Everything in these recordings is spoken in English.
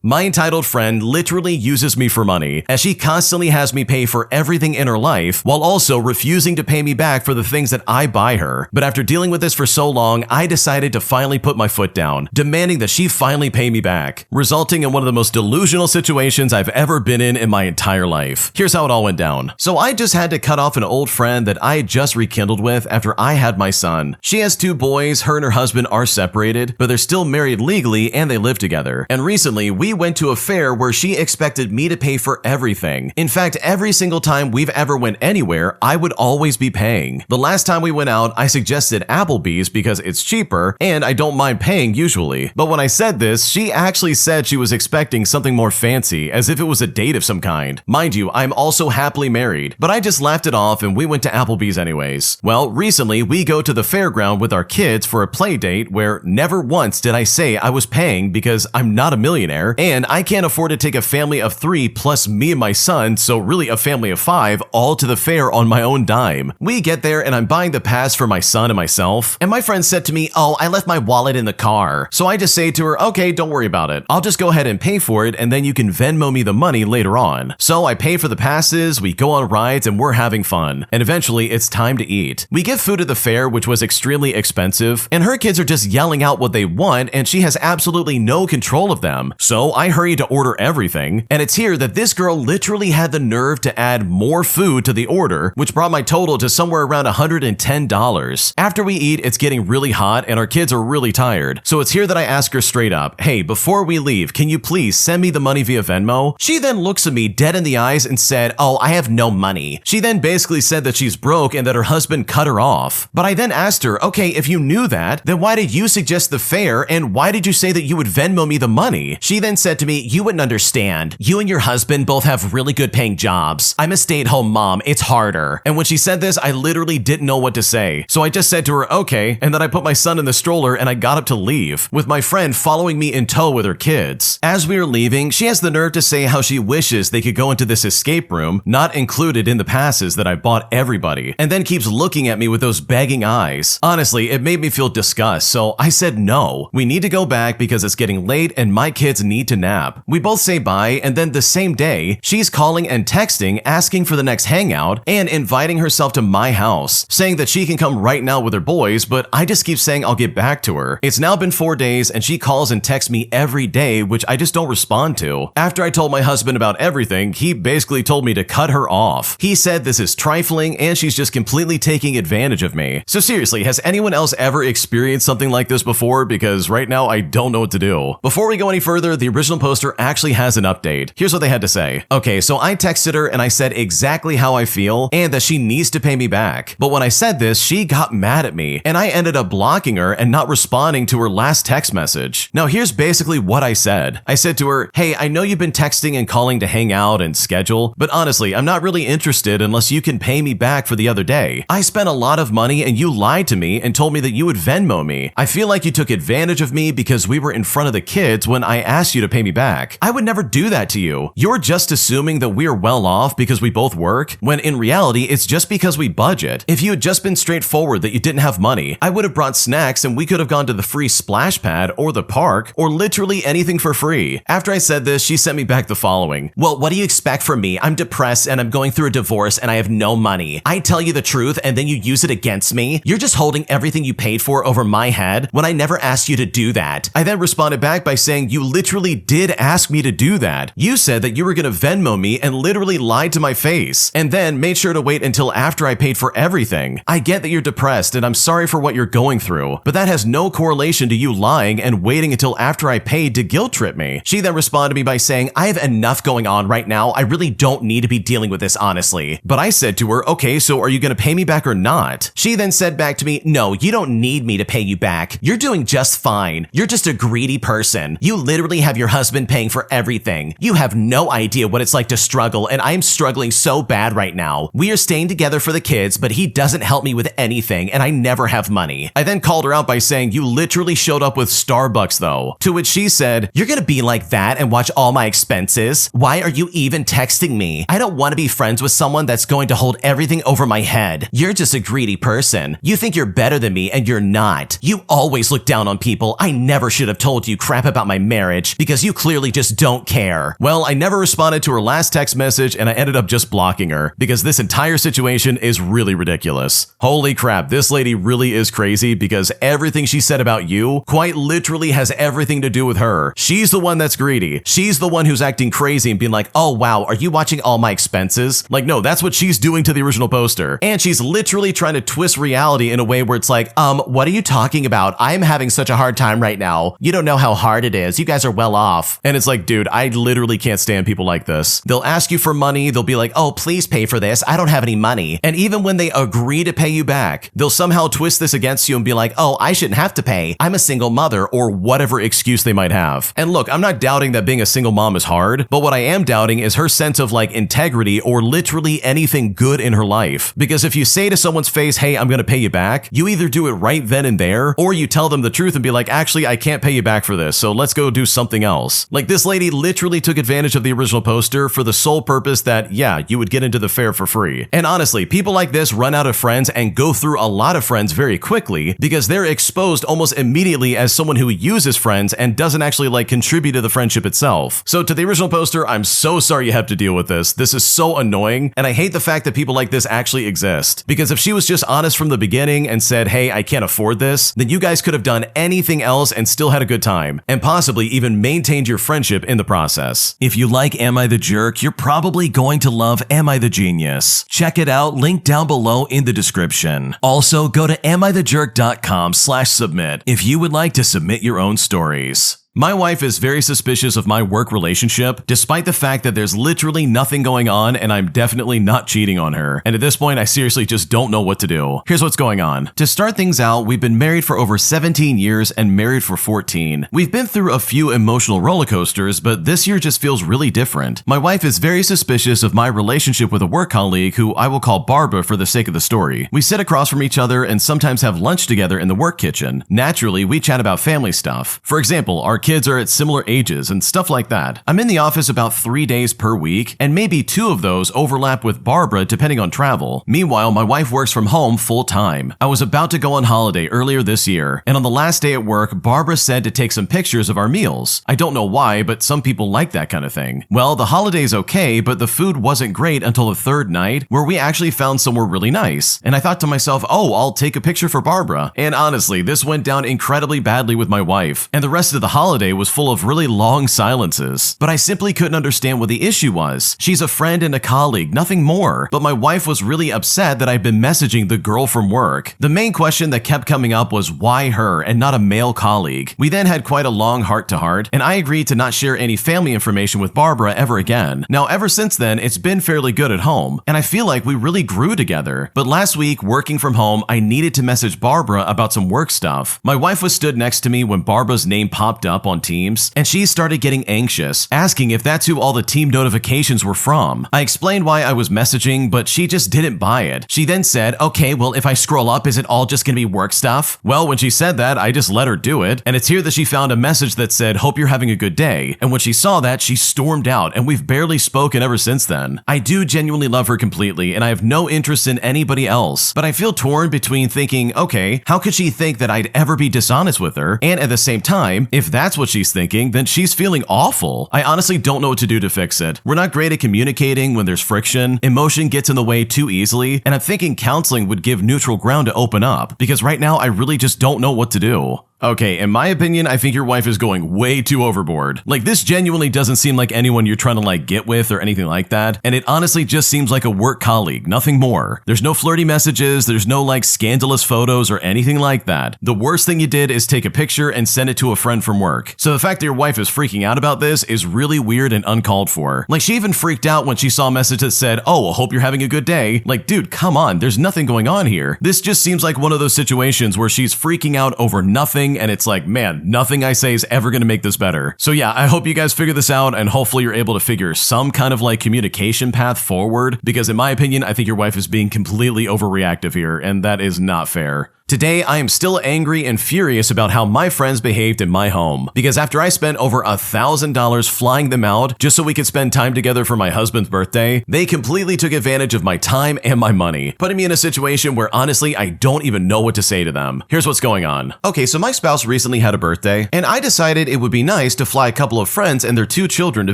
My entitled friend literally uses me for money, as she constantly has me pay for everything in her life while also refusing to pay me back for the things that I buy her. But after dealing with this for so long, I decided to finally put my foot down, demanding that she finally pay me back, resulting in one of the most delusional situations I've ever been in my entire life. Here's how it all went down. So I just had to cut off an old friend that I had just rekindled with after I had my son. She has 2 boys, her and her husband are separated, but they're still married legally and they live together. And recently, we went to a fair where she expected me to pay for everything. In fact, every single time we've ever went anywhere, I would always be paying. The last time we went out, I suggested Applebee's because it's cheaper and I don't mind paying usually. But when I said this, she actually said she was expecting something more fancy, as if it was a date of some kind. Mind you, I'm also happily married, but I just laughed it off and we went to Applebee's anyways. Well, recently we go to the fairground with our kids for a play date where never once did I say I was paying because I'm not a millionaire and I can't afford to take a family of 3 plus me and my son, so really a family of 5, all to the fair on my own dime. We get there and I'm buying the pass for my son and myself, and my friend said to me, "Oh, I left my wallet in the car." So I just say to her, "Okay, don't worry about it. I'll just go ahead and pay for it and then you can Venmo me the money later on." So I pay for the passes, we go on rides, and we're having fun. And eventually it's time to eat. We get food at the fair, which was extremely expensive, and her kids are just yelling out what they want and she has absolutely no control of them. So I hurry to order everything, and it's here that this girl literally had the nerve to add more food to the order, which brought my total to somewhere around $110. After we eat, it's getting really hot and our kids are really tired. So it's here that I ask her straight up, "Hey, before we leave, can you please send me the money via Venmo?" She then looks at me dead in the eyes and said, "Oh, I have no money." She then basically said that she's broke and that her husband cut her off. But I then asked her, "Okay, if you knew that, then why did you suggest the fair and why did you say that you would Venmo me the money?" She then said to me, "You wouldn't understand. You and your husband both have really good paying jobs. I'm a stay-at-home mom. It's harder." And when she said this, I literally didn't know what to say. So I just said to her, "Okay," and then I put my son in the stroller and I got up to leave, with my friend following me in tow with her kids. As we are leaving, she has the nerve to say how she wishes they could go into this escape room, not included in the passes that I bought everybody, and then keeps looking at me with those begging eyes. Honestly, it made me feel disgust, so I said no. We need to go back because it's getting late and my kids need to nap. We both say bye, and then the same day, she's calling and texting asking for the next hangout and inviting herself to my house, saying that she can come right now with her boys, but I just keep saying I'll get back to her. It's now been 4 days and she calls and texts me every day, which I just don't respond to. After I told my husband about everything, he basically told me to cut her off. He said this is trifling and she's just completely taking advantage of me. So seriously, has anyone else ever experienced something like this before? Because right now I don't know what to do. Before we go any further, the original poster actually has an update. Here's what they had to say. Okay, so I texted her and I said exactly how I feel and that she needs to pay me back. But when I said this, she got mad at me and I ended up blocking her and not responding to her last text message. Now here's basically what I said. I said to her, "Hey, I know you've been texting and calling to hang out and schedule, but honestly, I'm not really interested unless you can pay me back for the other day. I spent a lot of money and you lied to me and told me that you would Venmo me. I feel like you took advantage of me because we were in front of the kids when I asked you to pay me back. I would never do that to you. You're just assuming that we're well off because we both work, when in reality, it's just because we budget. If you had just been straightforward that you didn't have money, I would have brought snacks and we could have gone to the free splash pad or the park or literally anything for free." After I said this, she sent me back the following. "Well, what do you expect from me? I'm depressed and I'm going through a divorce and I have no money. I tell you the truth and then you use it against me? You're just holding everything you paid for over my head when I never asked you to do that." I then responded back by saying, "You literally did ask me to do that. You said that you were going to Venmo me and literally lied to my face, and then made sure to wait until after I paid for everything. I get that you're depressed and I'm sorry for what you're going through, but that has no correlation to you lying and waiting until after I paid to guilt trip me." She then responded to me by saying, "I have enough going on right now. I really don't need to be dealing with this, honestly." But I said to her, "Okay, so are you going to pay me back or not?" She then said back to me, "No, you don't need me to pay you back. You're doing just fine. You're just a greedy person. You literally have your husband paying for everything. You have no idea what it's like to struggle, and I'm struggling so bad right now. We are staying together for the kids, but he doesn't help me with anything, and I never have money." I then called her out by saying, "You literally showed up with Starbucks though." To which she said, "You're gonna be like that and watch all my expenses? Why are you even texting me? I don't want to be friends with someone that's going to hold everything over my head. You're just a greedy person. You think you're better than me and you're not. You always look down on people. I never should have told you crap about my marriage because because you clearly just don't care. Well, I never responded to her last text message and I ended up just blocking her because this entire situation is really ridiculous. Holy crap, this lady really is crazy because everything she said about you quite literally has everything to do with her. She's the one that's greedy. She's the one who's acting crazy and being like, oh wow, are you watching all my expenses? Like, no, that's what she's doing to the original poster. And she's literally trying to twist reality in a way where it's like, what are you talking about? I'm having such a hard time right now. You don't know how hard it is. You guys are well off. And it's like, dude, I literally can't stand people like this. They'll ask you for money. They'll be like, oh, please pay for this. I don't have any money. And even when they agree to pay you back, they'll somehow twist this against you and be like, oh, I shouldn't have to pay. I'm a single mother, or whatever excuse they might have. And look, I'm not doubting that being a single mom is hard, but what I am doubting is her sense of like integrity or literally anything good in her life. Because if you say to someone's face, hey, I'm going to pay you back, you either do it right then and there, or you tell them the truth and be like, actually, I can't pay you back for this, so let's go do something else. Like, this lady literally took advantage of the original poster for the sole purpose that, yeah, you would get into the fair for free. And honestly, people like this run out of friends and go through a lot of friends very quickly because they're exposed almost immediately as someone who uses friends and doesn't actually like contribute to the friendship itself. So to the original poster, I'm so sorry you have to deal with this. This is so annoying, and I hate the fact that people like this actually exist. Because if she was just honest from the beginning and said, hey, I can't afford this, then you guys could have done anything else and still had a good time, and possibly even maintained your friendship in the process. If you like Am I the Jerk, you're probably going to love Am I the Genius. Check it out, link down below in the description. Also, go to amithejerk.com/submit if you would like to submit your own stories. My wife is very suspicious of my work relationship, despite the fact that there's literally nothing going on and I'm definitely not cheating on her. And at this point, I seriously just don't know what to do. Here's what's going on. To start things out, we've been married for over 17 years and married for 14. We've been through a few emotional roller coasters, but this year just feels really different. My wife is very suspicious of my relationship with a work colleague who I will call Barbara for the sake of the story. We sit across from each other and sometimes have lunch together in the work kitchen. Naturally, we chat about family stuff. For example, our kids are at similar ages and stuff like that. I'm in the office about 3 days per week, and maybe 2 of those overlap with Barbara depending on travel. Meanwhile, my wife works from home full time. I was about to go on holiday earlier this year, and on the last day at work, Barbara said to take some pictures of our meals. I don't know why, but some people like that kind of thing. Well, the holiday's okay, but the food wasn't great until the 3rd night, where we actually found somewhere really nice. And I thought to myself, oh, I'll take a picture for Barbara. And honestly, this went down incredibly badly with my wife, and the rest of the holiday was full of really long silences. But I simply couldn't understand what the issue was. She's a friend and a colleague, nothing more. But my wife was really upset that I've been messaging the girl from work. The main question that kept coming up was why her and not a male colleague? We then had quite a long heart-to-heart, and I agreed to not share any family information with Barbara ever again. Now, ever since then, it's been fairly good at home, and I feel like we really grew together. But last week, working from home, I needed to message Barbara about some work stuff. My wife was stood next to me when Barbara's name popped up on Teams, and she started getting anxious, asking if that's who all the team notifications were from. I explained why I was messaging, but she just didn't buy it. She then said, okay, well, if I scroll up, is it all just gonna be work stuff? Well, when she said that, I just let her do it, and it's here that she found a message that said, hope you're having a good day. And when she saw that, she stormed out, and we've barely spoken ever since then. I do genuinely love her completely, and I have no interest in anybody else, but I feel torn between thinking, okay, how could she think that I'd ever be dishonest with her? And at the same time, if that's what she's thinking, then she's feeling awful. I honestly don't know what to do to fix it. We're not great at communicating when there's friction, emotion gets in the way too easily, and I'm thinking counseling would give neutral ground to open up, because right now I really just don't know what to do. Okay, in my opinion, I think your wife is going way too overboard. Like, this genuinely doesn't seem like anyone you're trying to like get with or anything like that, and it honestly just seems like a work colleague, nothing more. There's no flirty messages, there's no like scandalous photos or anything like that. The worst thing you did is take a picture and send it to a friend from work. So the fact that your wife is freaking out about this is really weird and uncalled for. Like, she even freaked out when she saw a message that said, oh, I hope you're having a good day. Like, dude, come on, there's nothing going on here. This just seems like one of those situations where she's freaking out over nothing, and it's like, man, nothing I say is ever going to make this better. So yeah, I hope you guys figure this out, and hopefully you're able to figure some kind of like communication path forward, because in my opinion, I think your wife is being completely overreactive here, and that is not fair. Today, I am still angry and furious about how my friends behaved in my home, because after I spent over $1,000 flying them out just so we could spend time together for my husband's birthday, they completely took advantage of my time and my money, putting me in a situation where honestly, I don't even know what to say to them. Here's what's going on. Okay, so my spouse recently had a birthday, and I decided it would be nice to fly a couple of friends and their 2 children to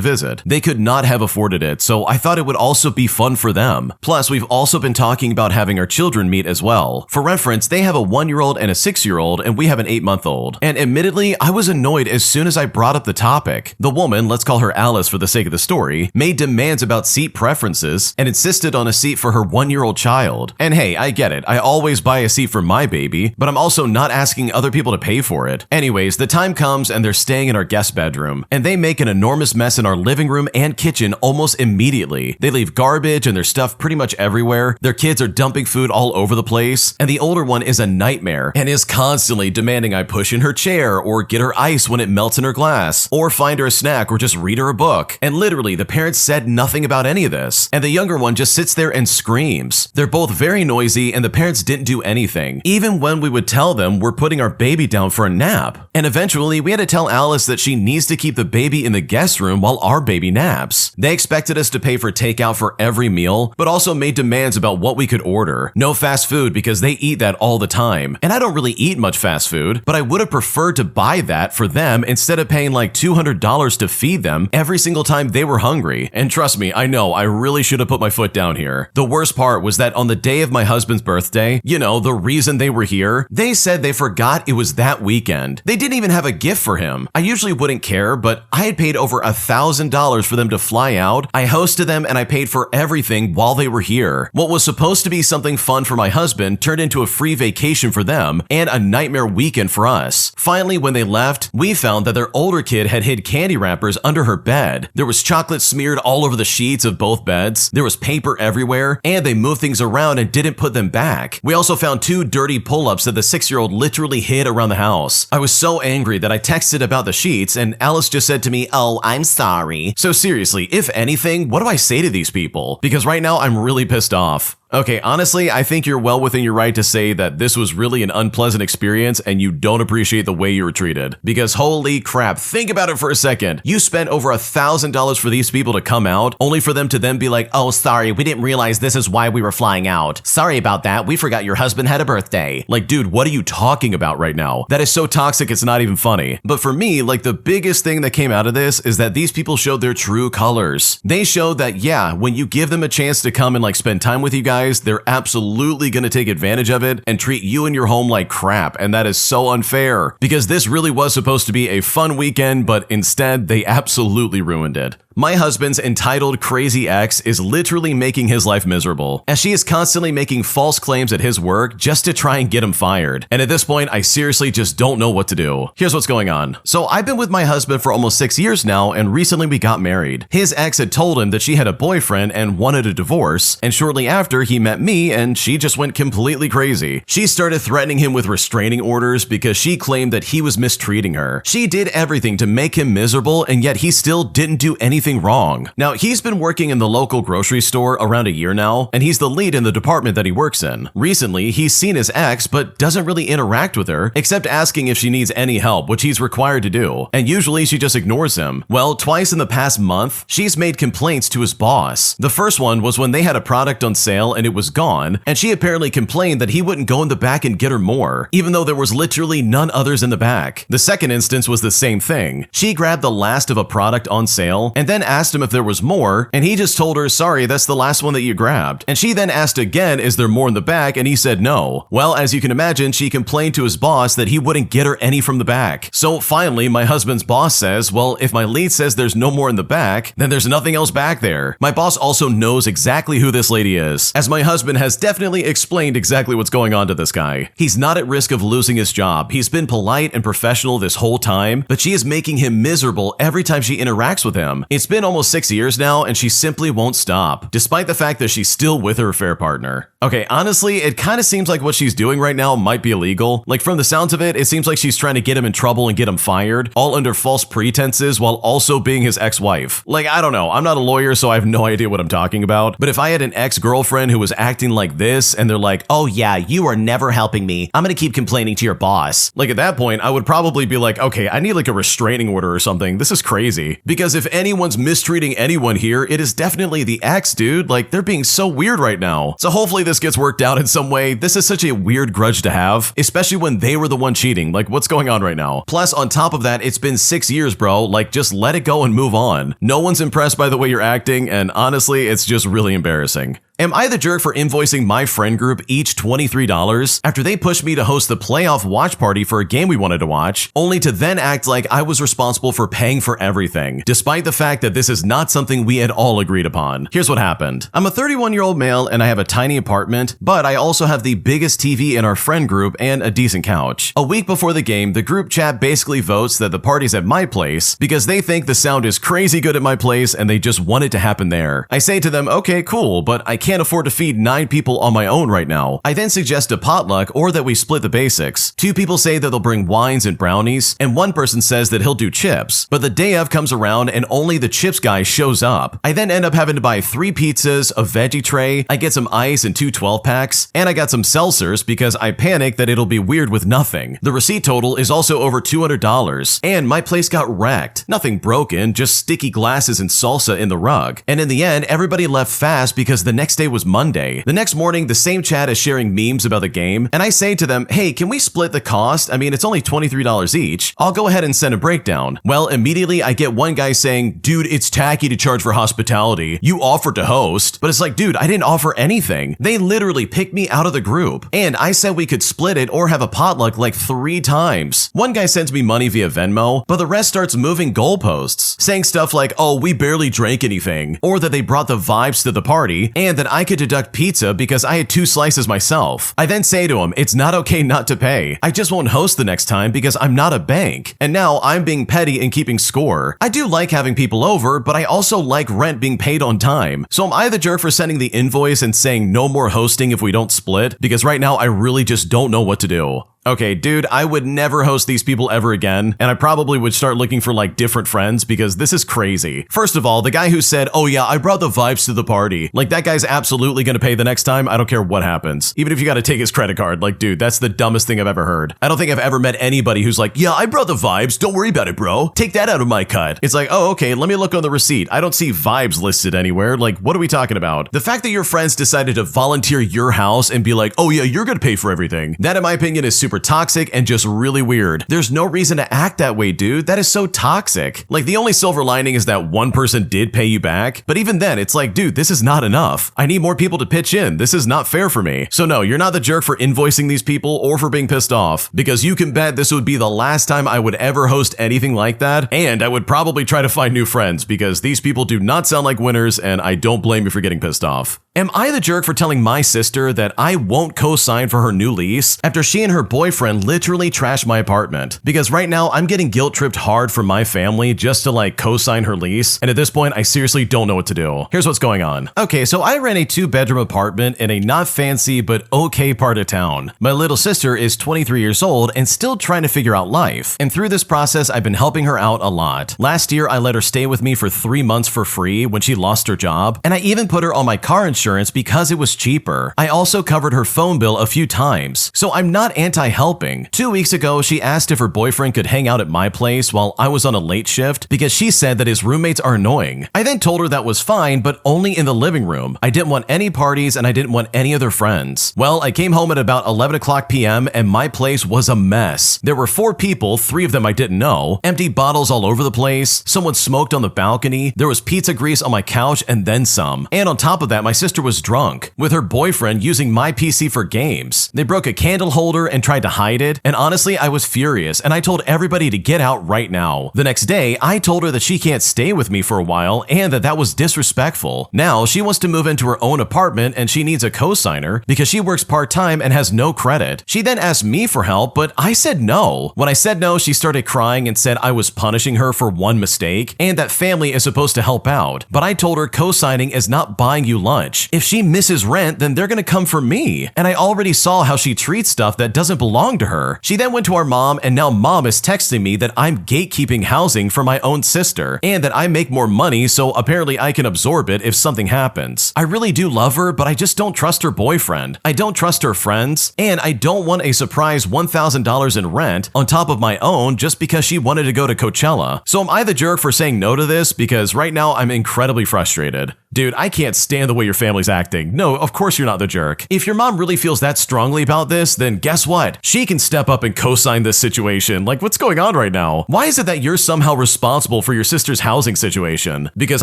visit. They could not have afforded it, so I thought it would also be fun for them. Plus, we've also been talking about having our children meet as well. For reference, they have a 1-year-old and a 6-year-old, and we have an 8-month-old. And admittedly, I was annoyed as soon as I brought up the topic. The woman, let's call her Alice for the sake of the story, made demands about seat preferences and insisted on a seat for her 1-year-old child. And hey, I get it. I always buy a seat for my baby, but I'm also not asking other people to pay for it. Anyways, the time comes and they're staying in our guest bedroom, and they make an enormous mess in our living room and kitchen almost immediately. They leave garbage and their stuff pretty much everywhere. Their kids are dumping food all over the place, and the older one is a nightmare and is constantly demanding I push in her chair or get her ice when it melts in her glass, or find her a snack or just read her a book. And literally, the parents said nothing about any of this, and the younger one just sits there and screams. They're both very noisy, and the parents didn't do anything, even when we would tell them we're putting our baby down for a nap. And eventually, we had to tell Alice that she needs to keep the baby in the guest room while our baby naps. They expected us to pay for takeout for every meal, but also made demands about what we could order. No fast food because they eat that all the time. And I don't really eat much fast food, but I would have preferred to buy that for them instead of paying like $200 to feed them every single time they were hungry. And trust me, I know I really should have put my foot down here. The worst part was that on the day of my husband's birthday, you know, the reason they were here, they said they forgot it was that weekend. They didn't even have a gift for him. I usually wouldn't care, but I had paid over $1,000 for them to fly out. I hosted them and I paid for everything while they were here. What was supposed to be something fun for my husband turned into a free vacation for them and a nightmare weekend for us. Finally, when they left, we found that their older kid had hid candy wrappers under her bed. There was chocolate smeared all over the sheets of both beds. There was paper everywhere, and they moved things around and didn't put them back. We also found 2 dirty pull-ups that the 6-year-old literally hid around the house. I was so angry that I texted about the sheets, and Alice just said to me, "Oh, I'm sorry." So seriously, if anything, what do I say to these people? Because right now I'm really pissed off. Okay, honestly, I think you're well within your right to say that this was really an unpleasant experience and you don't appreciate the way you were treated. Because holy crap, think about it for a second. You spent over $1,000 for these people to come out, only for them to then be like, "Oh, sorry, we didn't realize this is why we were flying out. Sorry about that, we forgot your husband had a birthday." Like, dude, what are you talking about right now? That is so toxic, it's not even funny. But for me, like, the biggest thing that came out of this is that these people showed their true colors. They showed that, yeah, when you give them a chance to come and like spend time with you guys, they're absolutely going to take advantage of it and treat you and your home like crap, and that is so unfair. Because this really was supposed to be a fun weekend, but instead, they absolutely ruined it. My husband's entitled crazy ex is literally making his life miserable, as she is constantly making false claims at his work just to try and get him fired. And at this point, I seriously just don't know what to do. Here's what's going on. So I've been with my husband for almost 6 years now, and recently we got married. His ex had told him that she had a boyfriend and wanted a divorce, and shortly after he met me, and she just went completely crazy. She started threatening him with restraining orders because she claimed that he was mistreating her. She did everything to make him miserable, and yet he still didn't do anything wrong. Now, he's been working in the local grocery store around a year now, and he's the lead in the department that he works in. Recently, he's seen his ex, but doesn't really interact with her, except asking if she needs any help, which he's required to do. And usually she just ignores him. Well, twice in the past month, she's made complaints to his boss. The first one was when they had a product on sale and it was gone, and she apparently complained that he wouldn't go in the back and get her more, even though there was literally none others in the back. The second instance was the same thing. She grabbed the last of a product on sale and then asked him if there was more, and he just told her, "Sorry, that's the last one that you grabbed." And she then asked again, "Is there more in the back?" And he said no. Well, as you can imagine, she complained to his boss that he wouldn't get her any from the back. So finally, my husband's boss says, "Well, if my lead says there's no more in the back, then there's nothing else back there." My boss also knows exactly who this lady is, as my husband has definitely explained exactly what's going on to this guy. He's not at risk of losing his job. He's been polite and professional this whole time, but she is making him miserable every time she interacts with him. It's It's been almost 6 years now, and she simply won't stop, despite the fact that she's still with her affair partner. Okay, honestly, it kind of seems like what she's doing right now might be illegal. Like, from the sounds of it, it seems like she's trying to get him in trouble and get him fired, all under false pretenses while also being his ex-wife. Like, I don't know, I'm not a lawyer, so I have no idea what I'm talking about, but if I had an ex-girlfriend who was acting like this, and they're like, oh yeah, you are never helping me, I'm gonna keep complaining to your boss. Like, at that point, I would probably be like, okay, I need like a restraining order or something. This is crazy. Because if anyone's mistreating anyone here, it is definitely the ex, dude. Like, they're being so weird right now. So hopefully this gets worked out in some way. This is such a weird grudge to have, especially when they were the one cheating. Like, what's going on right now? Plus, on top of that, it's been 6 years, bro. Like, just let it go and move on. No one's impressed by the way you're acting, and honestly, it's just really embarrassing. Am I the jerk for invoicing my friend group each $23 after they pushed me to host the playoff watch party for a game we wanted to watch, only to then act like I was responsible for paying for everything, despite the fact that this is not something we had all agreed upon? Here's what happened. I'm a 31-year-old male and I have a tiny apartment, but I also have the biggest TV in our friend group and a decent couch. A week before the game, the group chat basically votes that the party's at my place because they think the sound is crazy good at my place and they just want it to happen there. I say to them, okay, cool, but I can't afford to feed 9 people on my own right now. I then suggest a potluck or that we split the basics. 2 people say that they'll bring wines and brownies, and 1 person says that he'll do chips. But the day of comes around and only the chips guy shows up. I then end up having to buy 3 pizzas, a veggie tray, I get some ice and 2 12-packs, and I got some seltzers because I panic that it'll be weird with nothing. The receipt total is also over $200, and my place got wrecked. Nothing broken, just sticky glasses and salsa in the rug. And in the end, everybody left fast because the next day was Monday. The next morning, the same chat is sharing memes about the game, and I say to them, hey, can we split the cost? I mean, it's only $23 each. I'll go ahead and send a breakdown. Well, immediately I get one guy saying, dude, it's tacky to charge for hospitality. You offered to host. But it's like, dude, I didn't offer anything. They literally picked me out of the group. And I said we could split it or have a potluck like 3 times. One guy sends me money via Venmo, but the rest starts moving goalposts, saying stuff like, oh, we barely drank anything, or that they brought the vibes to the party, and that I could deduct pizza because I had 2 slices myself. I then say to him, it's not okay not to pay. I just won't host the next time because I'm not a bank. And now I'm being petty and keeping score. I do like having people over, but I also like rent being paid on time. So am I the jerk for sending the invoice and saying no more hosting if we don't split? Because right now I really just don't know what to do. Okay, dude, I would never host these people ever again, and I probably would start looking for like different friends because this is crazy. First of all, the guy who said, oh yeah, I brought the vibes to the party, like that guy's absolutely gonna pay the next time. I don't care what happens. Even if you gotta take his credit card, like dude, that's the dumbest thing I've ever heard. I don't think I've ever met anybody who's like, yeah, I brought the vibes, don't worry about it, bro. Take that out of my cut. It's like, oh, okay, let me look on the receipt. I don't see vibes listed anywhere. Like, what are we talking about? The fact that your friends decided to volunteer your house and be like, oh yeah, you're gonna pay for everything, that in my opinion is super toxic and just really weird. There's no reason to act that way, dude. That is so toxic. Like, the only silver lining is that one person did pay you back, but even then, it's like, dude, this is not enough. I need more people to pitch in. This is not fair for me. So no, you're not the jerk for invoicing these people or for being pissed off, because you can bet this would be the last time I would ever host anything like that, and I would probably try to find new friends because these people do not sound like winners, and I don't blame you for getting pissed off. Am I the jerk for telling my sister that I won't co-sign for her new lease after she and her boyfriend literally trashed my apartment? Because right now I'm getting guilt-tripped hard from my family just to like co-sign her lease, and at this point I seriously don't know what to do. Here's what's going on. Okay, so I rent a 2-bedroom apartment in a not fancy but okay part of town. My little sister is 23 years old and still trying to figure out life, and through this process I've been helping her out a lot. Last year I let her stay with me for 3 months for free when she lost her job, and I even put her on my car insurance because it was cheaper. I also covered her phone bill a few times, so I'm not anti-helping. 2 weeks ago, she asked if her boyfriend could hang out at my place while I was on a late shift because she said that his roommates are annoying. I then told her that was fine, but only in the living room. I didn't want any parties and I didn't want any other friends. Well, I came home at about 11 o'clock p.m. and my place was a mess. There were 4 people, 3 of them I didn't know, empty bottles all over the place, someone smoked on the balcony, there was pizza grease on my couch and then some. And on top of that, my sister was drunk, with her boyfriend using my PC for games. They broke a candle holder and tried to to hide it, and honestly, I was furious and I told everybody to get out right now. The next day, I told her that she can't stay with me for a while and that was disrespectful. Now, she wants to move into her own apartment and she needs a co-signer because she works part-time and has no credit. She then asked me for help, but I said no. When I said no, she started crying and said I was punishing her for one mistake and that family is supposed to help out. But I told her co-signing is not buying you lunch. If she misses rent, then they're gonna come for me. And I already saw how she treats stuff that doesn't belong to her. She then went to our mom, and now mom is texting me that I'm gatekeeping housing for my own sister and that I make more money, so apparently I can absorb it if something happens. I really do love her, but I just don't trust her boyfriend. I don't trust her friends, and I don't want a surprise $1,000 in rent on top of my own just because she wanted to go to Coachella. So am I the jerk for saying no to this? Because right now I'm incredibly frustrated. Dude, I can't stand the way your family's acting. No, of course you're not the jerk. If your mom really feels that strongly about this, then guess what? She can step up and co-sign this situation. Like, what's going on right now? Why is it that you're somehow responsible for your sister's housing situation? Because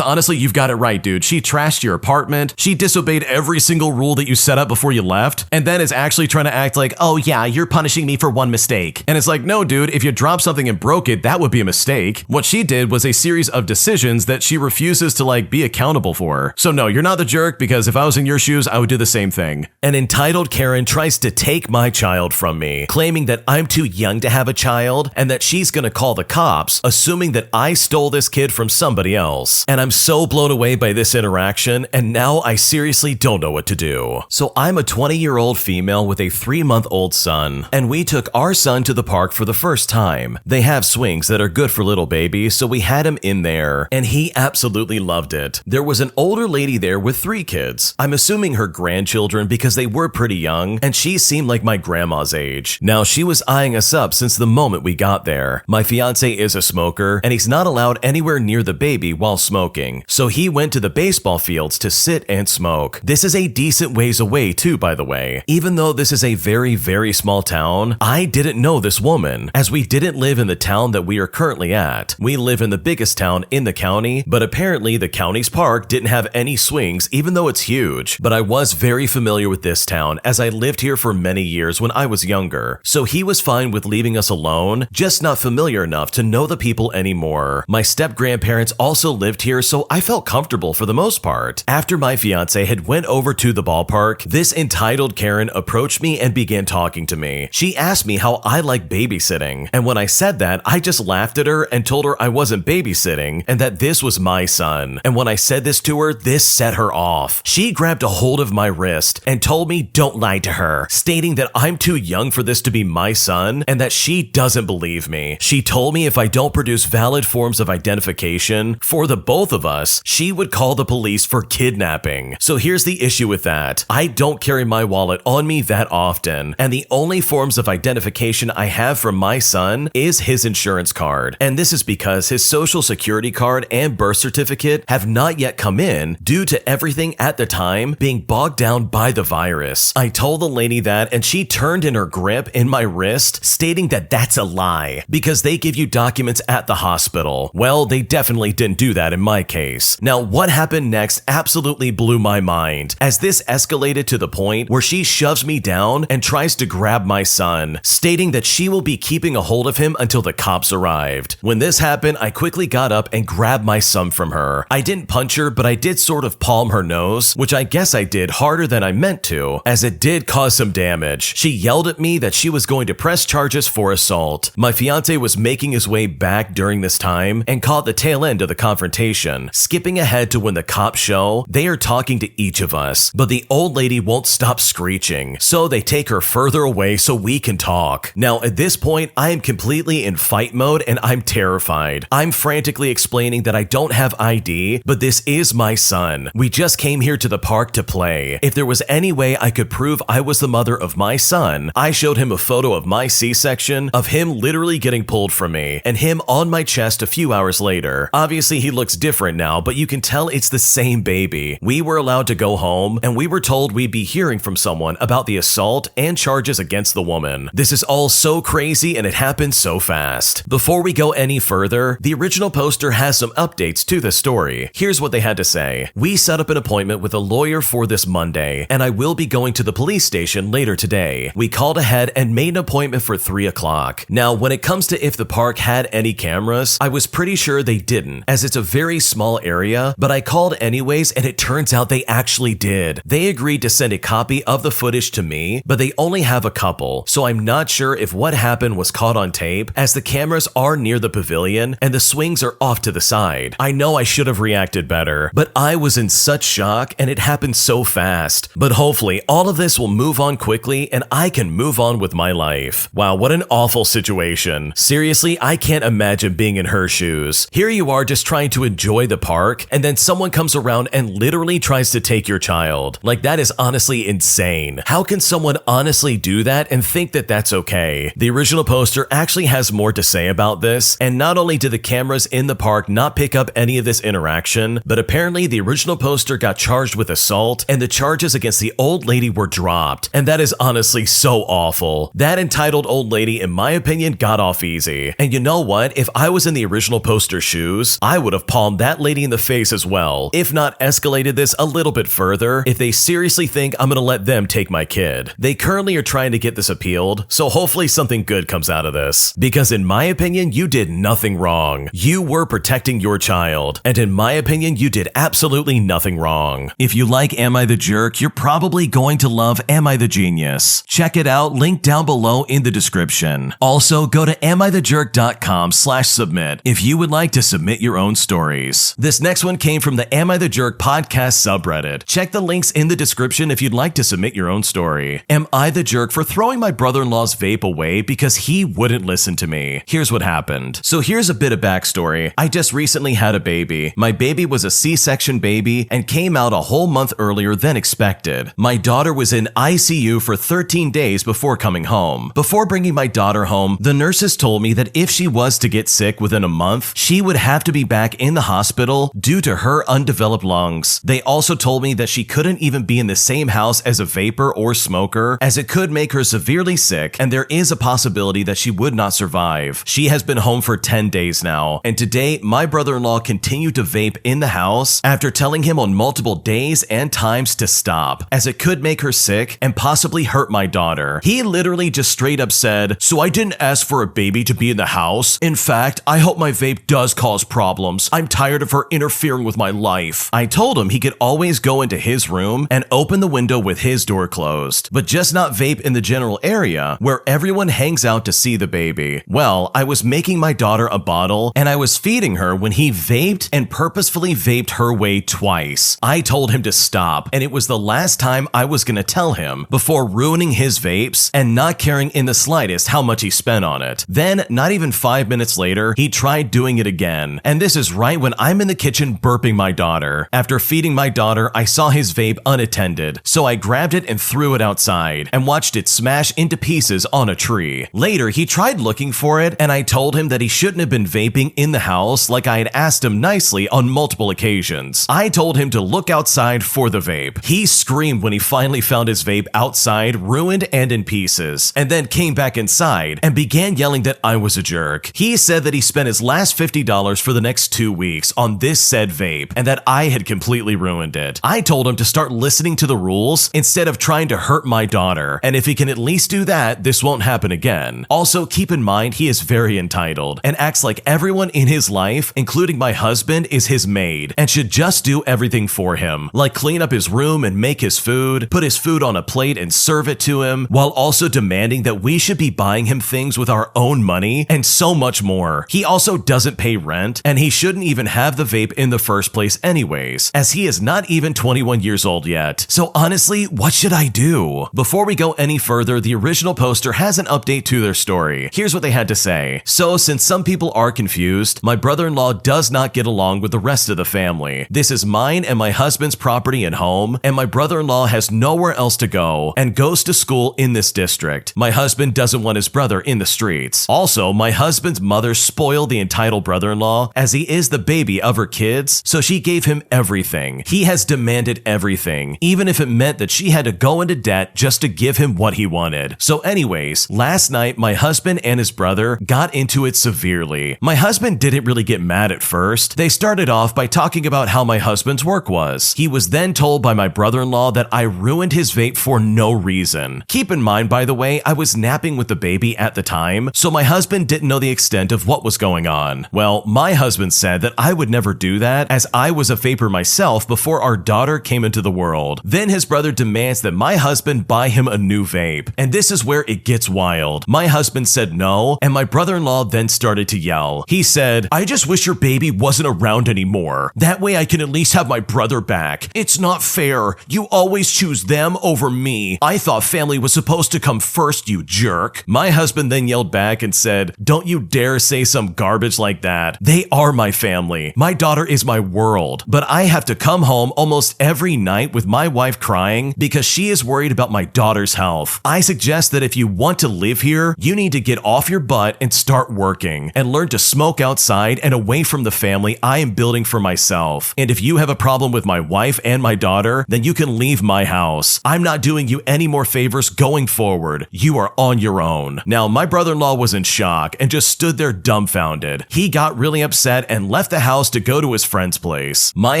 honestly, you've got it right, dude. She trashed your apartment. She disobeyed every single rule that you set up before you left, and then is actually trying to act like, oh yeah, you're punishing me for one mistake. And it's like, no, dude, if you dropped something and broke it, that would be a mistake. What she did was a series of decisions that she refuses to be accountable for. So no, you're not the jerk, because if I was in your shoes, I would do the same thing. An entitled Karen tries to take my child from me, claiming that I'm too young to have a child and that she's gonna call the cops, assuming that I stole this kid from somebody else. And I'm so blown away by this interaction, and now I seriously don't know what to do. So I'm a 20-year-old female with a 3-month-old son, and we took our son to the park for the first time. They have swings that are good for little babies, so we had him in there, and he absolutely loved it. There was an older lady there with 3 kids. I'm assuming her grandchildren because they were pretty young, and she seemed like my grandma's age. Now, she was eyeing us up since the moment we got there. My fiance is a smoker, and he's not allowed anywhere near the baby while smoking, so he went to the baseball fields to sit and smoke. This is a decent ways away too, by the way. Even though this is a very, very small town, I didn't know this woman, as we didn't live in the town that we are currently at. We live in the biggest town in the county, but apparently the county's park didn't have any swings, even though it's huge. But I was very familiar with this town, as I lived here for many years when I was younger. So he was fine with leaving us alone, just not familiar enough to know the people anymore. My step-grandparents also lived here, so I felt comfortable for the most part. After my fiance had went over to the ballpark, this entitled Karen approached me and began talking to me. She asked me how I like babysitting, and when I said that, I just laughed at her and told her I wasn't babysitting and that this was my son. And when I said this to her, this set her off. She grabbed a hold of my wrist and told me don't lie to her, stating that I'm too young for this to be my son and that she doesn't believe me. She told me if I don't produce valid forms of identification for the both of us, she would call the police for kidnapping. So here's the issue with that. I don't carry my wallet on me that often, and the only forms of identification I have from my son is his insurance card. And this is because his social security card and birth certificate have not yet come in due to everything at the time being bogged down by the virus. I told the lady that, and she turned in her grip in my wrist, stating that that's a lie because they give you documents at the hospital. Well, they definitely didn't do that in my case. Now, what happened next absolutely blew my mind, as this escalated to the point where she shoves me down and tries to grab my son, stating that she will be keeping a hold of him until the cops arrived. When this happened, I quickly got up and grabbed my son from her. I didn't punch her, but I did sort of palm her nose, which I guess I did harder than I meant to, as it did cause some damage. She yelled at me that she was going to press charges for assault. My fiance was making his way back during this time and caught the tail end of the confrontation. Skipping ahead to when the cops show, they are talking to each of us, but the old lady won't stop screeching, so they take her further away so we can talk. Now, at this point, I am completely in fight mode and I'm terrified. I'm frantically explaining that I don't have ID, but this is my son. We just came here to the park to play. If there was any way I could prove I was the mother of my son, I showed him a photo of my C-section, of him literally getting pulled from me, and him on my chest a few hours later. Obviously, he looks different now, but you can tell it's the same baby. We were allowed to go home, and we were told we'd be hearing from someone about the assault and charges against the woman. This is all so crazy, and it happened so fast. Before we go any further, the original poster has some updates to the story. Here's what they had to say. say, "We set up an appointment with a lawyer for this Monday, and I will be going to the police station later today. We called ahead and made an appointment for 3 o'clock. Now, when it comes to if the park had any cameras, I was pretty sure they didn't, as it's a very small area, but I called anyways, and it turns out they actually did. They agreed to send a copy of the footage to me, but they only have a couple, so I'm not sure if what happened was caught on tape, as the cameras are near the pavilion and the swings are off to the side. I know I should have reacted better, but I was in such shock and it happened so fast. But hopefully all of this will move on quickly and I can move on with my life." Wow, what an awful situation. Seriously, I can't imagine being in her shoes. Here you are just trying to enjoy the park, and then someone comes around and literally tries to take your child. Like, that is honestly insane. How can someone honestly do that and think that that's okay? The original poster actually has more to say about this, and not only did the cameras in the park not pick up any of this interaction, but apparently the original poster got charged with assault and the charges against the old lady were dropped, and that is honestly so awful. That entitled old lady, in my opinion, got off easy. And you know what? If I was in the original poster's shoes, I would have palmed that lady in the face as well, if not escalated this a little bit further, if they seriously think I'm gonna let them take my kid. They currently are trying to get this appealed, so hopefully something good comes out of this. Because in my opinion, you did nothing wrong. You were protecting your child, and in my opinion, you did absolutely nothing wrong. If you like Am I the Jerk, you're probably going to love Am I the Genius. Check it out, link down below in the description. Also, go to amithejerk.com/submit if you would like to submit your own stories. This next one came from the Am I the Jerk podcast subreddit. Check the links in the description if you'd like to submit your own story. Am I the jerk for throwing my brother-in-law's vape away because he wouldn't listen to me? Here's what happened. So here's a bit of backstory. I just recently had a baby. My baby was a C-section baby and came out a whole month earlier than expected. My daughter was in ICU for 13 days before coming home. Before bringing my daughter home, the nurses told me that if she was to get sick within a month, she would have to be back in the hospital due to her undeveloped lungs. They also told me that she couldn't even be in the same house as a vapor or smoker, as it could make her severely sick, and there is a possibility that she would not survive. She has been home for 10 days now, and today my brother-in-law continued to vape in the house after telling him on multiple days and times to stop, as it could make her sick and possibly hurt my daughter. He literally just straight up said, "So I didn't ask for a baby to be in the house. In fact, I hope my vape does cause problems. I'm tired of her interfering with my life." I told him he could always go into his room and open the window with his door closed, but just not vape in the general area where everyone hangs out to see the baby. Well, I was making my daughter a bottle and I was feeding her when he vaped and purposefully vaped her way twice. I told him to stop, and it was the last time I was gonna tell him before ruining his vapes and not caring in the slightest how much he spent on it. Then, not even 5 minutes later, he tried doing it again, and this is right when I'm in the kitchen burping my daughter. After feeding my daughter, I saw his vape unattended, so I grabbed it and threw it outside and watched it smash into pieces on a tree. Later, he tried looking for it, and I told him that he shouldn't have been vaping in the house like I had asked him nicely on multiple occasions. I told him to look outside for the vape. He screamed when he finally found his vape outside, ruined and in pieces, and then came back inside and began yelling that I was a jerk. He said that he spent his last $50 for the next 2 weeks on this said vape and that I had completely ruined it. I told him to start listening to the rules instead of trying to hurt my daughter, and if he can at least do that, this won't happen again. Also, keep in mind he is very entitled and acts like everyone in his life, including my husband, is his maid and should just do everything for him, like clean up his room and make his food, put his food on a plate and serve it to him, while also demanding that we should be buying him things with our own money and so much more. He also doesn't pay rent, and he shouldn't even have the vape in the first place anyways, as he is not even 21 years old yet. So honestly, what should I do? Before we go any further, the original poster has an update to their story. Here's what they had to say. So, since some people are confused, my brother-in-law does not get along with the rest of the family. This is mine and my husband's property and home, and my brother-in-law has nowhere else to go and goes to school in this district. My husband doesn't want his brother in the streets. Also, my husband's mother spoiled the entitled brother-in-law as he is the baby of her kids, so she gave him everything. He has demanded everything, even if it meant that she had to go into debt just to give him what he wanted. So anyways, last night my husband and his brother got into it severely. My husband didn't really get mad at first. They started off by talking about how my husband's work was. He was then told by my brother-in-law that I ruined his vape for no reason. Keep in mind, by the way, I was napping with the baby at the time, so my husband didn't know the extent of what was going on. Well, my husband said that I would never do that as I was a vapor myself before our daughter came into the world. Then his brother demands that my husband buy him a new vape. And this is where it gets wild. My husband said no, and my brother-in-law then started to yell. He said, "I just wish your baby wasn't around anymore. That way I can at least have my brother back. It's not fair. You always choose them over me. I thought family was supposed to come first, you jerk." My husband then yelled back and said, "Don't you dare say some garbage like that. They are my family. My daughter is my world. But I have to come home almost every night with my wife crying because she is worried about my daughter's health. I suggest that if you want to live here, you need to get off your butt and start working and learn to smoke outside and away from the family I am building for myself. And if you have a problem with my wife and my daughter, then you can leave my house. I'm not doing you any more favors going forward. You are on your own." Now, my brother-in-law was in shock and just stood there dumbfounded. He got really upset and left the house to go to his friend's place. My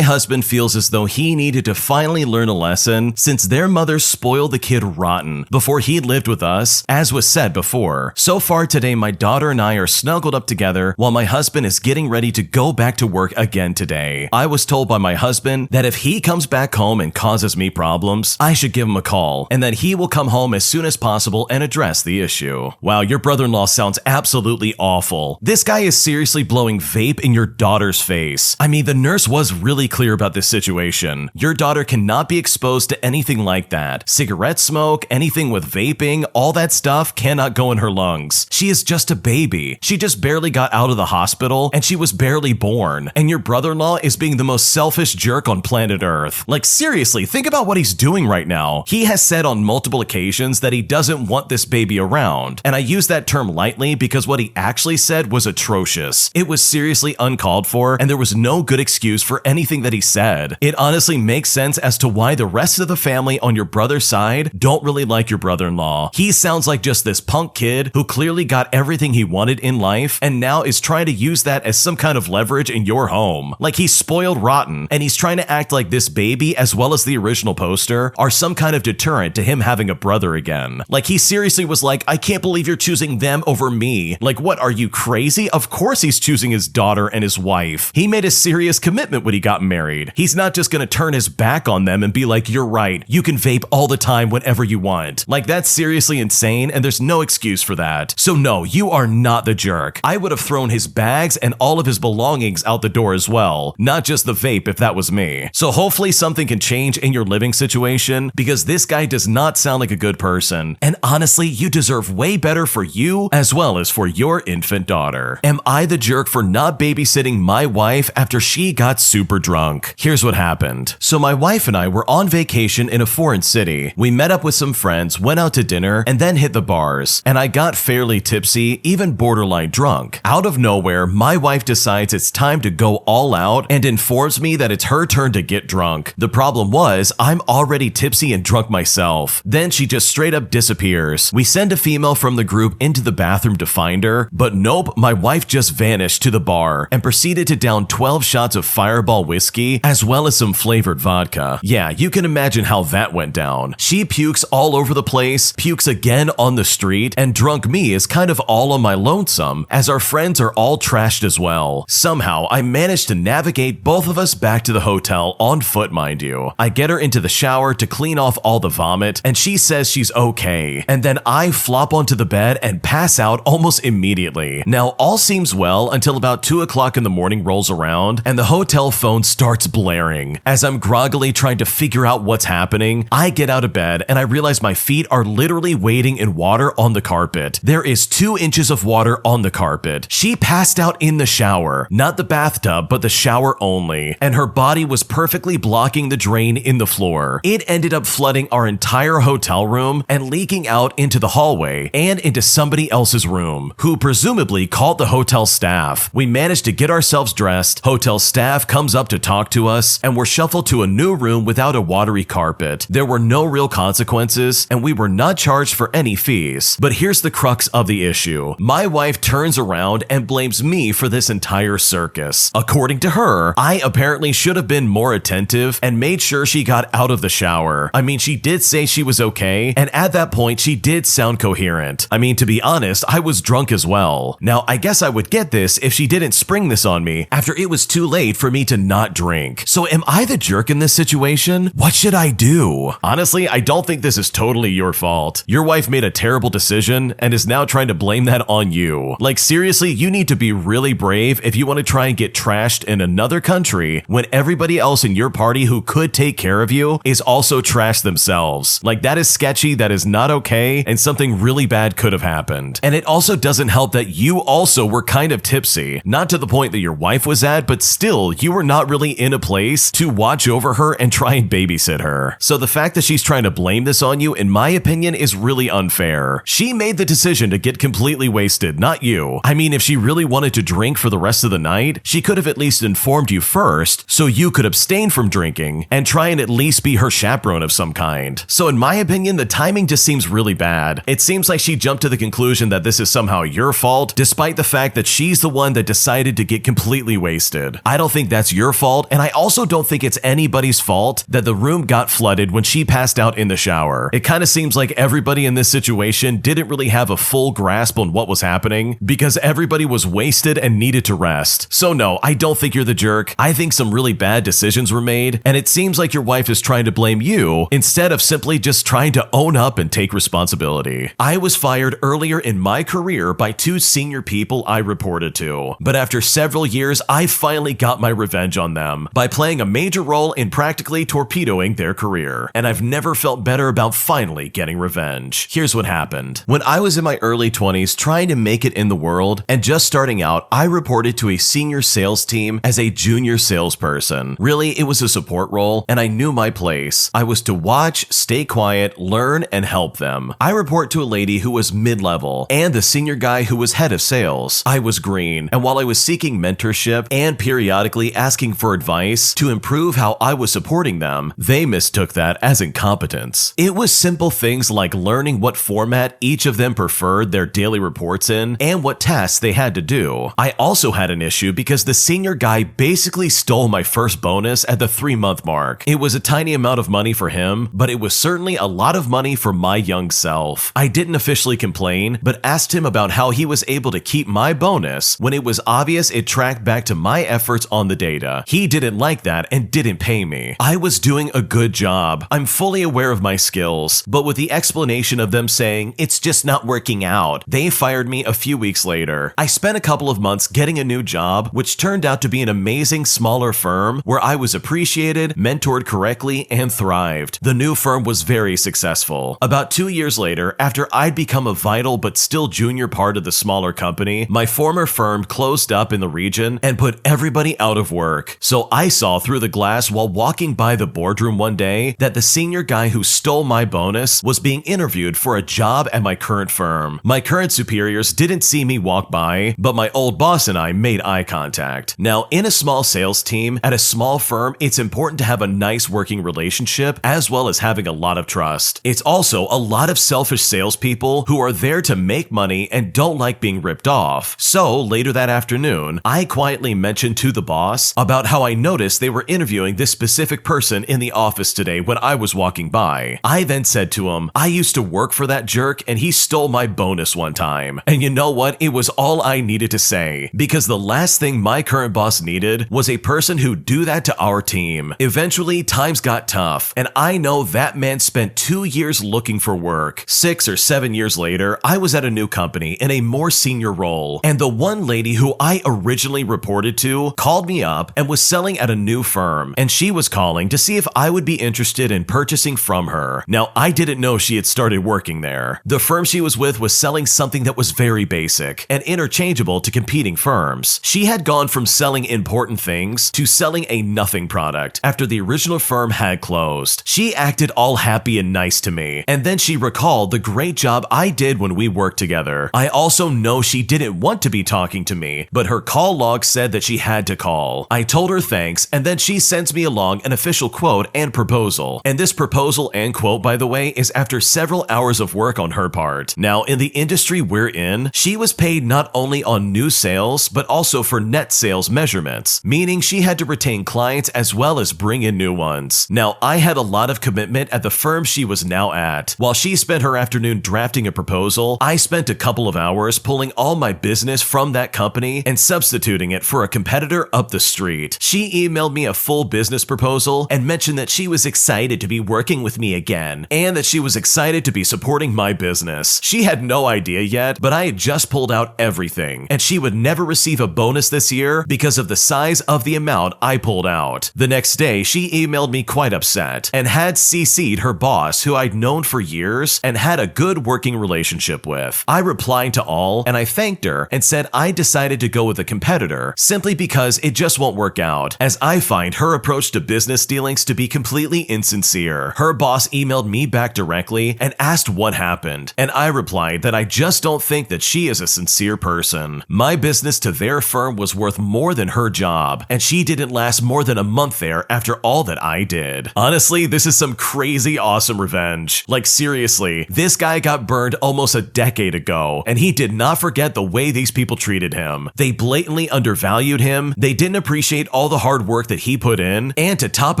husband feels as though he needed to finally learn a lesson since their mother spoiled the kid rotten before he lived with us, as was said before. So far today, my daughter and I are snuggled up together while my husband is getting ready to go back to work again today. I was told by my husband that if he comes back home and causes me problems, I should give him a call and that he will come home as soon as possible and address the issue. Wow, your brother-in-law sounds absolutely awful. This guy is seriously blowing vape in your daughter's face. I mean, the nurse was really clear about this situation. Your daughter cannot be exposed to anything like that. Cigarette smoke, anything with vaping, all that stuff cannot go in her lungs. She is just a baby. She just barely got out of the hospital and she was barely born. And your brother-in-law is being the most selfish jerk on planet Earth. Like, seriously, think about what he's doing right now. He has said on multiple occasions that he doesn't want this baby around. And I use that term lightly because what he actually said was atrocious. It was seriously uncalled for and there was no good excuse for anything that he said. It honestly makes sense as to why the rest of the family on your brother's side don't really like your brother-in-law. He sounds like just this punk kid who clearly got everything he wanted in life and now is trying to use that as some kind of leverage in your home. Like he's spoiled rotten and he's trying to act like this baby as well as the original poster are some kind of deterrent to him having a brother again. Like he seriously was like, "I can't believe you're choosing them over me." Like, what, are you crazy? Of course he's choosing his daughter and his wife. He made a serious commitment when he got married. He's not just gonna turn his back on them and be like, "You're right, you can vape all the time whenever you want." Like, that's seriously insane and there's no excuse for that. So no, you are not the jerk. I would have thrown his bags and all of his belongings out the door as well, not just the vape if that was me. So hopefully something can change in your living situation because this guy does not sound like a good person. And honestly, you deserve way better for you as well as for your infant daughter. Am I the jerk for not babysitting my wife after she got super drunk? Here's what happened. So my wife and I were on vacation in a foreign city. We met up with some friends, went out to dinner, and then hit the bars. And I got fairly tipsy, even borderline drunk. Out of nowhere, my wife decides it's time to go all out and informs me that it's her turn to get drunk. The problem was, I'm already tipsy and drunk myself. Then she just straight up disappears. We send a female from the group into the bathroom to find her, but nope, my wife just vanished to the bar and proceeded to down 12 shots of Fireball whiskey as well as some flavored vodka. Yeah, you can imagine how that went down. She pukes all over the place, pukes again on the street, and drunk me is kind of all on my lonesome as our friends are all trashed as well. Somehow, I managed to navigate both of us back to the hotel on foot, mind you. I get her into the shower to clean off all the vomit, and she says she's okay. And then I flop onto the bed and pass out almost immediately. Now, all seems well until about 2 o'clock in the morning rolls around, and the hotel phone starts blaring. As I'm groggily trying to figure out what's happening, I get out of bed and I realize my feet are literally wading in water on the carpet. There is 2 inches of water on the carpet. She passed out in the shower, not the bathtub, but the shower only, and her body was perfectly blocking the drain in the floor. It ended up flooding our entire hotel room and leaking out into the hallway and into somebody else's room, who presumably called the hotel staff. We managed to get ourselves dressed, hotel staff comes up to talk to us, and we're shuffled to a new room without a watery carpet. There were no real consequences, and we were not charged for any fees. But here's the crux of the issue. My wife turns around and blames me for this entire circus. According to her, I apparently should have been more attentive and made sure she got out of the shower. I mean, she did say she was okay, and at that point, she did sound coherent. I mean, to be honest, I was drunk as well. Now, I guess I would get this if she didn't spring this on me after it was too late for me to not drink. So am I the jerk in this situation? What should I do? Honestly, I don't think this is totally your fault. Your wife made a terrible decision and is now trying to blame that on you. Like, seriously, you need to be really brave if you want to try and get trashed in another country when everybody else in your party who could take care of you is also trashed themselves. Like, that is sketchy, that is not okay, and something really bad could have happened. And it also doesn't help that you also were kind of tipsy. Not to the point that your wife was at, but still, you were not really in a place to watch over her and try and babysit her. So the fact that she's trying to blame this on you, in my opinion, is really unfair. She made the decision to get completely wasted, not you. I mean, if she really wanted to drink for the rest of the night, she could have at least informed you first so you could abstain from drinking and try and at least be her chaperone of some kind. So in my opinion, the timing just seems really bad. It seems like she jumped to the conclusion that this is somehow your fault, despite the fact that she's the one that decided to get completely wasted. I don't think that's your fault, and I also don't think it's anybody's fault that the room got flooded when she passed out in the shower. It kind of seems like everybody in this situation didn't really have a full grasp on what was happening because everybody was wasted and needed to rest. So no, I don't think you're the jerk. I think some really bad decisions were made, and it seems like your wife is trying to blame you instead of simply just trying to own up and take responsibility. I was fired earlier in my career by 2 senior people I reported to, but after several years, I finally got my revenge on them by playing a major role in practically torpedoing their career, and I've never felt better about finally getting revenge. Here's what happened. When I was in my early 20s trying to make it in the world and just starting out, I reported to a senior sales team as a junior salesperson. Really, it was a support role, and I knew my place. I was to watch, stay quiet, learn, and help them. I report to a lady who was mid-level and the senior guy who was head of sales. I was green, and while I was seeking mentorship and periodically asking for advice to improve how I was supporting them, they mistook that as incompetence. It was simple things like learning what format each of them preferred their daily reports in and what tasks they had to do. I also had an issue because the senior guy basically stole my first bonus at the 3-month mark. It was a tiny amount of money for him, but it was certainly a lot of money for my young self. I didn't officially complain, but asked him about how he was able to keep my bonus when it was obvious it tracked back to my efforts on the data. He didn't like that and didn't pay me. I was doing a good job. I'm fully aware of my skills, but with the explanation of them saying it's just not working out, they fired me a few weeks later. I spent a couple of months getting a new job, which turned out to be an amazing smaller firm where I was appreciated, mentored correctly, and thrived. The new firm was very successful. About 2 years later, after I'd become a vital but still junior part of the smaller company, my former firm closed up in the region and put everybody out of work. So I saw through the glass while walking by the boardroom one day that the senior guy who stole my bonus was being interviewed for a job at my current firm. My current superiors didn't see me walk by, but my old boss and I made eye contact. Now, in a small sales team at a small firm, it's important to have a nice working relationship as well as having a lot of trust. It's also a lot of selfish salespeople who are there to make money and don't like being ripped off. So later that afternoon, I quietly mentioned to the boss about how I noticed they were interviewing this specific person in the office today when I was walking by. I then said to him, I used to work for that jerk and he stole my bonus one time. And you know what? It was all I needed to say, because the last thing my current boss needed was a person who'd do that to our team. Eventually, times got tough, and I know that man spent 2 years looking for work. 6 or 7 years later, I was at a new company in a more senior role, and the one lady who I originally reported to called me up and was selling at a new firm, and she was calling to see if I would be interested in purchasing from her. Now, I didn't know she had started working there. The firm she was with was selling something that was very basic and interchangeable to competing firms. She had gone from selling important things to selling a nothing product after the original firm had closed. She acted all happy and nice to me, and then she recalled the great job I did when we worked together. I also know she didn't want to be talking to me, but her call log said that she had to call. I told her thanks, and then she sends me along an official quote and proposal. And this proposal and quote, by the way, is after several hours of work on her part. Now, in the industry we're in, she was paid not only on new sales, but also for net sales measurements, meaning meaning she had to retain clients as well as bring in new ones. Now, I had a lot of commitment at the firm she was now at. While she spent her afternoon drafting a proposal, I spent a couple of hours pulling all my business from that company and substituting it for a competitor up the street. She emailed me a full business proposal and mentioned that she was excited to be working with me again and that she was excited to be supporting my business. She had no idea yet, but I had just pulled out everything, and she would never receive a bonus this year because of the size of the amount I pulled out. The next day, she emailed me quite upset and had CC'd her boss, who I'd known for years and had a good working relationship with. I replied to all, and I thanked her and said I decided to go with a competitor simply because it just won't work out, as I find her approach to business dealings to be completely insincere. Her boss emailed me back directly and asked what happened, and I replied that I just don't think that she is a sincere person. My business to their firm was worth more than her job, and she didn't last more than a month there after all that I did. Honestly, this is some crazy awesome revenge. Like seriously, this guy got burned almost a decade ago, and he did not forget the way these people treated him. They blatantly undervalued him, they didn't appreciate all the hard work that he put in, and to top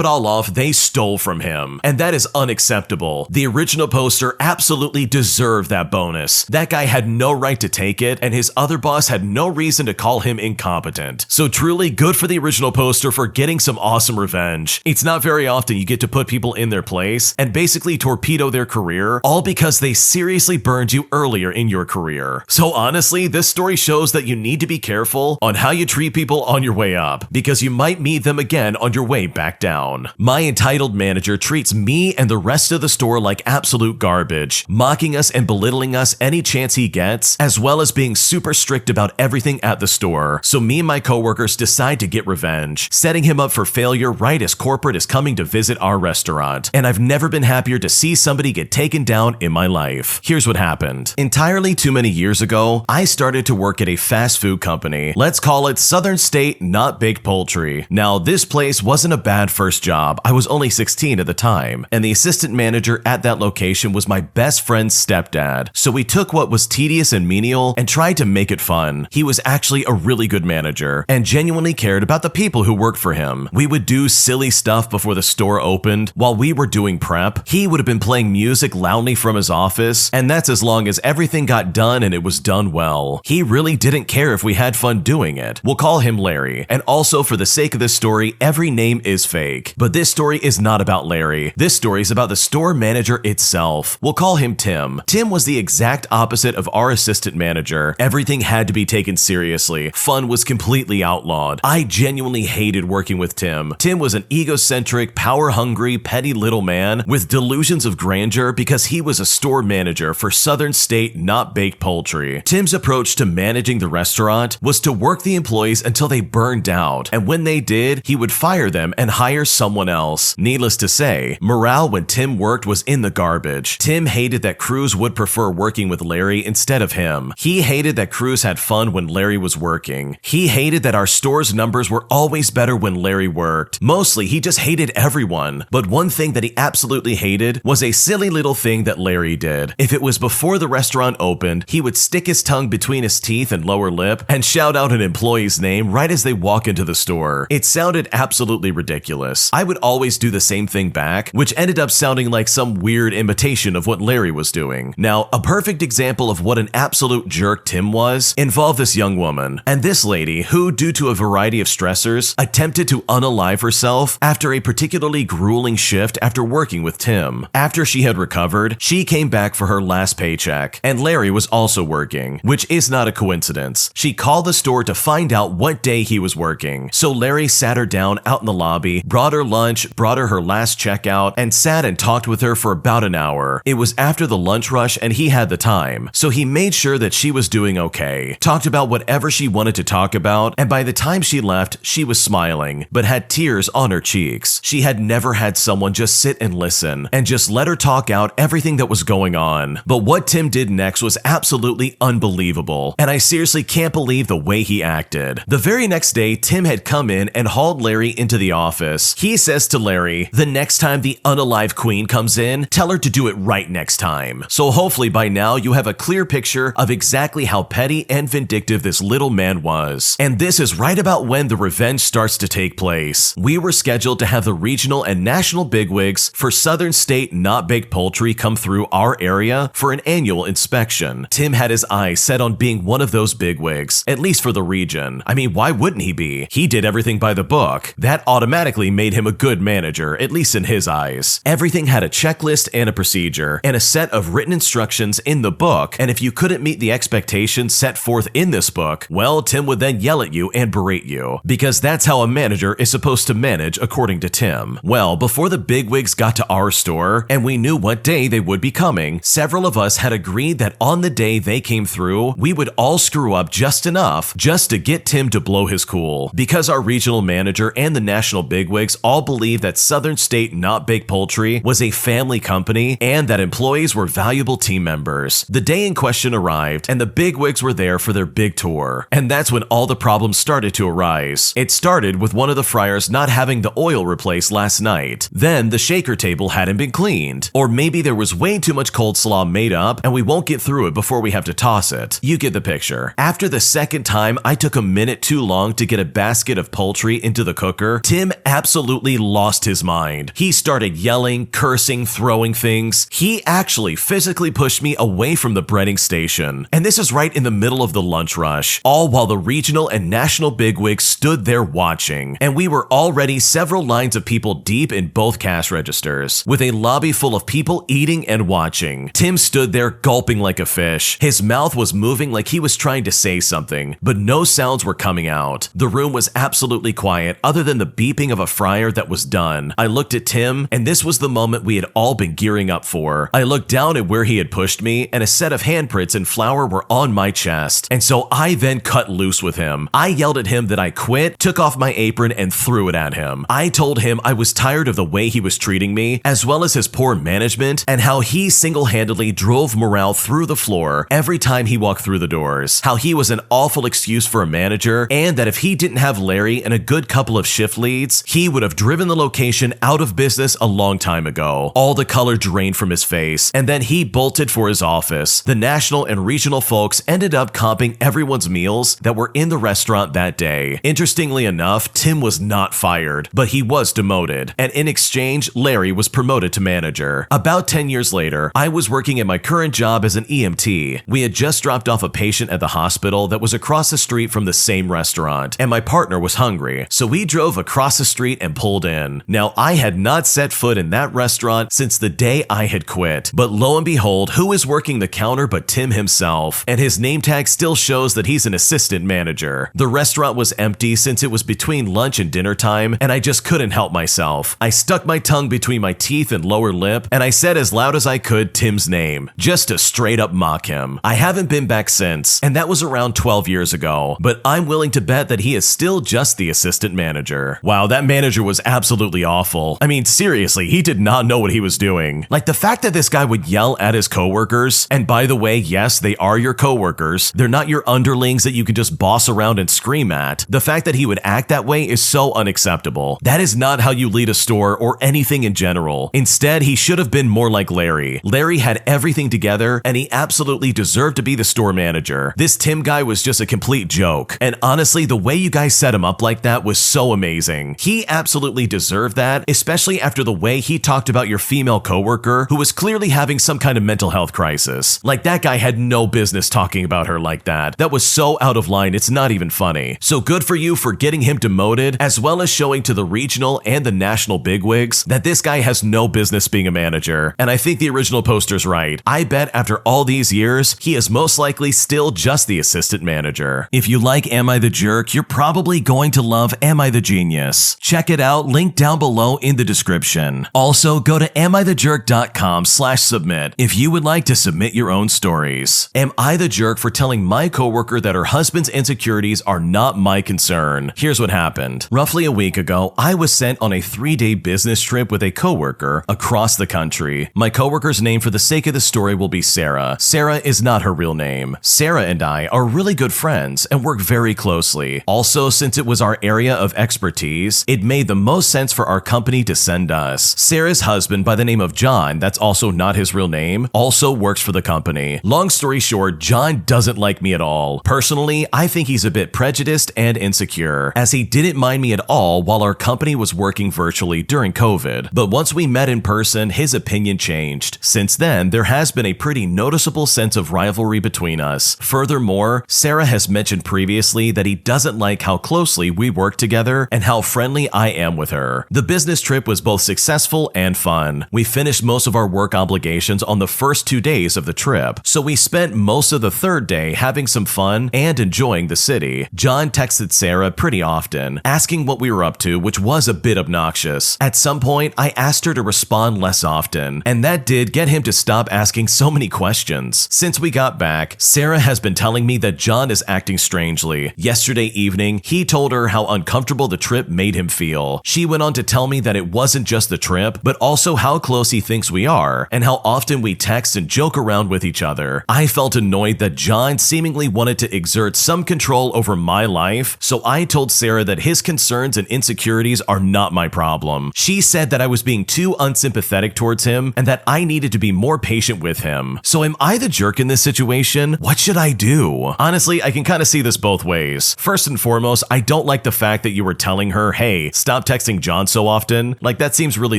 it all off, they stole from him. And that is unacceptable. The original poster absolutely deserved that bonus. That guy had no right to take it, and his other boss had no reason to call him incompetent. So truly good for the original poster for getting some awesome revenge. It's not very often you get to put people in their place and basically torpedo their career, all because they seriously burned you earlier in your career. So honestly, this story shows that you need to be careful on how you treat people on your way up, because you might meet them again on your way back down. My entitled manager treats me and the rest of the store like absolute garbage, mocking us and belittling us any chance he gets, as well as being super strict about everything at the store. So me and my coworkers decide to get revenge, setting him up for failure right as corporate is coming to visit our restaurant. And I've never been happier to see somebody get taken down in my life. Here's what happened. Entirely too many years ago, I started to work at a fast food company. Let's call it Southern State Not Baked Poultry. Now, this place wasn't a bad first job. I was only 16 at the time, and the assistant manager at that location was my best friend's stepdad. So we took what was tedious and menial and tried to make it fun. He was actually a really good manager and genuinely cared about the people who worked for him. We would do silly stuff before the store opened while we were doing prep. He would have been playing music loudly from his office, and that's as long as everything got done and it was done well. He really didn't care if we had fun doing it. We'll call him Larry. And also, for the sake of this story, every name is fake. But this story is not about Larry. This story is about the store manager itself. We'll call him Tim. Tim was the exact opposite of our assistant manager. Everything had to be taken seriously. Fun was completely outlawed. I genuinely hated working with Tim. Tim was an egocentric, power-hungry, petty little man with delusions of grandeur because he was a store manager for Southern State Not Baked Poultry. Tim's approach to managing the restaurant was to work the employees until they burned out, and when they did, he would fire them and hire someone else. Needless to say, morale when Tim worked was in the garbage. Tim hated that crews would prefer working with Larry instead of him. He hated that crews had fun when Larry was working. He hated that our store's numbers were always better when Larry worked. Mostly, he just hated everyone. But one thing that he absolutely hated was a silly little thing that Larry did. If it was before the restaurant opened, he would stick his tongue between his teeth and lower lip and shout out an employee's name right as they walk into the store. It sounded absolutely ridiculous. I would always do the same thing back, which ended up sounding like some weird imitation of what Larry was doing. Now, a perfect example of what an absolute jerk Tim was involved this young woman. And this lady, who, due to a variety of stressors, attempted to unalive herself after a particularly grueling shift after working with Tim. After she had recovered, she came back for her last paycheck, and Larry was also working, which is not a coincidence. She called the store to find out what day he was working. So Larry sat her down out in the lobby, brought her lunch, brought her last checkout, and sat and talked with her for about an hour. It was after the lunch rush and he had the time, so he made sure that she was doing okay, talked about whatever she wanted to talk about, and by the time she left, she was smiling, but had tears on her cheeks. She had never had someone just sit and listen, and just let her talk out everything that was going on. But what Tim did next was absolutely unbelievable, and I seriously can't believe the way he acted. The very next day, Tim had come in and hauled Larry into the office. He says to Larry, "The next time the unalive queen comes in, tell her to do it right next time." So hopefully by now you have a clear picture of exactly how petty and vindictive this little man was. And this is right about when the the revenge starts to take place. We were scheduled to have the regional and national bigwigs for Southern State Not Baked Poultry come through our area for an annual inspection. Tim had his eyes set on being one of those bigwigs, at least for the region. I mean, why wouldn't he be? He did everything by the book. That automatically made him a good manager, at least in his eyes. Everything had a checklist and a procedure, and a set of written instructions in the book, and if you couldn't meet the expectations set forth in this book, well, Tim would then yell at you and berate you, because that's how a manager is supposed to manage according to Tim. Well, before the bigwigs got to our store, and we knew what day they would be coming, several of us had agreed that on the day they came through, we would all screw up just enough just to get Tim to blow his cool. Because our regional manager and the national bigwigs all believed that Southern State Not Baked Poultry was a family company and that employees were valuable team members. The day in question arrived, and the bigwigs were there for their big tour. And that's when all the problems started to arise. It started with one of the fryers not having the oil replaced last night. Then the shaker table hadn't been cleaned. Or maybe there was way too much cold slaw made up and we won't get through it before we have to toss it. You get the picture. After the second time I took a minute too long to get a basket of poultry into the cooker, Tim absolutely lost his mind. He started yelling, cursing, throwing things. He actually physically pushed me away from the breading station. And this is right in the middle of the lunch rush, all while the regional and national bigwigs stood there watching. And we were already several lines of people deep in both cash registers, with a lobby full of people eating and watching. Tim stood there gulping like a fish. His mouth was moving like he was trying to say something, but no sounds were coming out. The room was absolutely quiet other than the beeping of a fryer that was done. I looked at Tim, and this was the moment we had all been gearing up for. I looked down at where he had pushed me, and a set of handprints and flour were on my chest. And so I then cut loose with him. I yelled at him that I quit, took off my apron, and threw it at him. I told him I was tired of the way he was treating me, as well as his poor management, and how he single-handedly drove morale through the floor every time he walked through the doors. How he was an awful excuse for a manager, and that if he didn't have Larry and a good couple of shift leads, he would have driven the location out of business a long time ago. All the color drained from his face, and then he bolted for his office. The national and regional folks ended up comping everyone's meals that were in the restaurant that day. Interestingly enough, Tim was not fired, but he was demoted, and in exchange, Larry was promoted to manager. About 10 years later, I was working at my current job as an EMT. We had just dropped off a patient at the hospital that was across the street from the same restaurant, and my partner was hungry, so we drove across the street and pulled in. Now, I had not set foot in that restaurant since the day I had quit, but lo and behold, who is working the counter but Tim himself? And his name tag still shows that he's an assistant manager. The restaurant was empty since it was between lunch and dinner time, and I just couldn't help myself. I stuck my tongue between my teeth and lower lip, and I said as loud as I could Tim's name, just to straight up mock him. I haven't been back since, and that was around 12 years ago, but I'm willing to bet that he is still just the assistant manager. Wow, that manager was absolutely awful. I mean, seriously, he did not know what he was doing. Like, the fact that this guy would yell at his coworkers, and by the way, yes, they are your coworkers. They're not your underlings that you can just boss around and scream at. The fact that he would act that way is so unacceptable. That is not how you lead a store or anything in general. Instead, he should have been more like Larry. Larry had everything together, and he absolutely deserved to be the store manager. This Tim guy was just a complete joke. And honestly, the way you guys set him up like that was so amazing. He absolutely deserved that, especially after the way he talked about your female coworker who was clearly having some kind of mental health crisis. Like, that guy had no business talking about her like that. That was so out of line, it's not even funny. So good for you for getting him demoted, as well as showing to the regional and the national bigwigs that this guy has no business being a manager. And I think the original poster's right. I bet after all these years, he is most likely still just the assistant manager. If you like Am I the Jerk, you're probably going to love Am I the Genius. Check it out, link down below in the description. Also, go to amithejerk.com/submit if you would like to submit your own stories. Am I the jerk for telling my coworker that her husband's insecurities are not my concern? Here's what happened. Roughly a week ago, I was sent on a 3-day business trip with a coworker across the country. My coworker's name for the sake of the story will be Sarah. Sarah is not her real name. Sarah and I are really good friends and work very closely. Also, since it was our area of expertise, it made the most sense for our company to send us. Sarah's husband, by the name of John, that's also not his real name, also works for the company. Long story short, John doesn't like me at all. Personally, I think he's a bit prejudiced and insecure. insecure, as he didn't mind me at all while our company was working virtually during COVID. But once we met in person, his opinion changed. Since then, there has been a pretty noticeable sense of rivalry between us. Furthermore, Sarah has mentioned previously that he doesn't like how closely we work together and how friendly I am with her. The business trip was both successful and fun. We finished most of our work obligations on the first 2 days of the trip, so we spent most of the third day having some fun and enjoying the city. John texted Sarah pretty often, asking what we were up to, which was a bit obnoxious. At some point, I asked her to respond less often, and that did get him to stop asking so many questions. Since we got back, Sarah has been telling me that John is acting strangely. Yesterday evening, he told her how uncomfortable the trip made him feel. She went on to tell me that it wasn't just the trip, but also how close he thinks we are, and how often we text and joke around with each other. I felt annoyed that John seemingly wanted to exert some control over my life, so I told Sarah that his concerns and insecurities are not my problem. She said that I was being too unsympathetic towards him and that I needed to be more patient with him. So am I the jerk in this situation? What should I do? Honestly, I can kind of see this both ways. First and foremost, I don't like the fact that you were telling her, hey, stop texting John so often. Like, that seems really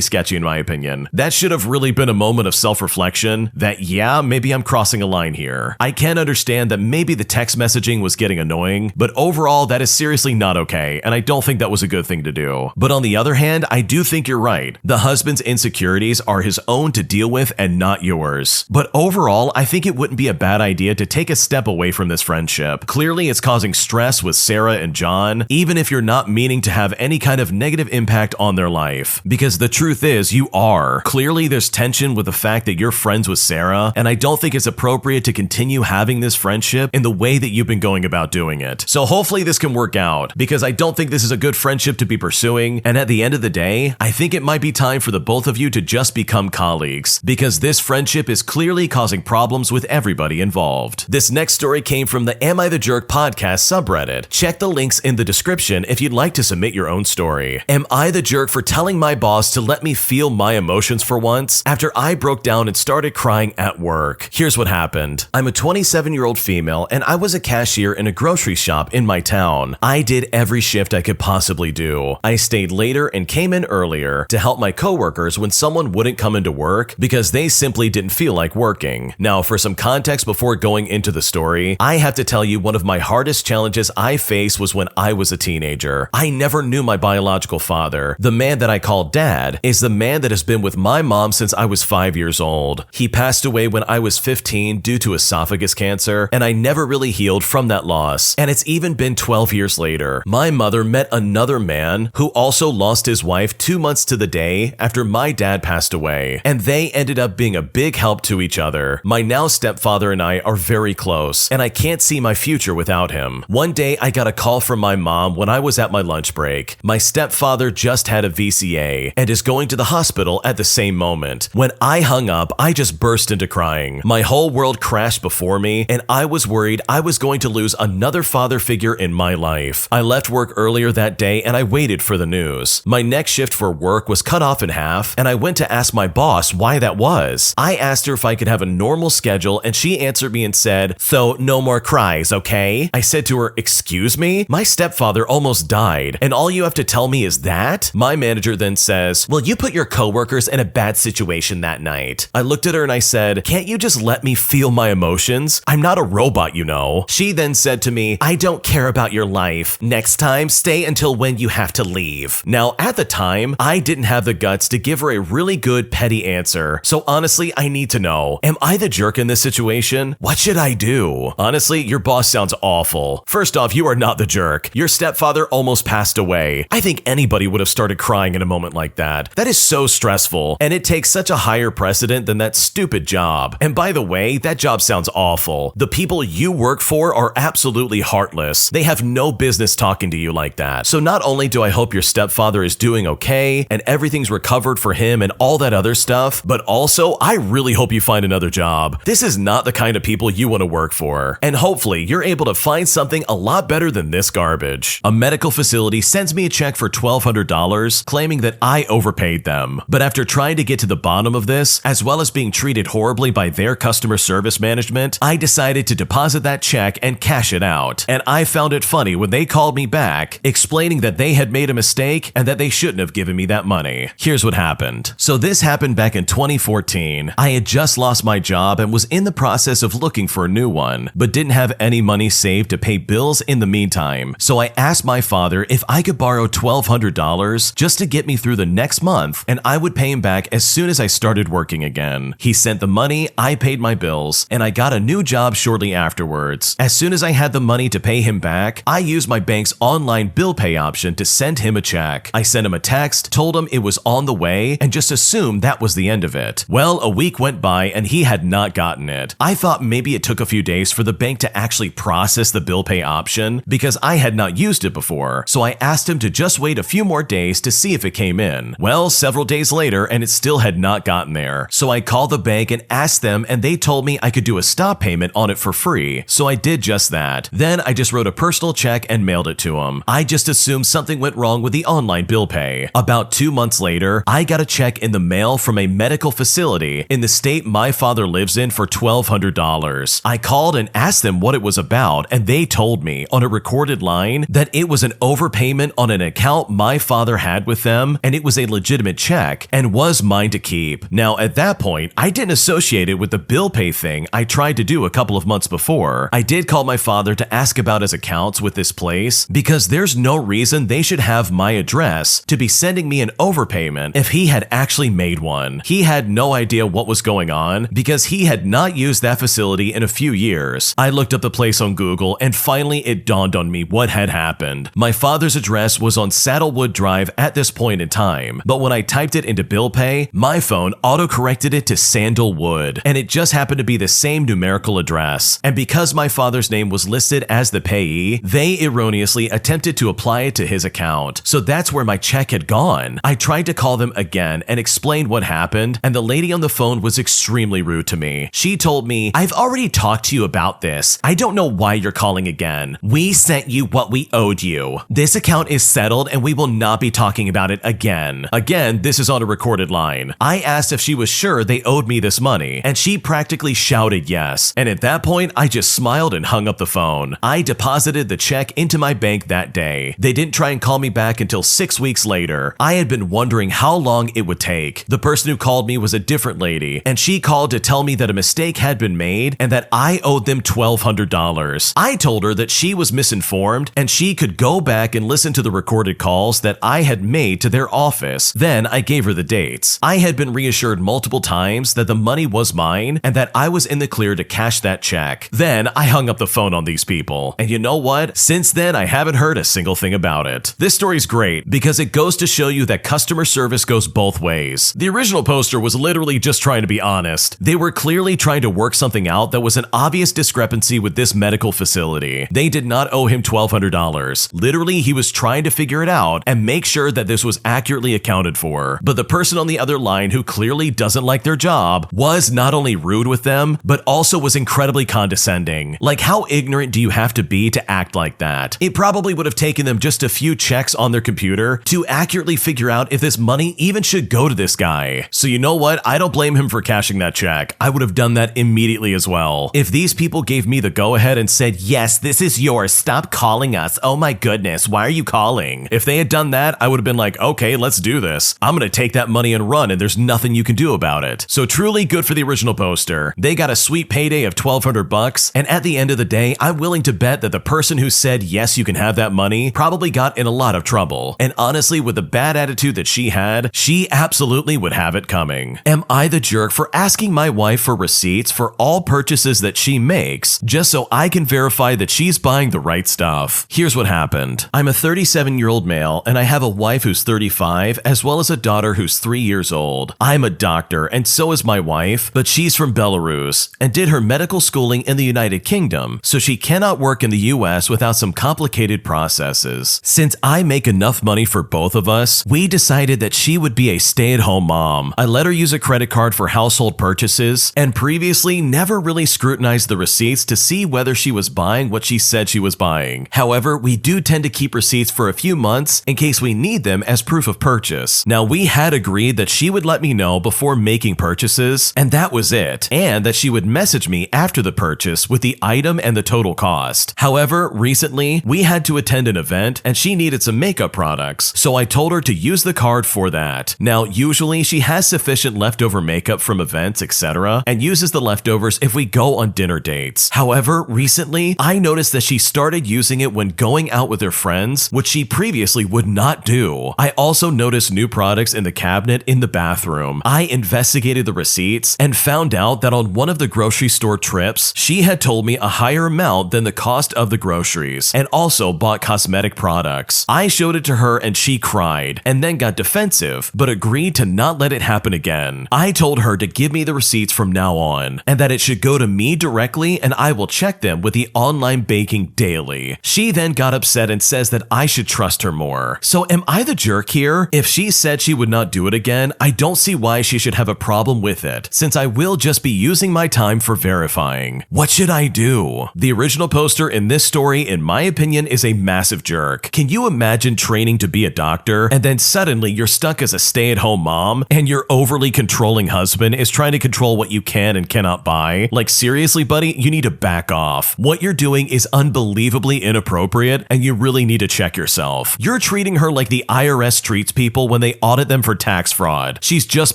sketchy in my opinion. That should have really been a moment of self-reflection that, yeah, maybe I'm crossing a line here. I can understand that maybe the text messaging was getting annoying, but overall, that is seriously not okay, and I don't think that was a good thing to do. But on the other hand, I do think you're right. The husband's insecurities are his own to deal with and not yours. But overall, I think it wouldn't be a bad idea to take a step away from this friendship. Clearly, it's causing stress with Sarah and John, even if you're not meaning to have any kind of negative impact on their life. Because the truth is, you are. Clearly, there's tension with the fact that you're friends with Sarah, and I don't think it's appropriate to continue having this friendship in the way that you've been going about doing it. So hopefully this can work out, because I don't think this is a good friendship to be pursuing, and at the end of the day, I think it might be time for the both of you to just become colleagues, because this friendship is clearly causing problems with everybody involved. This next story came from the Am I the Jerk podcast subreddit. Check the links in the description if you'd like to submit your own story. Am I the jerk for telling my boss to let me feel my emotions for once after I broke down and started crying at work? Here's what happened. I'm a 27-year-old female and I was a cashier in a grocery shop in my town. I did every shift I could possibly do. I stayed later and came in earlier to help my coworkers when someone wouldn't come into work because they simply didn't feel like working. Now, for some context before going into the story, I have to tell you one of my hardest challenges I faced was when I was a teenager. I never knew my biological father. The man that I call Dad is the man that has been with my mom since I was 5 years old. He passed away when I was 15 due to esophagus cancer, and I never really healed from that loss. And it's even been 12 years later. My mother met another man who also lost his wife 2 months to the day after my dad passed away, and they ended up being a big help to each other. My now stepfather and I are very close, and I can't see my future without him. One day, I got a call from my mom when I was at my lunch break. My stepfather just had a VCA and is going to the hospital at the same moment. When I hung up, I just burst into crying. My whole world crashed before me, and I was worried I was going to lose another father figure in my life. I left work earlier that day and I waited for the news. My next shift for work was cut off in half, and I went to ask my boss why that was. I asked her if I could have a normal schedule, and she answered me and said, "So no more cries, okay?" I said to her, "Excuse me? My stepfather almost died, and all you have to tell me is that?" My manager then says, "Well, you put your coworkers in a bad situation that night." I looked at her and I said, "Can't you just let me feel my emotions? I'm not a robot, you know." She then said to me, "I don't care about your life. Next time, stay until when you have to leave." Now, at the time, I didn't have the guts to give her a really good petty answer. So honestly, I need to know, am I the jerk in this situation? What should I do? Honestly, your boss sounds awful. First off, you are not the jerk. Your stepfather almost passed away. I think anybody would have started crying in a moment like that. That is so stressful, and it takes such a higher precedent than that stupid job. And by the way, that job sounds awful. The people you work for are absolutely heartless. They have no business talking to you like that. So not only do I hope your stepfather is doing okay and everything's recovered for him and all that other stuff, but also I really hope you find another job. This is not the kind of people you want to work for. And hopefully you're able to find something a lot better than this garbage. A medical facility sends me a check for $1,200 claiming that I overpaid them. But after trying to get to the bottom of this, as well as being treated horribly by their customer service management, I decided to deposit that check and cash it out. And I found it funny when they called me back, explaining that they had made a mistake and that they shouldn't have given me that money. Here's what happened. So this happened back in 2014. I had just lost my job and was in the process of looking for a new one, but didn't have any money saved to pay bills in the meantime. So I asked my father if I could borrow $1,200 just to get me through the next month, and I would pay him back as soon as I started working again. He sent the money, I paid my bills, and I got a new job shortly afterwards. As soon as I had the money to pay him back, I used my bank's online bill pay option to send him a check. I sent him a text, told him it was on the way, and just assumed that was the end of it. Well, a week went by and he had not gotten it. I thought maybe it took a few days for the bank to actually process the bill pay option because I had not used it before, so I asked him to just wait a few more days to see if it came in. Well, several days later and it still had not gotten there, so I called the bank and asked them, and they told me I could do a stop payment on it for free, so I did just that. Then I just wrote a personal check and mailed it to him. I just assumed something went wrong with the online bill pay. About 2 months later, I got a check in the mail from a medical facility in the state my father lives in for $1,200. I called and asked them what it was about, and they told me on a recorded line that it was an overpayment on an account my father had with them, and it was a legitimate check and was mine to keep. Now, at that point, I didn't associate it with the bill pay thing I tried to do a couple of months before. I did call my father to ask about his accounts with this place because there's no reason they should have my address to be sending me an overpayment if he had actually made one. He had no idea what was going on because he had not used that facility in a few years. I looked up the place on Google and finally it dawned on me what had happened. My father's address was on Saddlewood Drive at this point in time, but when I typed it into bill pay, my phone auto-corrected it to Sandalwood, and it just happened to be the same numerical address. And because my father's name was listed as the payee, they erroneously attempted to apply it to his account. So that's where my check had gone. I tried to call them again and explained what happened, and the lady on the phone was extremely rude to me. She told me, "I've already talked to you about this. I don't know why you're calling again. We sent you what we owed you. This account is settled and we will not be talking about it again." Again, this is on a recorded line. I asked if she was sure they owed me this money, and she practically shouted yes. And at that point, I just smiled and hung up the phone. I deposited the check into my bank that day. They didn't try and call me back until 6 weeks later. I had been wondering how long it would take. The person who called me was a different lady, and she called to tell me that a mistake had been made and that I owed them $1,200. I told her that she was misinformed and she could go back and listen to the recorded calls that I had made to their office. Then I gave her the dates. I had been reassured multiple times that the money was mine and that I was in the clear to cash that check. Then I hung up the phone on these people. And you know what? Since then, I haven't heard a single thing about it. This story's great because it goes to show you that customer service goes both ways. The original poster was literally just trying to be honest. They were clearly trying to work something out that was an obvious discrepancy with this medical facility. They did not owe him $1,200. Literally, he was trying to figure it out and make sure that this was accurately accounted for. But the person on the other line who clearly doesn't like their job was not only rude with them, but also was incredibly condescending. Like, how ignorant do you have to be to act like that? It probably would have taken them just a few checks on their computer to accurately figure out if this money even should go to this guy. So you know what? I don't blame him for cashing that check. I would have done that immediately as well. If these people gave me the go-ahead and said, "Yes, this is yours. Stop calling us. Oh my goodness, why are you calling?" If they had done that, I would have been like, okay, let's do this. I'm gonna take that money and run, and there's nothing you can do about it. So truly good for the original poster. They got a sweet payday of $1,200, and at the end of the day, I'm willing to bet that the person who said, "Yes, you can have that money," probably got in a lot of trouble. And honestly, with the bad attitude that she had, she absolutely would have it coming. Am I the jerk for asking my wife for receipts for all purchases that she makes, just so I can verify that she's buying the right stuff? Here's what happened. I'm a 37-year-old male, and I have a wife who's 35, as well as a daughter who's 3 years old. I'm a doctor, and so is my wife, but she's from Belarus and did her medical schooling in the United Kingdom, so she cannot work in the US without some complicated processes. Since I make enough money for both of us, we decided that she would be a stay-at-home mom. I let her use a credit card for household purchases, and previously never really scrutinized the receipts to see whether she was buying what she said she was buying. However, we do tend to keep receipts for a few months in case we need them as proof of purchase. Now, we had agreed that she would let me know before making purchases, and that was it, and that she would message me after the purchase with the item and the total cost. However, recently Unfortunately, we had to attend an event and she needed some makeup products, so I told her to use the card for that. Now, usually she has sufficient leftover makeup from events, etc., and uses the leftovers if we go on dinner dates. However, recently, I noticed that she started using it when going out with her friends, which she previously would not do. I also noticed new products in the cabinet in the bathroom. I investigated the receipts and found out that on one of the grocery store trips, she had told me a higher amount than the cost of the groceries and also bought cosmetic products. I showed it to her and she cried and then got defensive, but agreed to not let it happen again. I told her to give me the receipts from now on and that it should go to me directly and I will check them with the online banking daily. She then got upset and says that I should trust her more. So am I the jerk here? If she said she would not do it again, I don't see why she should have a problem with it, since I will just be using my time for verifying. What should I do? The original poster in this story, in my opinion, is a massive jerk. Can you imagine training to be a doctor and then suddenly you're stuck as a stay-at-home mom and your overly controlling husband is trying to control what you can and cannot buy? Like, seriously, buddy, you need to back off. What you're doing is unbelievably inappropriate and you really need to check yourself. You're treating her like the IRS treats people when they audit them for tax fraud. She's just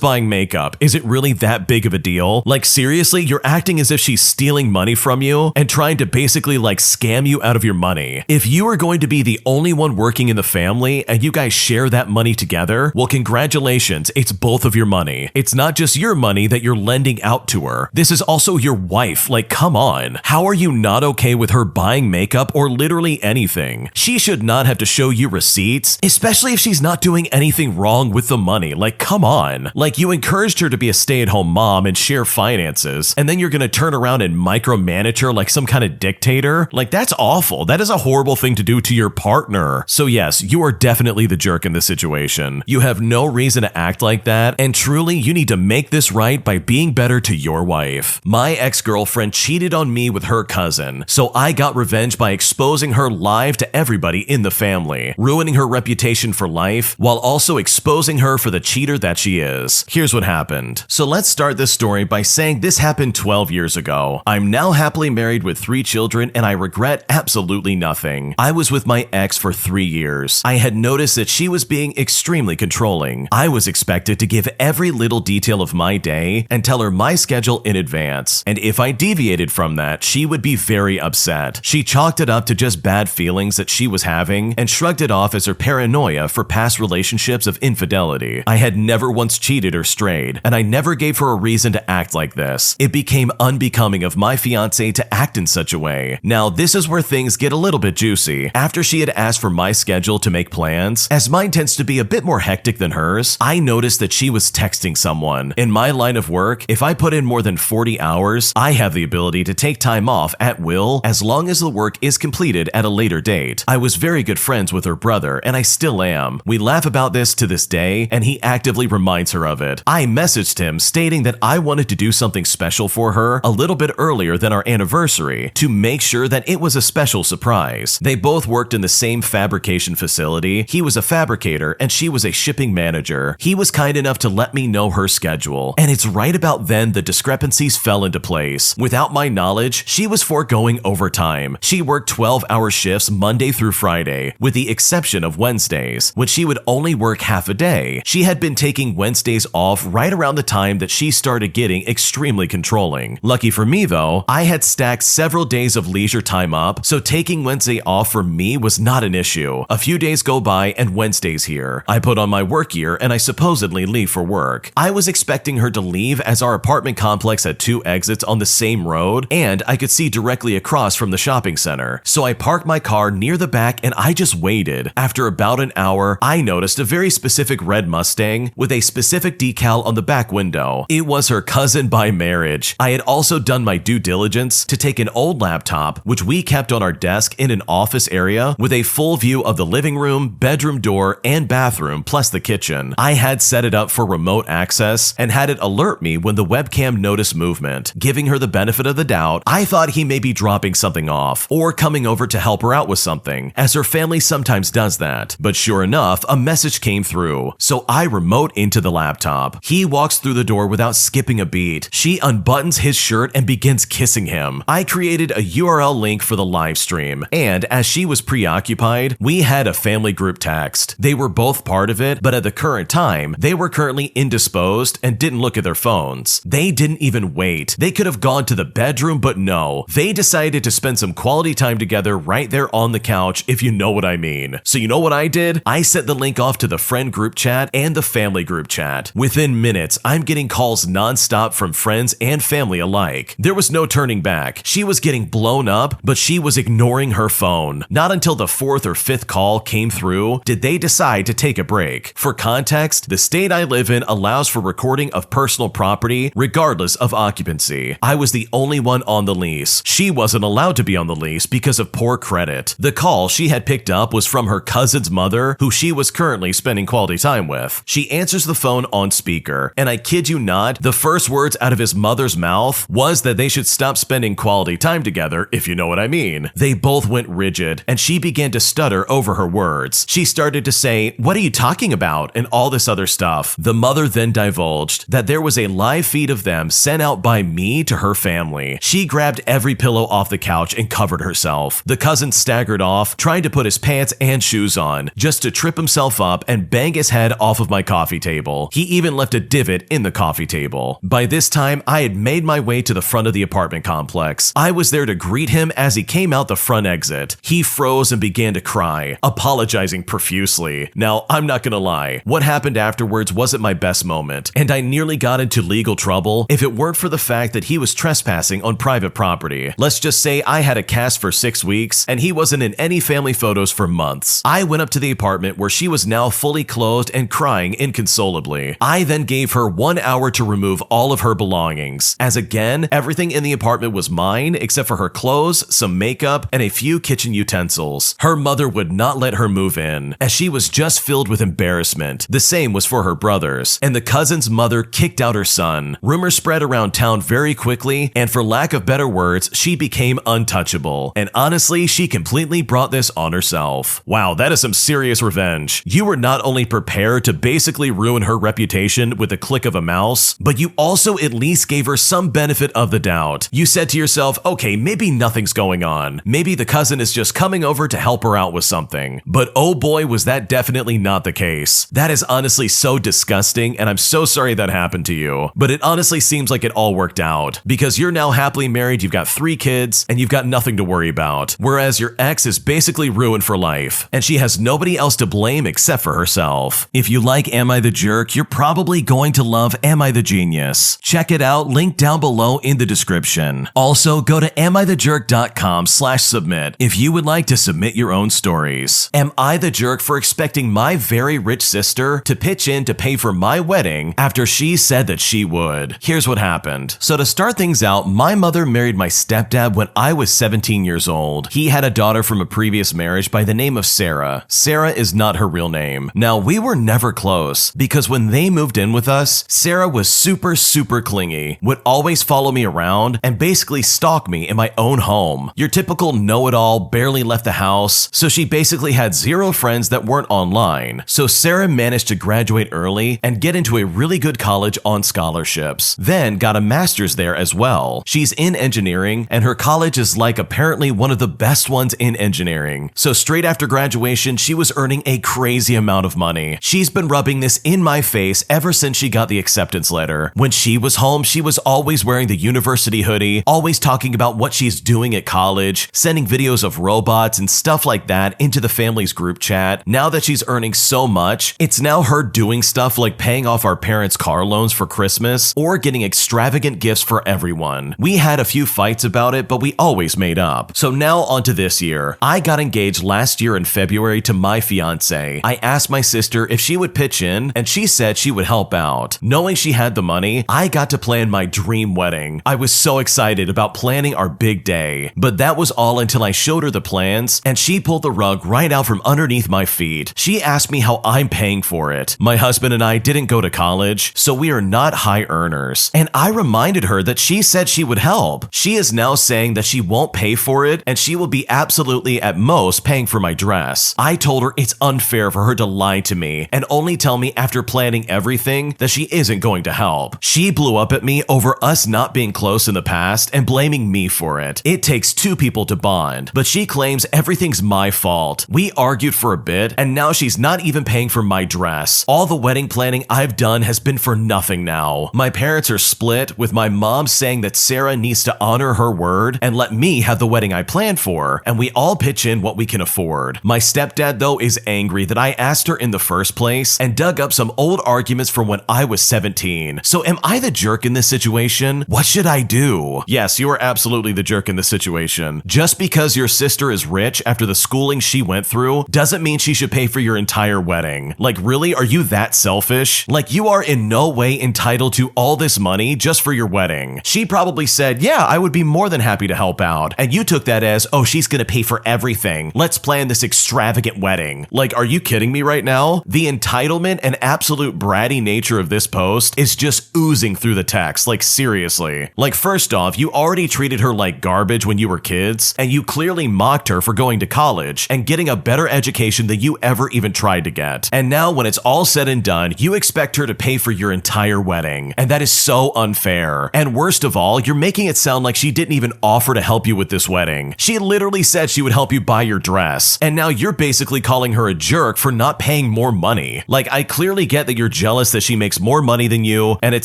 buying makeup. Is it really that big of a deal? Like, seriously, you're acting as if she's stealing money from you and trying to basically like scam you out of your money. If you are going to be the only one working in the family and you guys share that money together, well, congratulations, it's both of your money. It's not just your money that you're lending out to her. This is also your wife. Like, come on. How are you not okay with her buying makeup or literally anything? She should not have to show you receipts, especially if she's not doing anything wrong with the money. Like, come on. Like, you encouraged her to be a stay-at-home mom and share finances, and then you're gonna turn around and micromanage her like some kind of dictator? Like, that's awful. That is a horrible thing to do to your partner. So yes, you are definitely the jerk in this situation. You have no reason to act like that, and truly, you need to make this right by being better to your wife. My ex-girlfriend cheated on me with her cousin, so I got revenge by exposing her live to everybody in the family, ruining her reputation for life, while also exposing her for the cheater that she is. Here's what happened. So let's start this story by saying this happened 12 years ago. I'm now happily married with 3 children and I regret absolutely nothing. I was with my ex for 3 years. I had noticed that she was being extremely controlling. I was expected to give every little detail of my day and tell her my schedule in advance, and if I deviated from that, she would be very upset. She chalked it up to just bad feelings that she was having and shrugged it off as her paranoia for past relationships of infidelity. I had never once cheated or strayed, and I never gave her a reason to act like this. It became unbecoming of my fiancé to act in such a way. Now, this is where things get a little bit juicy. After she had asked for my schedule to make plans, as mine tends to be a bit more hectic than hers, I noticed that she was texting someone. In my line of work, if I put in more than 40 hours, I have the ability to take time off at will as long as the work is completed at a later date. I was very good friends with her brother, and I still am. We laugh about this to this day, and he actively reminds her of it. I messaged him stating that I wanted to do something special for her a little bit earlier than our anniversary to make sure that it was a special surprise. They both worked in the same fabrication facility. He was a fabricator and she was a shipping manager. He was kind enough to let me know her schedule, and it's right about then the discrepancies fell into place. Without my knowledge, she was foregoing overtime. She worked 12-hour shifts Monday through Friday, with the exception of Wednesdays, when she would only work half a day. She had been taking Wednesdays off right around the time that she started getting extremely controlling. Lucky for me though, I had stacked several days of leisure time up, so taking Wednesday off for me was not an issue. A few days go by and Wednesday's here. I put on my work gear and I supposedly leave for work. I was expecting her to leave as our apartment complex had 2 exits on the same road and I could see directly across from the shopping center. So I parked my car near the back and I just waited. After about an hour, I noticed a very specific red Mustang with a specific decal on the back window. It was her cousin by marriage. I had also done my due diligence to take an old laptop, which we kept on our desk in an office area with a full view of the living room, bedroom door, and bathroom, plus the kitchen. I had set it up for remote access and had it alert me when the webcam noticed movement. Giving her the benefit of the doubt, I thought he may be dropping something off or coming over to help her out with something, as her family sometimes does that. But sure enough, a message came through, so I remote into the laptop. He walks through the door without skipping a beat. She unbuttons his shirt and begins kissing him. I created a URL link for the live stream. time. And as she was preoccupied, we had a family group text. They were both part of it, but at the current time, they were currently indisposed and didn't look at their phones. They didn't even wait. They could have gone to the bedroom, but no. They decided to spend some quality time together right there on the couch, if you know what I mean. So you know what I did? I sent the link off to the friend group chat and the family group chat. Within minutes, I'm getting calls nonstop from friends and family alike. There was no turning back. She was getting blown up, but she was ignoring her phone. Not until the 4th or 5th call came through did they decide to take a break. For context, the state I live in allows for recording of personal property regardless of occupancy. I was the only one on the lease. She wasn't allowed to be on the lease because of poor credit. The call she had picked up was from her cousin's mother, who she was currently spending quality time with. She answers the phone on speaker, and I kid you not, the first words out of his mother's mouth was that they should stop spending quality time together, if you know what I mean. They both went rigid, and she began to stutter over her words. She started to say, "What are you talking about?" and all this other stuff. The mother then divulged that there was a live feed of them sent out by me to her family. She grabbed every pillow off the couch and covered herself. The cousin staggered off, trying to put his pants and shoes on, just to trip himself up and bang his head off of my coffee table. He even left a divot in the coffee table. By this time, I had made my way to the front of the apartment complex. I was there to greet him as he came out the front exit. He froze and began to cry, apologizing profusely. Now, I'm not gonna lie, what happened afterwards wasn't my best moment, and I nearly got into legal trouble if it weren't for the fact that he was trespassing on private property. Let's just say I had a cast for 6 weeks, and he wasn't in any family photos for months. I went up to the apartment where she was now fully clothed and crying inconsolably. I then gave her 1 hour to remove all of her belongings, as again, everything in the apartment was mine except for her clothes, some makeup, and a few kitchen utensils. Her mother would not let her move in, as she was just filled with embarrassment. The same was for her brothers, and the cousin's mother kicked out her son. Rumors spread around town very quickly, and for lack of better words, she became untouchable. And honestly, she completely brought this on herself. Wow, that is some serious revenge. You were not only prepared to basically ruin her reputation with the click of a mouse, but you also at least gave her some benefit of the doubt. You said to yourself, okay, maybe nothing's going on. Maybe the cousin is just coming over to help her out with something. But oh boy, was that definitely not the case. That is honestly so disgusting, and I'm so sorry that happened to you. But it honestly seems like it all worked out, because you're now happily married, you've got 3 kids, and you've got nothing to worry about. Whereas your ex is basically ruined for life, and she has nobody else to blame except for herself. If you like Am I the Jerk, you're probably going to love Am I the Genius. Check it out, link down below in the description. Also, go to amithejerk.com/submit if you would like to submit your own stories. Am I the jerk for expecting my very rich sister to pitch in to pay for my wedding after she said that she would? Here's what happened. So to start things out, my mother married my stepdad when I was 17 years old. He had a daughter from a previous marriage by the name of Sarah. Sarah is not her real name. Now, we were never close because when they moved in with us, Sarah was super clingy, would always follow me around and basically stalk me in my own home. Your typical know-it-all, barely left the house, so she basically had 0 friends that weren't online. So Sarah managed to graduate early and get into a really good college on scholarships, then got a master's there as well. She's in engineering, and her college is like apparently one of the best ones in engineering. So straight after graduation, she was earning a crazy amount of money. She's been rubbing this in my face ever since she got the acceptance letter. When she was home, she was always wearing the university hoodie, always talking about what she's doing at college, sending videos of robots and stuff like that into the family's group chat. Now that she's earning so much, it's now her doing stuff like paying off our parents' car loans for Christmas or getting extravagant gifts for everyone. We had a few fights about it, but we always made up. So now onto this year. I got engaged last year in February to my fiance. I asked my sister if she would pitch in, and she said she would help out. Knowing she had the money, I got to plan my dream wedding. I was so excited about planning our big day, but that was all until I showed her the plans, and she pulled the rug right out from underneath my feet. She asked me how I'm paying for it. My husband and I didn't go to college, so we are not high earners, and I reminded her that she said she would help. She is now saying that she won't pay for it, and she will be absolutely at most paying for my dress. I told her it's unfair for her to lie to me and only tell me after planning everything that she isn't going to help. She blew up at me over us not being close in the past and blaming me for it. It takes 2 people to bond. respond, but she claims everything's my fault. We argued for a bit, and now she's not even paying for my dress. All the wedding planning I've done has been for nothing now. My parents are split, with my mom saying that Sarah needs to honor her word and let me have the wedding I planned for, and we all pitch in what we can afford. My stepdad, though, is angry that I asked her in the first place and dug up some old arguments from when I was 17. So am I the jerk in this situation? What should I do? Yes, you are absolutely the jerk in this situation. Just because your sister is rich after the schooling she went through doesn't mean she should pay for your entire wedding. Like, really? Are you that selfish? Like, you are in no way entitled to all this money just for your wedding. She probably said, yeah, I would be more than happy to help out. And you took that as, oh, she's gonna pay for everything. Let's plan this extravagant wedding. Like, are you kidding me right now? The entitlement and absolute bratty nature of this post is just oozing through the text. Like, seriously. Like, first off, you already treated her like garbage when you were kids, and you clearly mocked her for going to college and getting a better education than you ever even tried to get. And now when it's all said and done, you expect her to pay for your entire wedding. And that is so unfair. And worst of all, you're making it sound like she didn't even offer to help you with this wedding. She literally said she would help you buy your dress. And now you're basically calling her a jerk for not paying more money. Like, I clearly get that you're jealous that she makes more money than you, and it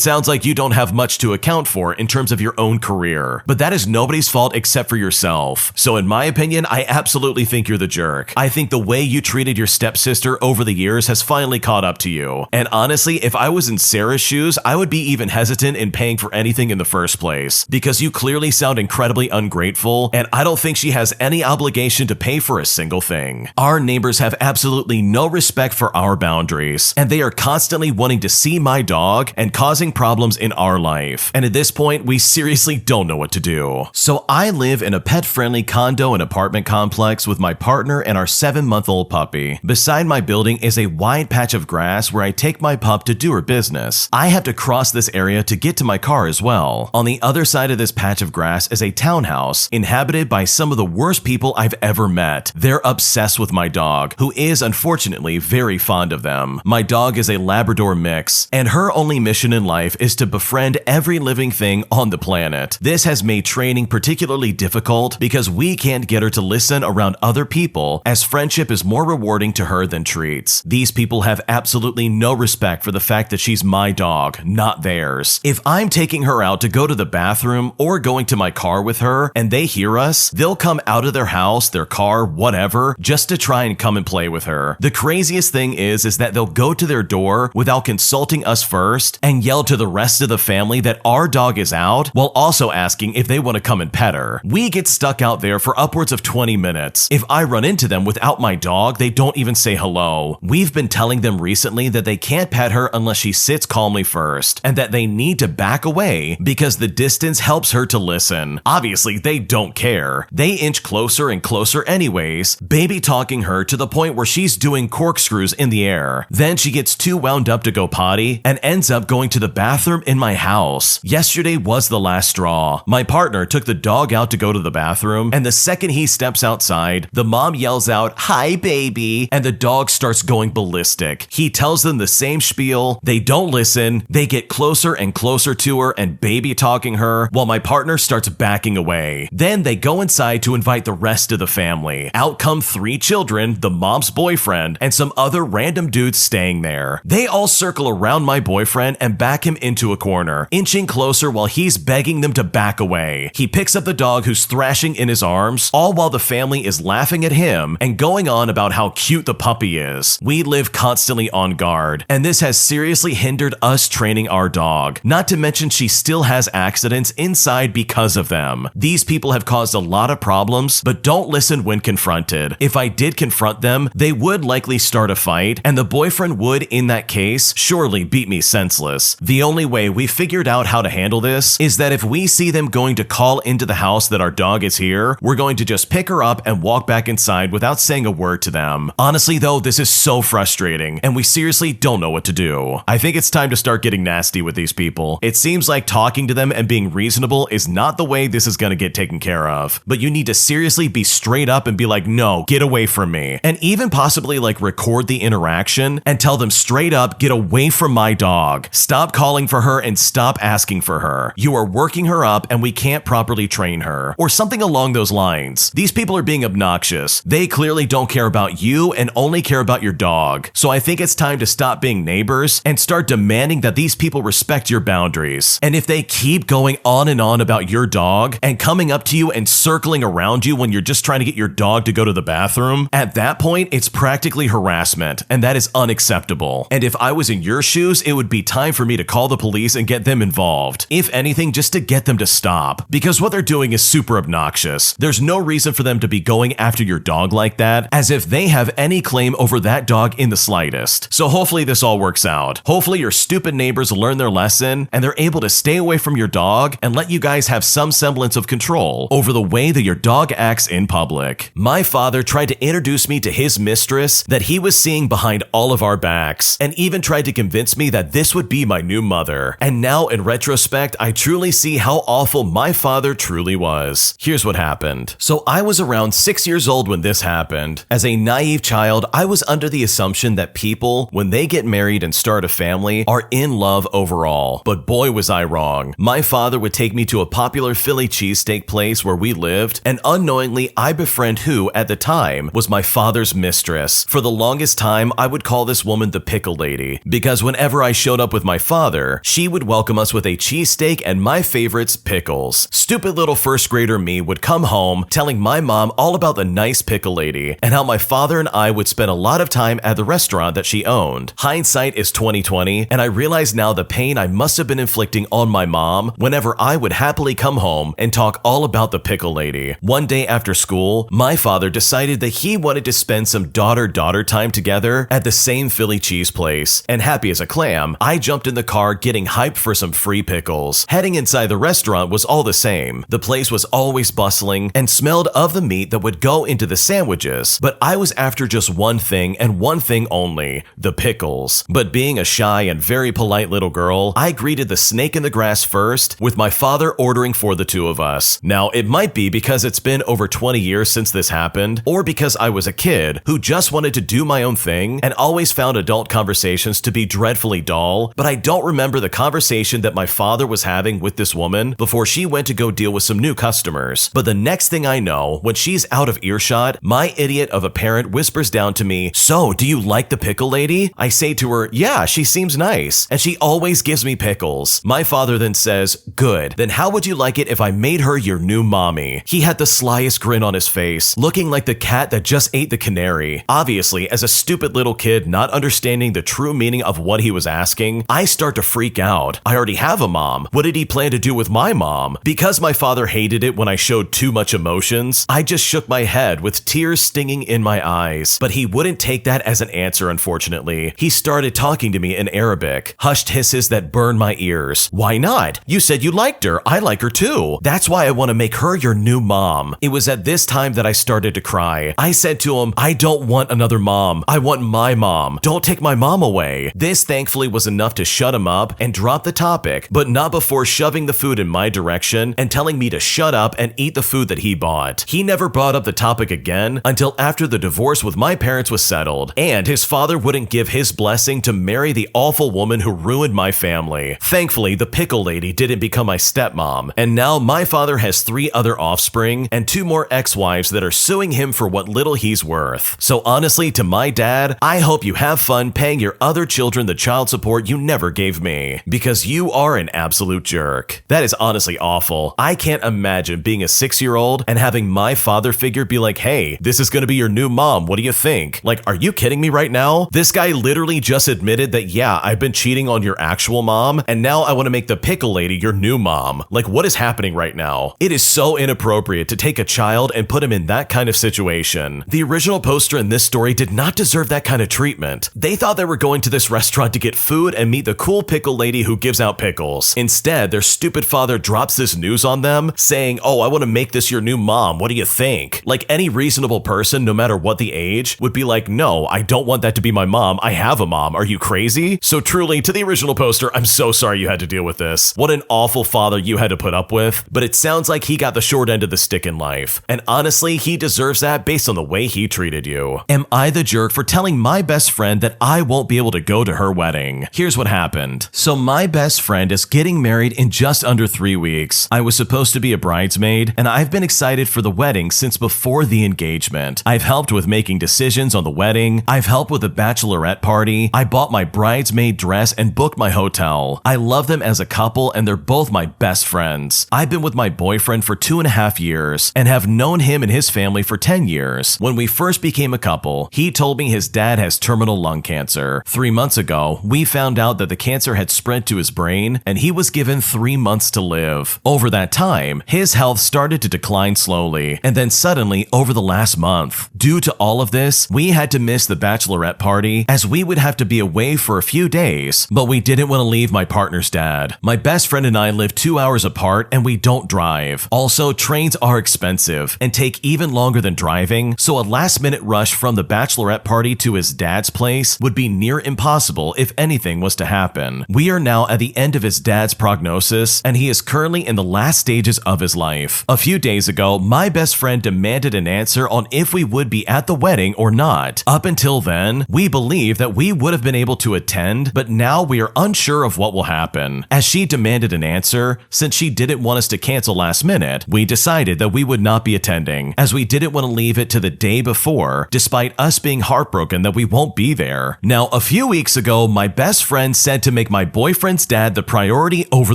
sounds like you don't have much to account for in terms of your own career. But that is nobody's fault except for yourself. So in my opinion, I absolutely think you're the jerk. I think the way you treated your stepsister over the years has finally caught up to you. And honestly, if I was in Sarah's shoes, I would be even hesitant in paying for anything in the first place, because you clearly sound incredibly ungrateful, and I don't think she has any obligation to pay for a single thing. Our neighbors have absolutely no respect for our boundaries, and they are constantly wanting to see my dog and causing problems in our life. And at this point, we seriously don't know what to do. So I live in a pet-friendly condo and apartment complex with my partner and our 7-month-old puppy. Beside my building is a wide patch of grass where I take my pup to do her business. I have to cross this area to get to my car as well. On the other side of this patch of grass is a townhouse inhabited by some of the worst people I've ever met. They're obsessed with my dog, who is unfortunately very fond of them. My dog is a Labrador mix, and her only mission in life is to befriend every living thing on the planet. This has made training particularly difficult because we can't get her to listen around other people, as friendship is more rewarding to her than treats. These people have absolutely no respect for the fact that she's my dog, not theirs. If I'm taking her out to go to the bathroom or going to my car with her and they hear us, they'll come out of their house, their car, whatever, just to try and come and play with her. The craziest thing is that they'll go to their door without consulting us first and yell to the rest of the family that our dog is out, while also asking if they want to come and pet her. We get stuck out there for upwards of 20 minutes. If I run into them without my dog, they don't even say hello. We've been telling them recently that they can't pet her unless she sits calmly first, and that they need to back away because the distance helps her to listen. Obviously, they don't care. They inch closer and closer anyways, baby talking her to the point where she's doing corkscrews in the air. Then she gets too wound up to go potty and ends up going to the bathroom in my house. Yesterday was the last straw. My partner took the dog out to go to the bathroom, and the second he steps outside, the mom yells out, "Hi, baby," and the dog starts going ballistic. He tells them the same spiel. They don't listen. They get closer and closer to her and baby talking her, while my partner starts backing away. Then they go inside to invite the rest of the family. Out come 3 children, the mom's boyfriend, and some other random dudes staying there. They all circle around my boyfriend and back him into a corner, inching closer while he's begging them to back away. He picks up the dog who's thrashing in his arms, all while the family is laughing at him and going on about how cute the puppy is. We live constantly on guard, and this has seriously hindered us training our dog. Not to mention she still has accidents inside because of them. These people have caused a lot of problems, but don't listen when confronted. If I did confront them, they would likely start a fight, and the boyfriend would, in that case, surely beat me senseless. The only way we figured out how to handle this is that if we see them going to call into the house that our dog is here, we're going to just pick her up and walk back inside without saying a word to them. Honestly though, this is so frustrating, and we seriously don't know what to do. I think it's time to start getting nasty with these people. It seems like talking to them and being reasonable is not the way this is gonna get taken care of, but you need to seriously be straight up and be like, no, get away from me. And even possibly like record the interaction and tell them straight up, get away from my dog. Stop calling for her and stop asking for her. You are working her up and we can't properly train her. Or something along those those lines. These people are being obnoxious. They clearly don't care about you and only care about your dog. So I think it's time to stop being neighbors and start demanding that these people respect your boundaries. And if they keep going on and on about your dog and coming up to you and circling around you when you're just trying to get your dog to go to the bathroom, at that point, it's practically harassment, and that is unacceptable. And if I was in your shoes, it would be time for me to call the police and get them involved. If anything, just to get them to stop, because what they're doing is super obnoxious. There's no reason for them to be going after your dog like that, as if they have any claim over that dog in the slightest. So hopefully this all works out. Hopefully your stupid neighbors learn their lesson and they're able to stay away from your dog and let you guys have some semblance of control over the way that your dog acts in public. My father tried to introduce me to his mistress that he was seeing behind all of our backs, and even tried to convince me that this would be my new mother. And now in retrospect, I truly see how awful my father truly was. Here's what happened. So I was around 6 years old when this happened. As a naive child, I was under the assumption that people, when they get married and start a family, are in love overall. But boy was I wrong. My father would take me to a popular Philly cheesesteak place where we lived, and unknowingly I befriend who, at the time, was my father's mistress. For the longest time, I would call this woman the pickle lady, because whenever I showed up with my father, she would welcome us with a cheesesteak and my favorites, pickles. Stupid little first grader me would come home telling my mom all about the nice pickle lady and how my father and I would spend a lot of time at the restaurant that she owned. Hindsight is 20/20, and I realize now the pain I must have been inflicting on my mom whenever I would happily come home and talk all about the pickle lady. One day after school, my father decided that he wanted to spend some daughter-daughter time together at the same Philly cheese place, and happy as a clam, I jumped in the car getting hyped for some free pickles. Heading inside the restaurant was all the same. The place was always bustling and smelled of the meat that would go into the sandwiches, but I was after just one thing and one thing only, the pickles. But being a shy and very polite little girl, I greeted the snake in the grass first, with my father ordering for the two of us. Now, it might be because it's been over 20 years since this happened, or because I was a kid who just wanted to do my own thing and always found adult conversations to be dreadfully dull, but I don't remember the conversation that my father was having with this woman before she went to go deal with some new customers. But the next thing I know, when she's out of earshot, my idiot of a parent whispers down to me, "So, do you like the pickle lady?" I say to her, "Yeah, she seems nice, and she always gives me pickles." My father then says, "Good, then how would you like it if I made her your new mommy?" He had the slyest grin on his face, looking like the cat that just ate the canary. Obviously, as a stupid little kid not understanding the true meaning of what he was asking, I start to freak out. I already have a mom. What did he plan to do with my mom? Because my father hated it when I showed too much emotions, I just shook my head with tears stinging in my eyes. But he wouldn't take that as an answer, unfortunately. He started talking to me in Arabic, hushed hisses that burned my ears. "Why not? You said you liked her. I like her too. That's why I want to make her your new mom." It was at this time that I started to cry. I said to him, "I don't want another mom. I want my mom. Don't take my mom away." This thankfully was enough to shut him up and drop the topic, but not before shoving the food in my direction and telling me to shut up and eat the food that he bought. He never brought up the topic again until after the divorce with my parents was settled, and his father wouldn't give his blessing to marry the awful woman who ruined my family. Thankfully, the pickle lady didn't become my stepmom, and now my father has 3 other offspring and 2 more ex-wives that are suing him for what little he's worth. So honestly, to my dad, I hope you have fun paying your other children the child support you never gave me, because you are an absolute jerk. That is honestly awful. I can't imagine being a 6-year-old and having my father figure be like, "Hey, this is gonna be your new mom. What do you think?" Like, are you kidding me right now? This guy literally just admitted that, yeah, I've been cheating on your actual mom, and now I want to make the pickle lady your new mom. Like, what is happening right now? It is so inappropriate to take a child and put him in that kind of situation. The original poster in this story did not deserve that kind of treatment. They thought they were going to this restaurant to get food and meet the cool pickle lady who gives out pickles. Instead, their stupid father drops this news on them, saying, "Oh, I want to make this your new mom. What do you think?" Like any reasonable person, no matter what the age, would be like, "No, I don't want that to be my mom. I have a mom. Are you crazy?" So truly, to the original poster, I'm so sorry you had to deal with this. What an awful father you had to put up with, but it sounds like he got the short end of the stick in life. And honestly, he deserves that based on the way he treated you. Am I the jerk for telling my best friend that I won't be able to go to her wedding? Here's what happened. So my best friend is getting married in just under 3 weeks. I was supposed to be a bridesmaid, and I've been been excited for the wedding since before the engagement. I've helped with making decisions on the wedding. I've helped with the bachelorette party. I bought my bridesmaid dress and booked my hotel. I love them as a couple and they're both my best friends. I've been with my boyfriend for 2.5 years and have known him and his family for 10 years. When we first became a couple, he told me his dad has terminal lung cancer. 3 months ago, we found out that the cancer had spread to his brain and he was given 3 months to live. Over that time, his health started to decline slowly and then suddenly over the last month. Due to all of this, we had to miss the bachelorette party as we would have to be away for a few days, but we didn't want to leave my partner's dad. My best friend and I live 2 hours apart and we don't drive. Also, trains are expensive and take even longer than driving, so a last-minute rush from the bachelorette party to his dad's place would be near impossible if anything was to happen. We are now at the end of his dad's prognosis and he is currently in the last stages of his life. A few days ago, my best friend demanded an answer on if we would be at the wedding or not. Up until then, we believe that we would have been able to attend, but now we are unsure of what will happen. As she demanded an answer, since she didn't want us to cancel last minute, we decided that we would not be attending, as we didn't want to leave it to the day before, despite us being heartbroken that we won't be there. Now, a few weeks ago, my best friend said to make my boyfriend's dad the priority over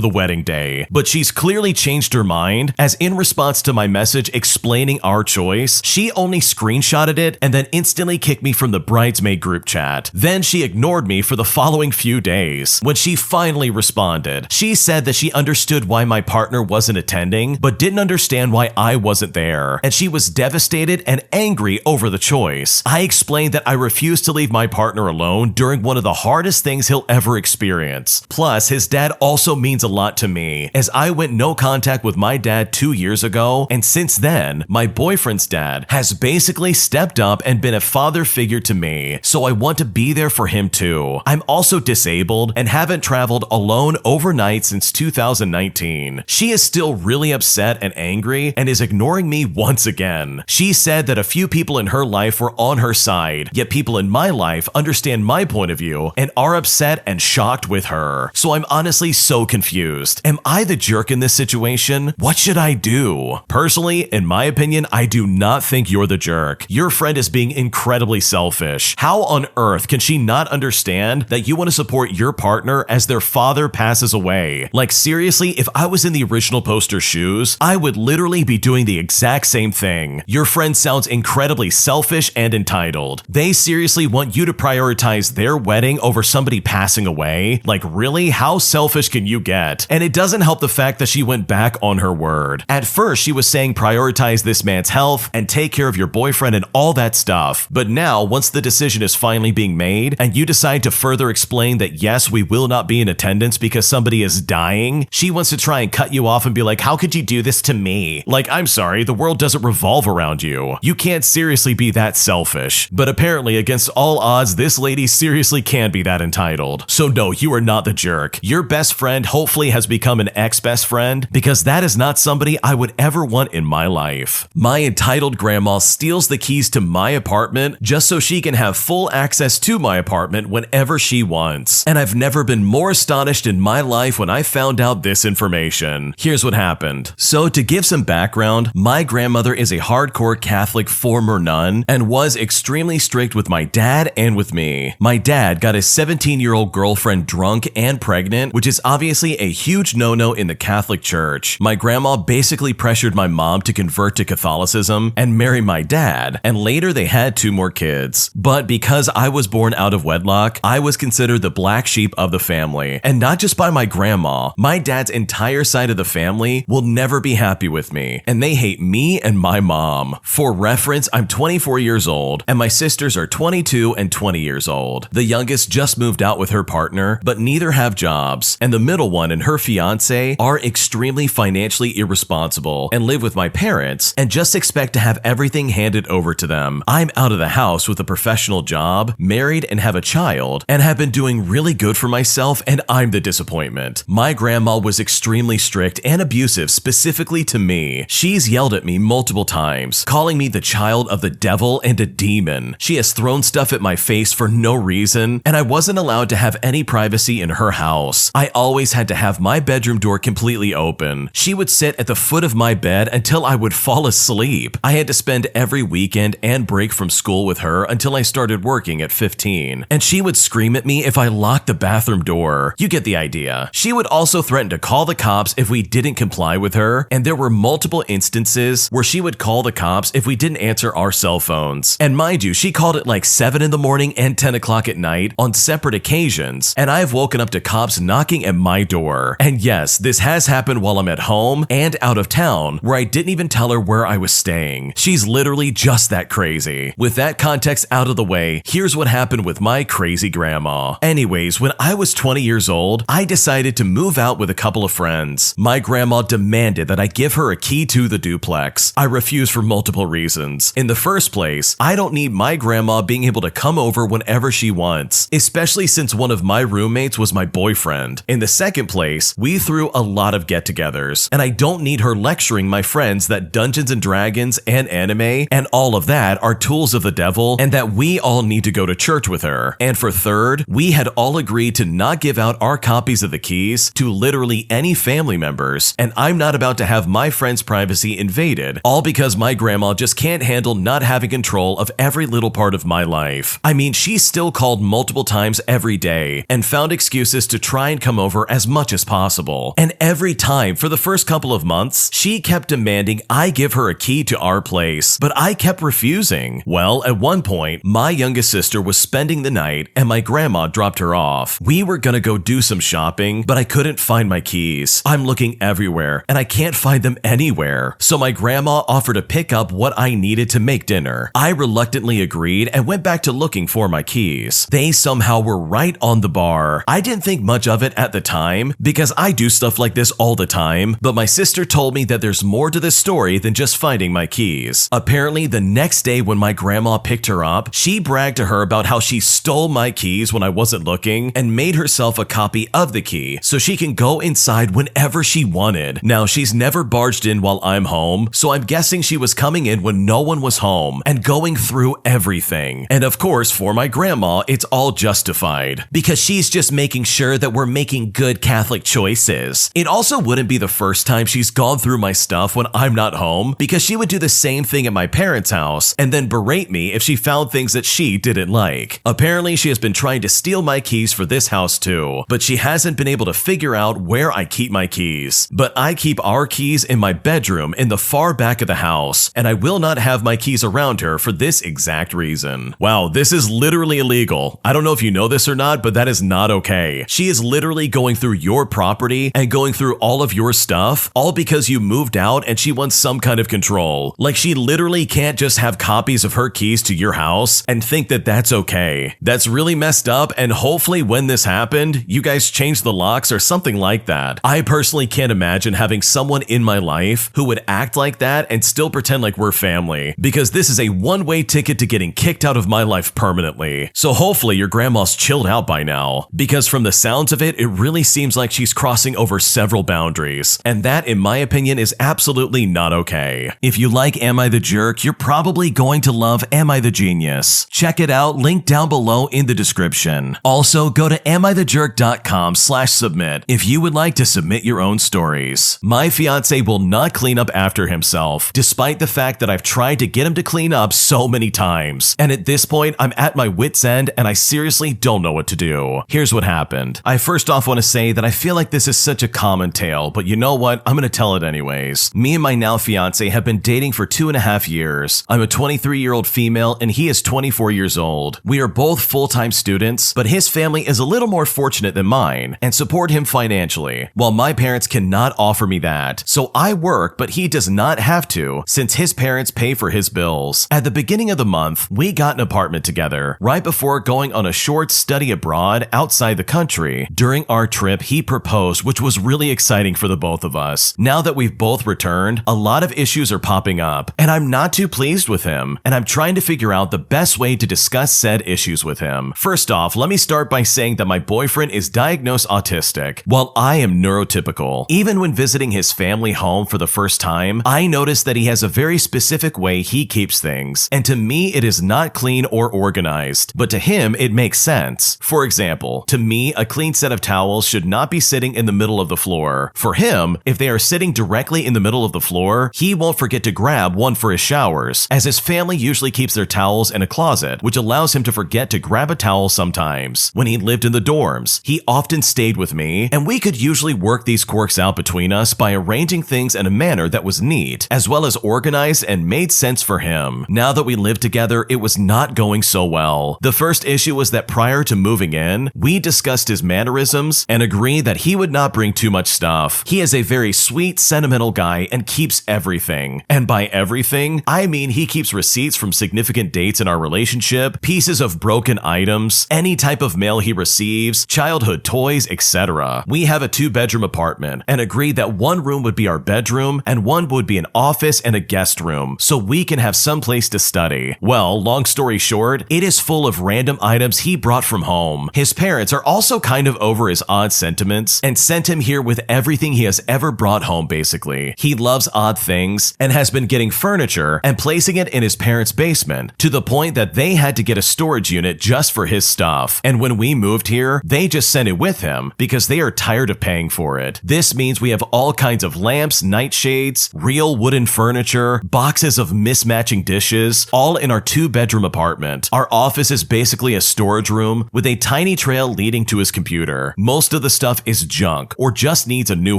the wedding day, but she's clearly changed her mind, as in response to my message explaining our choice, she only screenshotted it and then instantly kicked me from the bridesmaid group chat. Then she ignored me for the following few days. When she finally responded, she said that she understood why my partner wasn't attending, but didn't understand why I wasn't there, and she was devastated and angry over the choice. I explained that I refused to leave my partner alone during one of the hardest things he'll ever experience. Plus, his dad also means a lot to me, as I went no contact with my dad 2 years ago, and since then, my boyfriend's dad has basically stepped up and been a father figure to me, so I want to be there for him too. I'm also disabled and haven't traveled alone overnight since 2019. She is still really upset and angry and is ignoring me once again. She said that a few people in her life were on her side, yet people in my life understand my point of view and are upset and shocked with her. So I'm honestly so confused. Am I the jerk in this situation? What should I do? Personally, in my opinion, I do not think you're the jerk. Your friend is being incredibly selfish. How on earth can she not understand that you want to support your partner as their father passes away? Like seriously, if I was in the original poster's shoes, I would literally be doing the exact same thing. Your friend sounds incredibly selfish and entitled. They seriously want you to prioritize their wedding over somebody passing away? Like really? How selfish can you get? And it doesn't help the fact that she went back on her word. At first, she was saying prioritize this man's health and take care of your boyfriend and all that stuff. But now, once the decision is finally being made and you decide to further explain that yes, we will not be in attendance because somebody is dying, she wants to try and cut you off and be like, how could you do this to me? Like, I'm sorry, the world doesn't revolve around you. You can't seriously be that selfish. But apparently, against all odds, this lady seriously can be that entitled. So no, you are not the jerk. Your best friend hopefully has become an ex-best friend, because that is not somebody I would ever want in my life. My entitled grandma steals the keys to my apartment just so she can have full access to my apartment whenever she wants. And I've never been more astonished in my life when I found out this information. Here's what happened. So to give some background, my grandmother is a hardcore Catholic former nun and was extremely strict with my dad and with me. My dad got his 17-year-old girlfriend drunk and pregnant, which is obviously a huge no-no in the Catholic Church. My grandma basically pressured my mom to convert to Catholicism and marry my dad, and later they had 2 more kids. But because I was born out of wedlock, I was considered the black sheep of the family. And not just by my grandma, my dad's entire side of the family will never be happy with me, and they hate me and my mom. For reference, I'm 24 years old, and my sisters are 22 and 20 years old. The youngest just moved out with her partner, but neither have jobs, and the middle one and her fiance are extremely financially irresponsible and live with my parents and just expect to have everything handed over to them. I'm out of the house with a professional job, married and have a child, and have been doing really good for myself, and I'm the disappointment. My grandma was extremely strict and abusive specifically to me. She's yelled at me multiple times, calling me the child of the devil and a demon. She has thrown stuff at my face for no reason, and I wasn't allowed to have any privacy in her house. I always had to have my bedroom door completely open. She would sit at the foot of my bed bed until I would fall asleep. I had to spend every weekend and break from school with her until I started working at 15. And she would scream at me if I locked the bathroom door. You get the idea. She would also threaten to call the cops if we didn't comply with her, and there were multiple instances where she would call the cops if we didn't answer our cell phones. And mind you, she called at like 7 in the morning and 10 o'clock at night on separate occasions, and I've woken up to cops knocking at my door. And yes, this has happened while I'm at home and out of town, where I didn't even tell her where I was staying. She's literally just that crazy. With that context out of the way, here's what happened with my crazy grandma. Anyways, when I was 20 years old, I decided to move out with a couple of friends. My grandma demanded that I give her a key to the duplex. I refused for multiple reasons. In the first place, I don't need my grandma being able to come over whenever she wants, especially since one of my roommates was my boyfriend. In the second place, we threw a lot of get-togethers, and I don't need her lecturing my friends that Dungeons and Dragons and anime and all of that are tools of the devil, and that we all need to go to church with her. And for third, we had all agreed to not give out our copies of the keys to literally any family members, and I'm not about to have my friend's privacy invaded, all because my grandma just can't handle not having control of every little part of my life. I mean, she still called multiple times every day and found excuses to try and come over as much as possible. And every time for the first couple of months, she kept demanding I give her a key to our place, but I kept refusing. Well, at one point, my youngest sister was spending the night and my grandma dropped her off. We were gonna go do some shopping, but I couldn't find my keys. I'm looking everywhere and I can't find them anywhere. So my grandma offered to pick up what I needed to make dinner. I reluctantly agreed and went back to looking for my keys. They somehow were right on the bar. I didn't think much of it at the time because I do stuff like this all the time, but my sister told me that there's more to this story than just finding my keys. Apparently, the next day when my grandma picked her up, she bragged to her about how she stole my keys when I wasn't looking and made herself a copy of the key so she can go inside whenever she wanted. Now, she's never barged in while I'm home, so I'm guessing she was coming in when no one was home and going through everything. And of course, for my grandma, it's all justified because she's just making sure that we're making good Catholic choices. It also wouldn't be the first time she's gone through my stuff when I'm not home, because she would do the same thing at my parents' house and then berate me if she found things that she didn't like. Apparently, she has been trying to steal my keys for this house too, but she hasn't been able to figure out where I keep my keys. But I keep our keys in my bedroom in the far back of the house, and I will not have my keys around her for this exact reason. Wow, this is literally illegal. I don't know if you know this or not, but that is not okay. She is literally going through your property and going through all of your stuff, all because you moved out and she wants some kind of control. Like, she literally can't just have copies of her keys to your house and think that that's okay. That's really messed up, and hopefully when this happened, you guys changed the locks or something like that. I personally can't imagine having someone in my life who would act like that and still pretend like we're family, because this is a one-way ticket to getting kicked out of my life permanently. So hopefully your grandma's chilled out by now, because from the sounds of it, it really seems like she's crossing over several boundaries, and that, in my opinion, is absolutely not okay. If you like Am I the Jerk, you're probably going to love Am I the Genius. Check it out, link down below in the description. Also, go to AmITheJerk.com/submit if you would like to submit your own stories. My fiance will not clean up after himself, despite the fact that I've tried to get him to clean up so many times. And at this point, I'm at my wit's end and I seriously don't know what to do. Here's what happened. I first off want to say that I feel like this is such a common tale, but you know what? I'm gonna tell it anyways. Me and my now fiance have been dating for 2.5 years. I'm a 23-year-old female and he is 24 years old. We are both full-time students, but his family is a little more fortunate than mine and support him financially, while my parents cannot offer me that. So I work, but he does not have to, since his parents pay for his bills. At the beginning of the month, we got an apartment together. Right before going on a short study abroad outside the country, during our trip, he proposed, which was really exciting for the both of us. Now that we've both returned, a lot of issues are popping up, and I'm not too pleased with him, and I'm trying to figure out the best way to discuss said issues with him. First off, let me start by saying that my boyfriend is diagnosed autistic, while I am neurotypical. Even when visiting his family home for the first time, I noticed that he has a very specific way he keeps things, and to me it is not clean or organized, but to him it makes sense. For example, to me, a clean set of towels should not be sitting in the middle of the floor. For him, if they are sitting directly in in the middle of the floor, he won't forget to grab one for his showers, as his family usually keeps their towels in a closet, which allows him to forget to grab a towel sometimes. When he lived in the dorms, he often stayed with me, and we could usually work these quirks out between us by arranging things in a manner that was neat, as well as organized and made sense for him. Now that we lived together, it was not going so well. The first issue was that prior to moving in, we discussed his mannerisms and agreed that he would not bring too much stuff. He is a very sweet, sentimental guy and keeps everything. And by everything, I mean he keeps receipts from significant dates in our relationship, pieces of broken items, any type of mail he receives, childhood toys, etc. We have a 2-bedroom apartment and agreed that one room would be our bedroom and one would be an office and a guest room, so we can have some place to study. Well, long story short, it is full of random items he brought from home. His parents are also kind of over his odd sentiments and sent him here with everything he has ever brought home basically. He loves odd things and has been getting furniture and placing it in his parents' basement to the point that they had to get a storage unit just for his stuff. And when we moved here, they just sent it with him because they are tired of paying for it. This means we have all kinds of lamps, nightshades, real wooden furniture, boxes of mismatching dishes, all in our 2-bedroom apartment. Our office is basically a storage room with a tiny trail leading to his computer. Most of the stuff is junk or just needs a new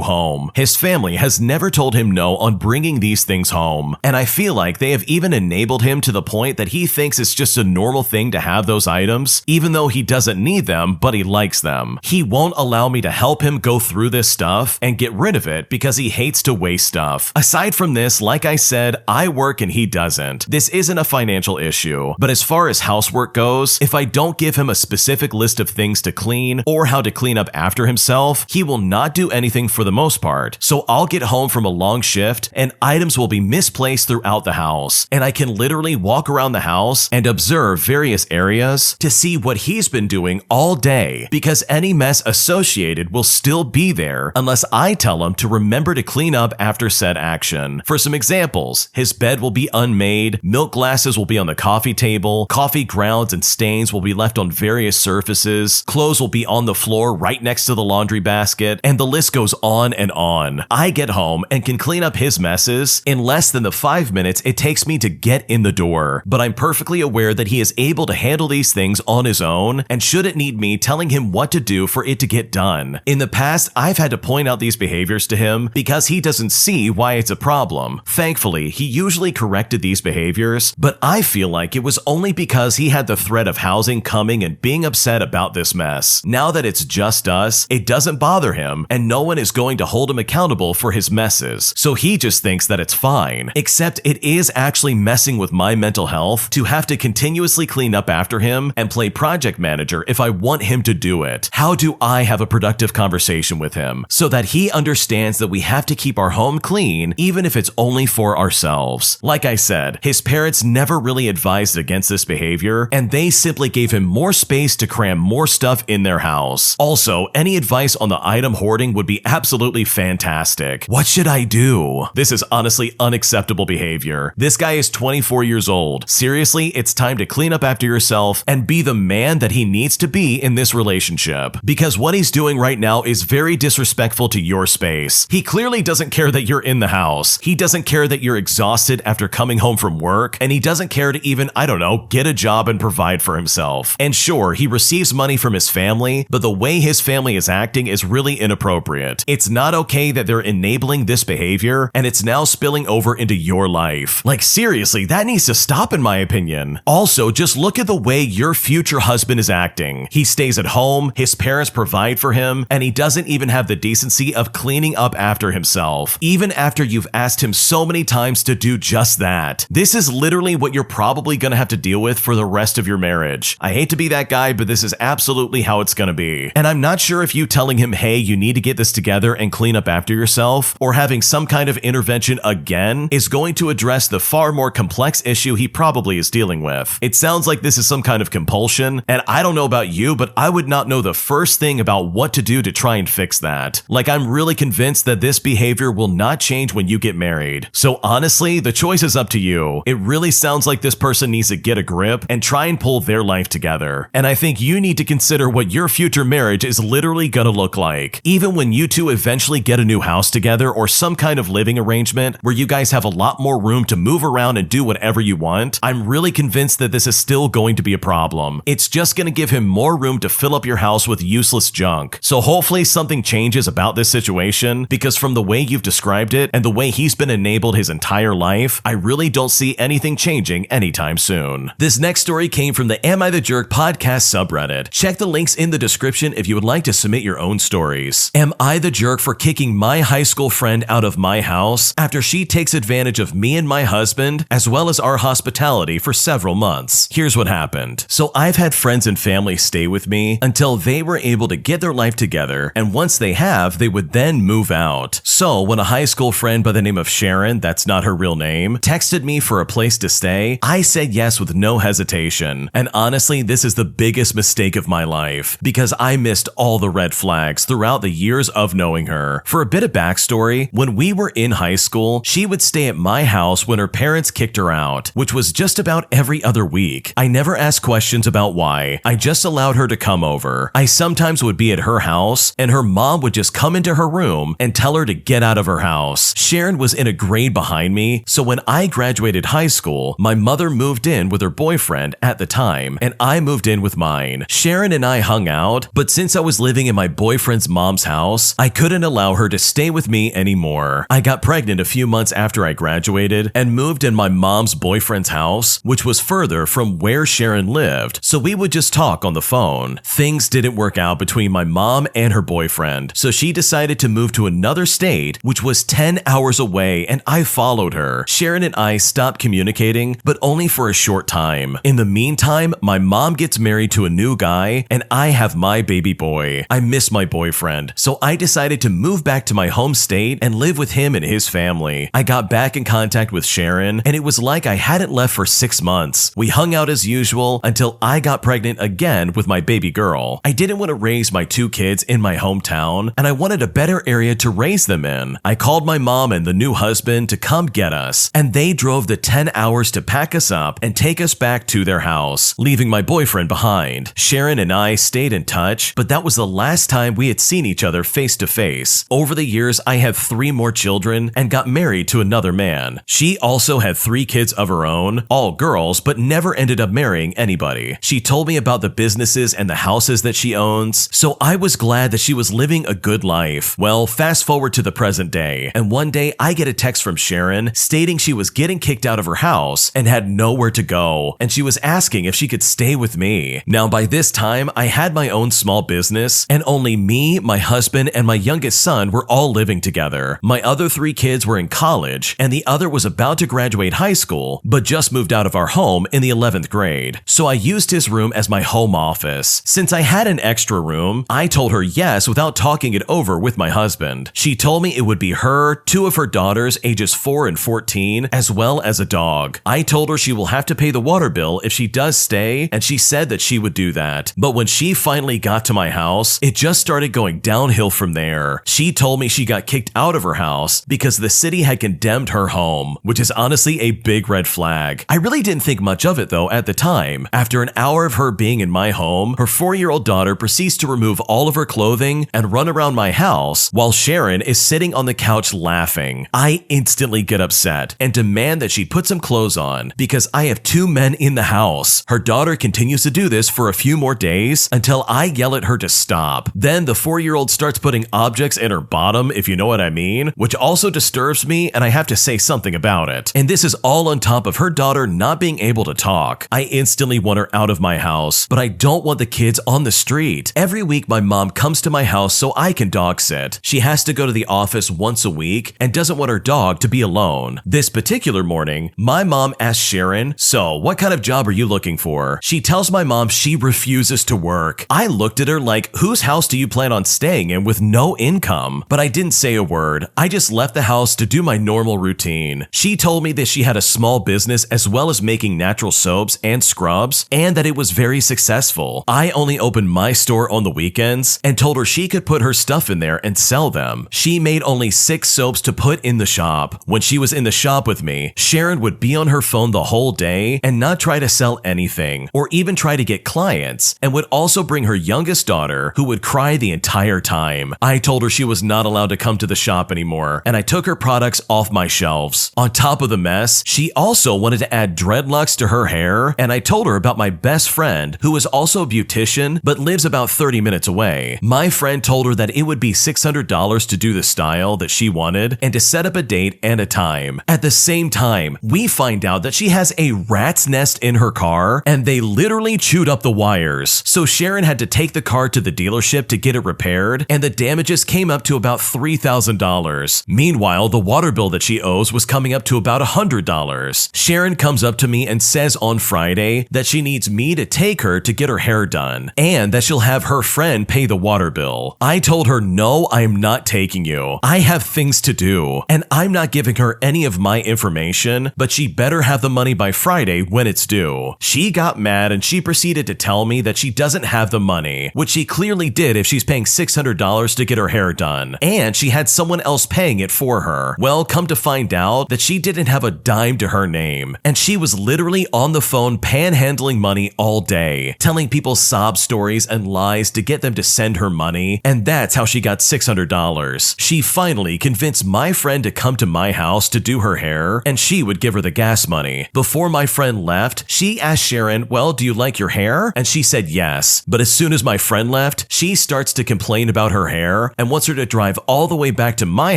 home. His family has never told him no on bringing these things home, and I feel like they have even enabled him to the point that he thinks it's just a normal thing to have those items, even though he doesn't need them, but he likes them. He won't allow me to help him go through this stuff and get rid of it because he hates to waste stuff. Aside from this, like I said, I work and he doesn't. This isn't a financial issue, but as far as housework goes, if I don't give him a specific list of things to clean or how to clean up after himself, he will not do anything for the most part. So I'll get home from a long shift and items will be misplaced throughout the house, and I can literally walk around the house and observe various areas to see what he's been doing all day, because any mess associated will still be there unless I tell him to remember to clean up after said action. For some examples, his bed will be unmade, milk glasses will be on the coffee table, coffee grounds and stains will be left on various surfaces, clothes will be on the floor right next to the laundry basket, and the list goes on and on. I get home and can clean up his messes in less than the 5 minutes it takes me to get in the door, but I'm perfectly aware that he is able to handle these things on his own and shouldn't need me telling him what to do for it to get done. In the past, I've had to point out these behaviors to him because he doesn't see why it's a problem. Thankfully, he usually corrected these behaviors, but I feel like it was only because he had the threat of housing coming and being upset about this mess. Now that it's just us, it doesn't bother him, and no one is going to hold him accountable for his messes, so he just thinks that it's fine. Except it is actually messing with my mental health to have to continuously clean up after him and play project manager if I want him to do it. How do I have a productive conversation with him so that he understands that we have to keep our home clean even if it's only for ourselves? Like I said, his parents never really advised against this behavior, and they simply gave him more space to cram more stuff in their house. Also, any advice on the item hoarding would be absolutely fantastic. What should I do? This is honestly unacceptable behavior. This guy is 24 years old. Seriously, it's time to clean up after yourself and be the man that he needs to be in this relationship, because what he's doing right now is very disrespectful to your space. He clearly doesn't care that you're in the house. He doesn't care that you're exhausted after coming home from work, and he doesn't care to even, I don't know, get a job and provide for himself. And sure, he receives money from his family, but the way his family is acting is really inappropriate. It's not okay that they're enabling this behavior, and it's now spilling over into your life. Like seriously, that needs to stop in my opinion. Also, just look at the way your future husband is acting. He stays at home, his parents provide for him, and he doesn't even have the decency of cleaning up after himself, even after you've asked him so many times to do just that. This is literally what you're probably gonna have to deal with for the rest of your marriage. I hate to be that guy, but this is absolutely how it's gonna be. And I'm not sure if you telling him, hey, you need to get this together and clean up after yourself, or having some kind of intervention again, is going to address the far more complex issue he probably is dealing with. It sounds like this is some kind of compulsion, and I don't know about you, but I would not know the first thing about what to do to try and fix that. Like, I'm really convinced that this behavior will not change when you get married. So honestly, the choice is up to you. It really sounds like this person needs to get a grip and try and pull their life together. And I think you need to consider what your future marriage is literally gonna look like. Even when you two eventually get a new house together or some some kind of living arrangement where you guys have a lot more room to move around and do whatever you want, I'm really convinced that this is still going to be a problem. It's just going to give him more room to fill up your house with useless junk. So hopefully something changes about this situation, because from the way you've described it and the way he's been enabled his entire life, I really don't see anything changing anytime soon. This next story came from the Am I the Jerk podcast subreddit. Check the links in the description if you would like to submit your own stories. Am I the jerk for kicking my high school friend out of my house after she takes advantage of me and my husband, as well as our hospitality for several months? Here's what happened. So I've had friends and family stay with me until they were able to get their life together, and once they have, they would then move out. So when a high school friend by the name of Sharon, that's not her real name, texted me for a place to stay, I said yes with no hesitation. And honestly, this is the biggest mistake of my life, because I missed all the red flags throughout the years of knowing her. For a bit of backstory, when we were in high school, she would stay at my house when her parents kicked her out, which was just about every other week. I never asked questions about why. I just allowed her to come over. I sometimes would be at her house, and her mom would just come into her room and tell her to get out of her house. Sharon was in a grade behind me, so when I graduated high school, my mother moved in with her boyfriend at the time, and I moved in with mine. Sharon and I hung out, but since I was living in my boyfriend's mom's house, I couldn't allow her to stay with me anymore. I got pregnant a few months after I graduated and moved in my mom's boyfriend's house, which was further from where Sharon lived, so we would just talk on the phone. Things didn't work out between my mom and her boyfriend, so she decided to move to another state, which was 10 hours away, and I followed her. Sharon and I stopped communicating, but only for a short time. In the meantime, my mom gets married to a new guy, and I have my baby boy. I miss my boyfriend, so I decided to move back to my home state and live with him and his family. I got back in contact with Sharon, and it was like I hadn't left for 6 months. We hung out as usual until I got pregnant again with my baby girl. I didn't want to raise my 2 kids in my hometown, and I wanted a better area to raise them in. I called my mom and the new husband to come get us, and they drove the 10 hours to pack us up and take us back to their house, leaving my boyfriend behind. Sharon and I stayed in touch, but that was the last time we had seen each other face to face. Over the years, I had 3 more children and got married to another man. She also had 3 kids of her own, all girls, but never ended up marrying anybody. She told me about the businesses and the houses that she owns, so I was glad that she was living a good life. Well, fast forward to the present day, and one day I get a text from Sharon stating she was getting kicked out of her house and had nowhere to go, and she was asking if she could stay with me. Now, by this time, I had my own small business, and only me, my husband, and my youngest son were all living together. My other 3 kids were in college, and the other was about to graduate high school, but just moved out of our home in the 11th grade. So I used his room as my home office. Since I had an extra room, I told her yes without talking it over with my husband. She told me it would be her, 2 of her daughters ages 4 and 14, as well as a dog. I told her she will have to pay the water bill if she does stay, and she said that she would do that. But when she finally got to my house, it just started going downhill from there. She told me she got kicked out of her house because the city had condemned her home, which is honestly a big red flag. I really didn't think much of it though at the time. After an hour of her being in my home, her 4-year-old daughter proceeds to remove all of her clothing and run around my house while Sharon is sitting on the couch laughing. I instantly get upset and demand that she put some clothes on because I have 2 men in the house. Her daughter continues to do this for a few more days until I yell at her to stop. Then the 4-year-old starts putting objects in her bottom, if you know what I mean, which also disturbs me, and I have to say something about it. And this is all on top of her daughter not being able to talk. I instantly want her out of my house, but I don't want the kids on the street. Every week my mom comes to my house so I can dog sit. She has to go to the office once a week and doesn't want her dog to be alone. This particular morning, my mom asks Sharon, "So, what kind of job are you looking for?" She tells my mom she refuses to work. I looked at her like, whose house do you plan on staying in with no income? But I didn't say a word. I just left the house to do my normal routine. She told me that she had a small business as well as making natural soaps and scrubs, and that it was very successful. I only opened my store on the weekends and told her she could put her stuff in there and sell them. She made only 6 soaps to put in the shop. When she was in the shop with me, Sharon would be on her phone the whole day and not try to sell anything or even try to get clients, and would also bring her youngest daughter, who would cry the entire time. I told her she was not allowed to come to the shop anymore, and I took her products off my shelves. On top of the mess, she also wanted to add dreadlocks to her hair, and I told her about my best friend who is also a beautician but lives about 30 minutes away. My friend told her that it would be $600 to do the style that she wanted and to set up a date and a time. At the same time, we find out that she has a rat's nest in her car and they literally chewed up the wires. So Sharon had to take the car to the dealership to get it repaired, and the damages came up to about $3,000. Meanwhile, the water bill that she owes was coming up to about $100. Sharon comes up to me and says on Friday that she needs me to take her to get her hair done and that she'll have her friend pay the water bill. I told her, no, I'm not taking you. I have things to do, and I'm not giving her any of my information, but she better have the money by Friday when it's due. She got mad and she proceeded to tell me that she doesn't have the money, which she clearly did if she's paying $600 to get her hair done, and she had someone else paying it for her. Well, come to find out that she didn't have a dime to her name, and she was literally on the phone panhandling money all day, telling people sob stories and lies to get them to send her money, and that's how she got $600. She finally convinced my friend to come to my house to do her hair, and she would give her the gas money. Before my friend left, she asked Sharon, well, do you like your hair? And she said yes. But as soon as my friend left, she starts to complain about her hair and wants her to drive all the way back to my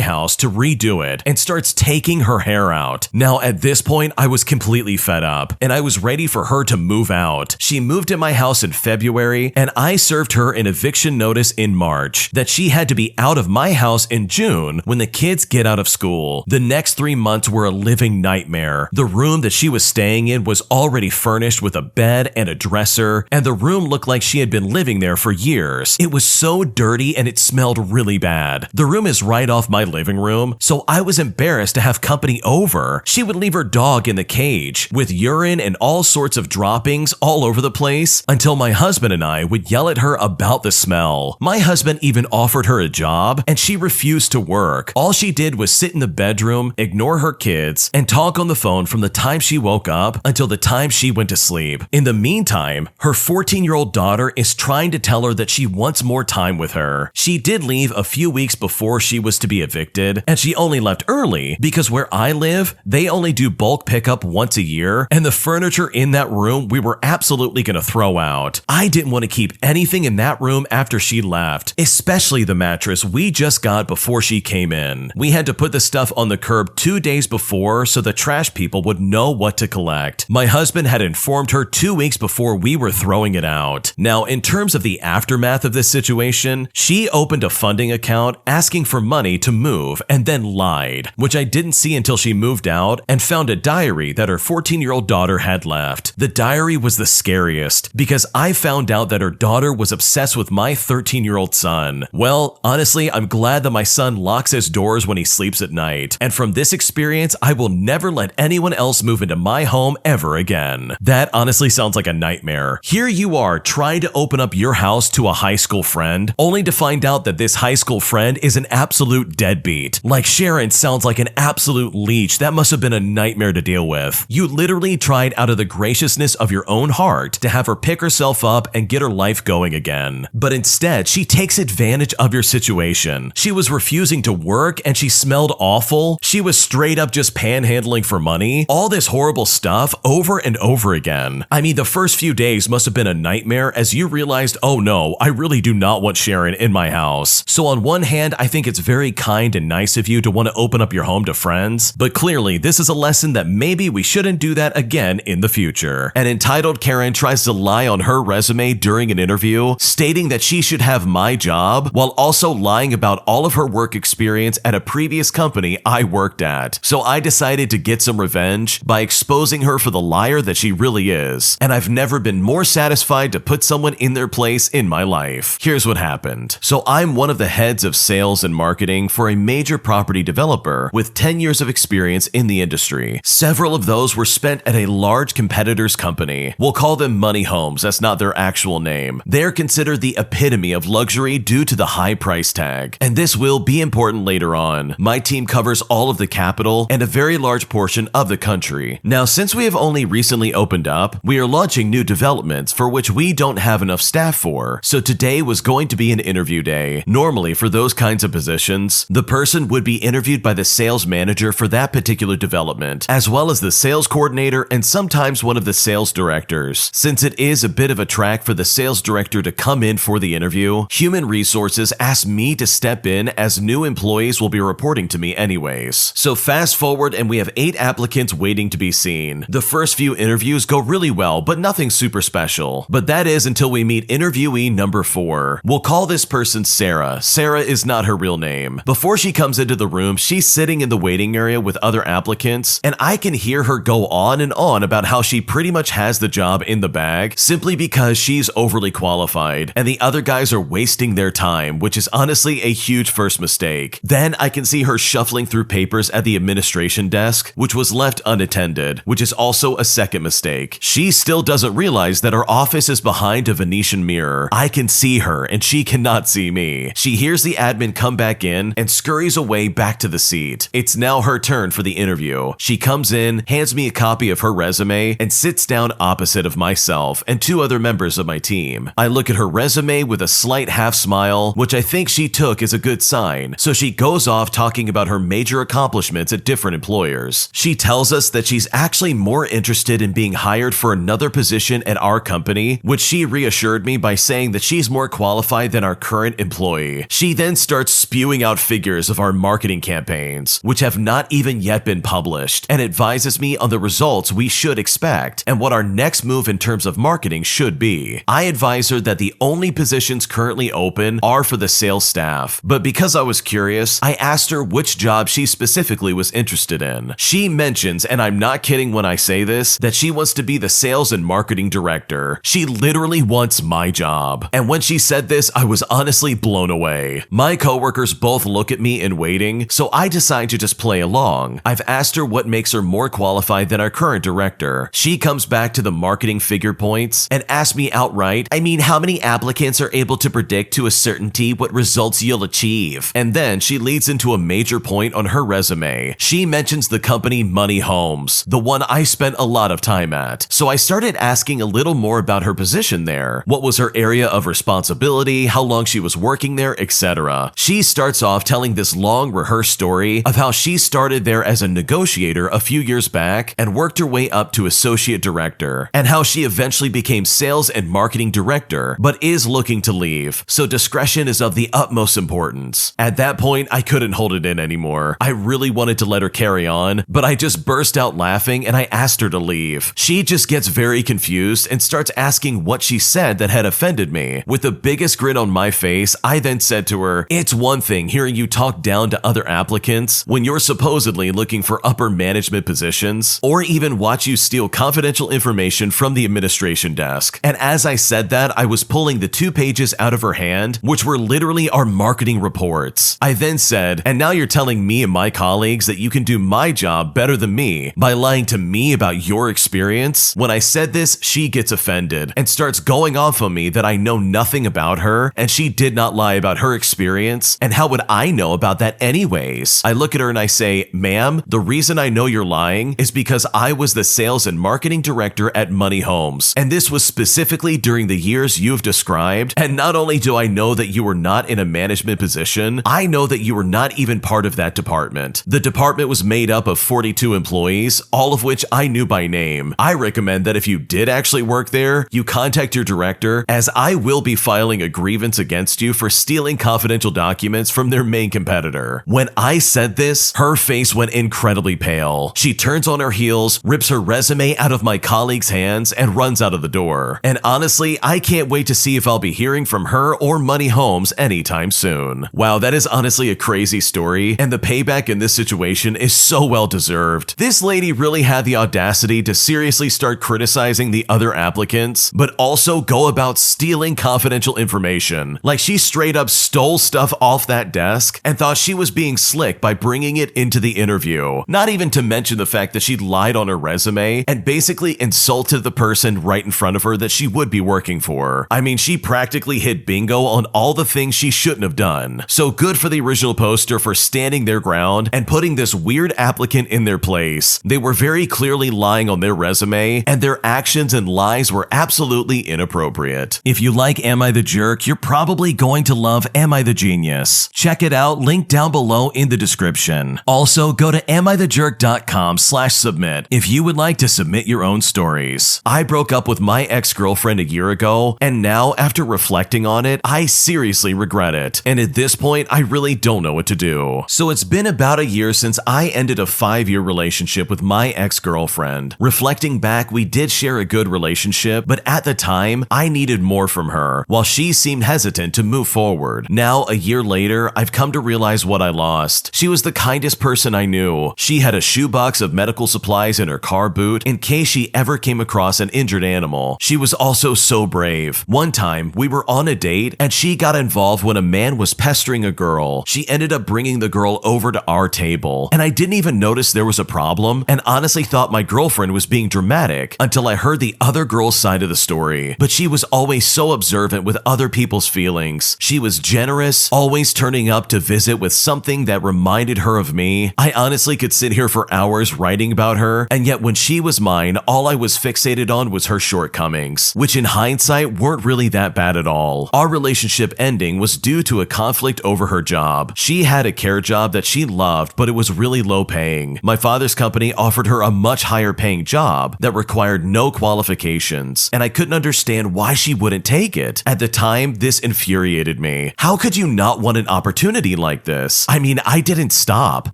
house to redo it and starts taking her hair out. Now, at this point, I was completely fed up and I was ready for her to move out. She moved in my house in February and I served her an eviction notice in March that she had to be out of my house in June when the kids get out of school. The next 3 months were a living nightmare. The room that she was staying in was already furnished with a bed and a dresser, and the room looked like she had been living there for years. It was so dirty and it smelled really bad. The room is right off my living room, so I was embarrassed to have company over. She would leave her dog in the cage with urine and all sorts of droppings all over the place until my husband and I would yell at her about the smell. My husband even offered her a job and she refused to work. All she did was sit in the bedroom, ignore her kids, and talk on the phone from the time she woke up until the time she went to sleep. In the meantime, her 14-year-old daughter is trying to tell her that she wants more time with her. She did leave a few weeks before she was to be evicted, and she only left early because where I live, they only do bulk pickup once a year, and the furniture in that room we were absolutely going to throw out. I didn't want to keep anything in that room after she left, especially the mattress we just got before she came in. We had to put the stuff on the curb 2 days before so the trash people would know what to collect. My husband had informed her 2 weeks before we were throwing it out. Now, in terms of the aftermath of this situation, she opened a funding account asking for money to move and then lied, which I didn't see until she moved out and found a diary that her 14-year-old daughter had left. The diary was the scariest because I found out that her daughter was obsessed with my 13-year-old son. Well, honestly, I'm glad that my son locks his doors when he sleeps at night, and from this experience, I will never let anyone else move into my home ever again. That honestly sounds like a nightmare. Here you are trying to open up your house to a high school friend, only to find out that this high school friend is an absolute deadbeat. Like Sharon sounds like an absolute leech. That must have been a nightmare to deal with. You literally tried out of the graciousness of your own heart to have her pick herself up and get her life going again. But instead, she takes advantage of your situation. She was refusing to work and she smelled awful. She was straight up just panhandling for money. All this horrible stuff over and over again. I mean, the first few days must have been a nightmare as you realized, oh no, I really do not want Sharon in my house. So on one hand, I think it's very kind and nice of you to want to open up your home to friends, but clearly this is a lesson that maybe we shouldn't do that again in the future. An entitled Karen tries to lie on her resume during an interview, stating that she should have my job while also lying about all of her work experience at a previous company I worked at. So I decided to get some revenge by exposing her for the liar that she really is, and I've never been more satisfied to put someone in their place in my life. Here's what happened. So I'm one of the heads of sales and marketing for a major property developer with 10 years of experience in the industry. Several of those were spent at a large competitor's company. We'll call them Money Homes, that's not their actual name. They're considered the epitome of luxury due to the high price tag, and this will be important later on. My team covers all of the capital and a very large portion of the country. Now, since we have only recently opened up, we are launching new developments for which we don't have enough staff for, so today was going to be an interview day. Normally, for those kinds of positions, The person would be interviewed by the sales manager for that particular development, as well as the sales coordinator and sometimes one of the sales directors. Since it is a bit of a track for the sales director to come in for the interview, human resources asked me to step in as new employees will be reporting to me anyways. So fast forward and we have 8 applicants waiting to be seen. The first few interviews go really well, but nothing super special. But that is until we meet interviewee number 4. We'll call this person Sarah. Sarah is not her real name. Before she comes into the room, she's sitting in the waiting area with other applicants, and I can hear her go on and on about how she pretty much has the job in the bag simply because she's overly qualified, and the other guys are wasting their time, which is honestly a huge first mistake. Then I can see her shuffling through papers at the administration desk, which was left unattended, which is also a second mistake. She still doesn't realize that her office is behind a Venetian mirror. I can see her, and she cannot see me. She hears the admin come back in and scurries away back to the seat. It's now her turn for the interview. She comes in, hands me a copy of her resume, and sits down opposite of myself and 2 other members of my team. I look at her resume with a slight half smile, which I think she took as a good sign, so she goes off talking about her major accomplishments at different employers. She tells us that she's actually more interested in being hired for another position at our company, which she reassured me by saying that she's more qualified than our current employee. She then starts spewing out figures of our marketing campaigns, which have not even yet been published, and advises me on the results we should expect and what our next move in terms of marketing should be. I advise her that the only positions currently open are for the sales staff, but because I was curious, I asked her which job she specifically was interested in. She mentions, and I'm not kidding when I say this, that she wants to be the sales and marketing director. She literally wants my job. And when she said this, I was honestly blown away. My coworkers both look at me in waiting, so I decide to just play along. I've asked her what makes her more qualified than our current director. She comes back to the marketing figure points and asks me outright, I mean, how many applicants are able to predict to a certainty what results you'll achieve? And then she leads into a major point on her resume. She mentions the company Money Homes, the one I spent a lot of time at. So I started asking a little more about her position there. What was her area of responsibility, how long she was working there, etc. She starts off telling this long rehearsed story of how she started there as a negotiator a few years back and worked her way up to associate director, and how she eventually became sales and marketing director, but is looking to leave, so discretion is of the utmost importance. At that point, I couldn't hold it in anymore. I really wanted to let her carry on, but I just burst out laughing and I asked her to leave. She just gets very confused and starts asking what she said that had offended me. With the biggest grin on my face, I then said to her, it's one thing hearing you talk down to other applicants when you're supposedly looking for upper management positions, or even watch you steal confidential information from the administration desk. And as I said that, I was pulling the 2 pages out of her hand, which were literally our marketing reports. I then said, and now you're telling me and my colleagues that you can do my job better than me by lying to me about your experience? When I said this, she gets offended and starts going off on me that I know nothing about her and she did not lie about her experience, and how would I know about that anyways? I look at her and I say, ma'am, the reason I know you're lying is because I was the sales and marketing director at Money Homes, and this was specifically during the years you've described, and not only do I know that you were not in a management position, I know that you were not even part of that department. The department was made up of 42 employees, all of which I knew by name. I recommend that if you did actually work there, you contact your director, as I will be filing a grievance against you for stealing confidential documents from their main competitor. When I said this, her face went incredibly pale. She turns on her heels, rips her resume out of my colleague's hands, and runs out of the door. And honestly, I can't wait to see if I'll be hearing from her or Money Homes anytime soon. Wow, that is honestly a crazy story, and the payback in this situation is so well deserved. This lady really had the audacity to seriously start criticizing the other applicants, but also go about stealing confidential information. Like she straight up stole stuff off that desk and thought she was being slick by bringing it into the interview. Not even to mention the fact that she lied on her resume and basically insulted the person right in front of her that she would be working for. I mean, she practically hit bingo on all the things she shouldn't have done. So good for the original poster for standing their ground and putting this weird applicant in their place. They were very clearly lying on their resume, and their actions and lies were absolutely inappropriate. If you like Am I the Jerk, you're probably going to love Am I the Genius. Check it out out, link down below in the description. Also, go to AmITheJerk.com/submit if you would like to submit your own stories. I broke up with my ex-girlfriend a year ago, and now after reflecting on it, I seriously regret it. And at this point, I really don't know what to do. So it's been about a year since I ended a 5-year relationship with my ex-girlfriend. Reflecting back, we did share a good relationship, but at the time, I needed more from her, while she seemed hesitant to move forward. Now, a year later, I've come to realize what I lost. She was the kindest person I knew. She had a shoebox of medical supplies in her car boot in case she ever came across an injured animal. She was also so brave. One time, we were on a date, and she got involved when a man was pestering a girl. She ended up bringing the girl over to our table, and I didn't even notice there was a problem, and honestly thought my girlfriend was being dramatic until I heard the other girl's side of the story. But she was always so observant with other people's feelings. She was generous, always turning up to visit with something that reminded her of me. I honestly could sit here for hours writing about her, and yet when she was mine, all I was fixated on was her shortcomings, which in hindsight weren't really that bad at all. Our relationship ending was due to a conflict over her job. She had a care job that she loved, but it was really low paying. My father's company offered her a much higher paying job that required no qualifications, and I couldn't understand why she wouldn't take it. At the time, this infuriated me. How could you not want an opportunity like this? I mean, I didn't stop.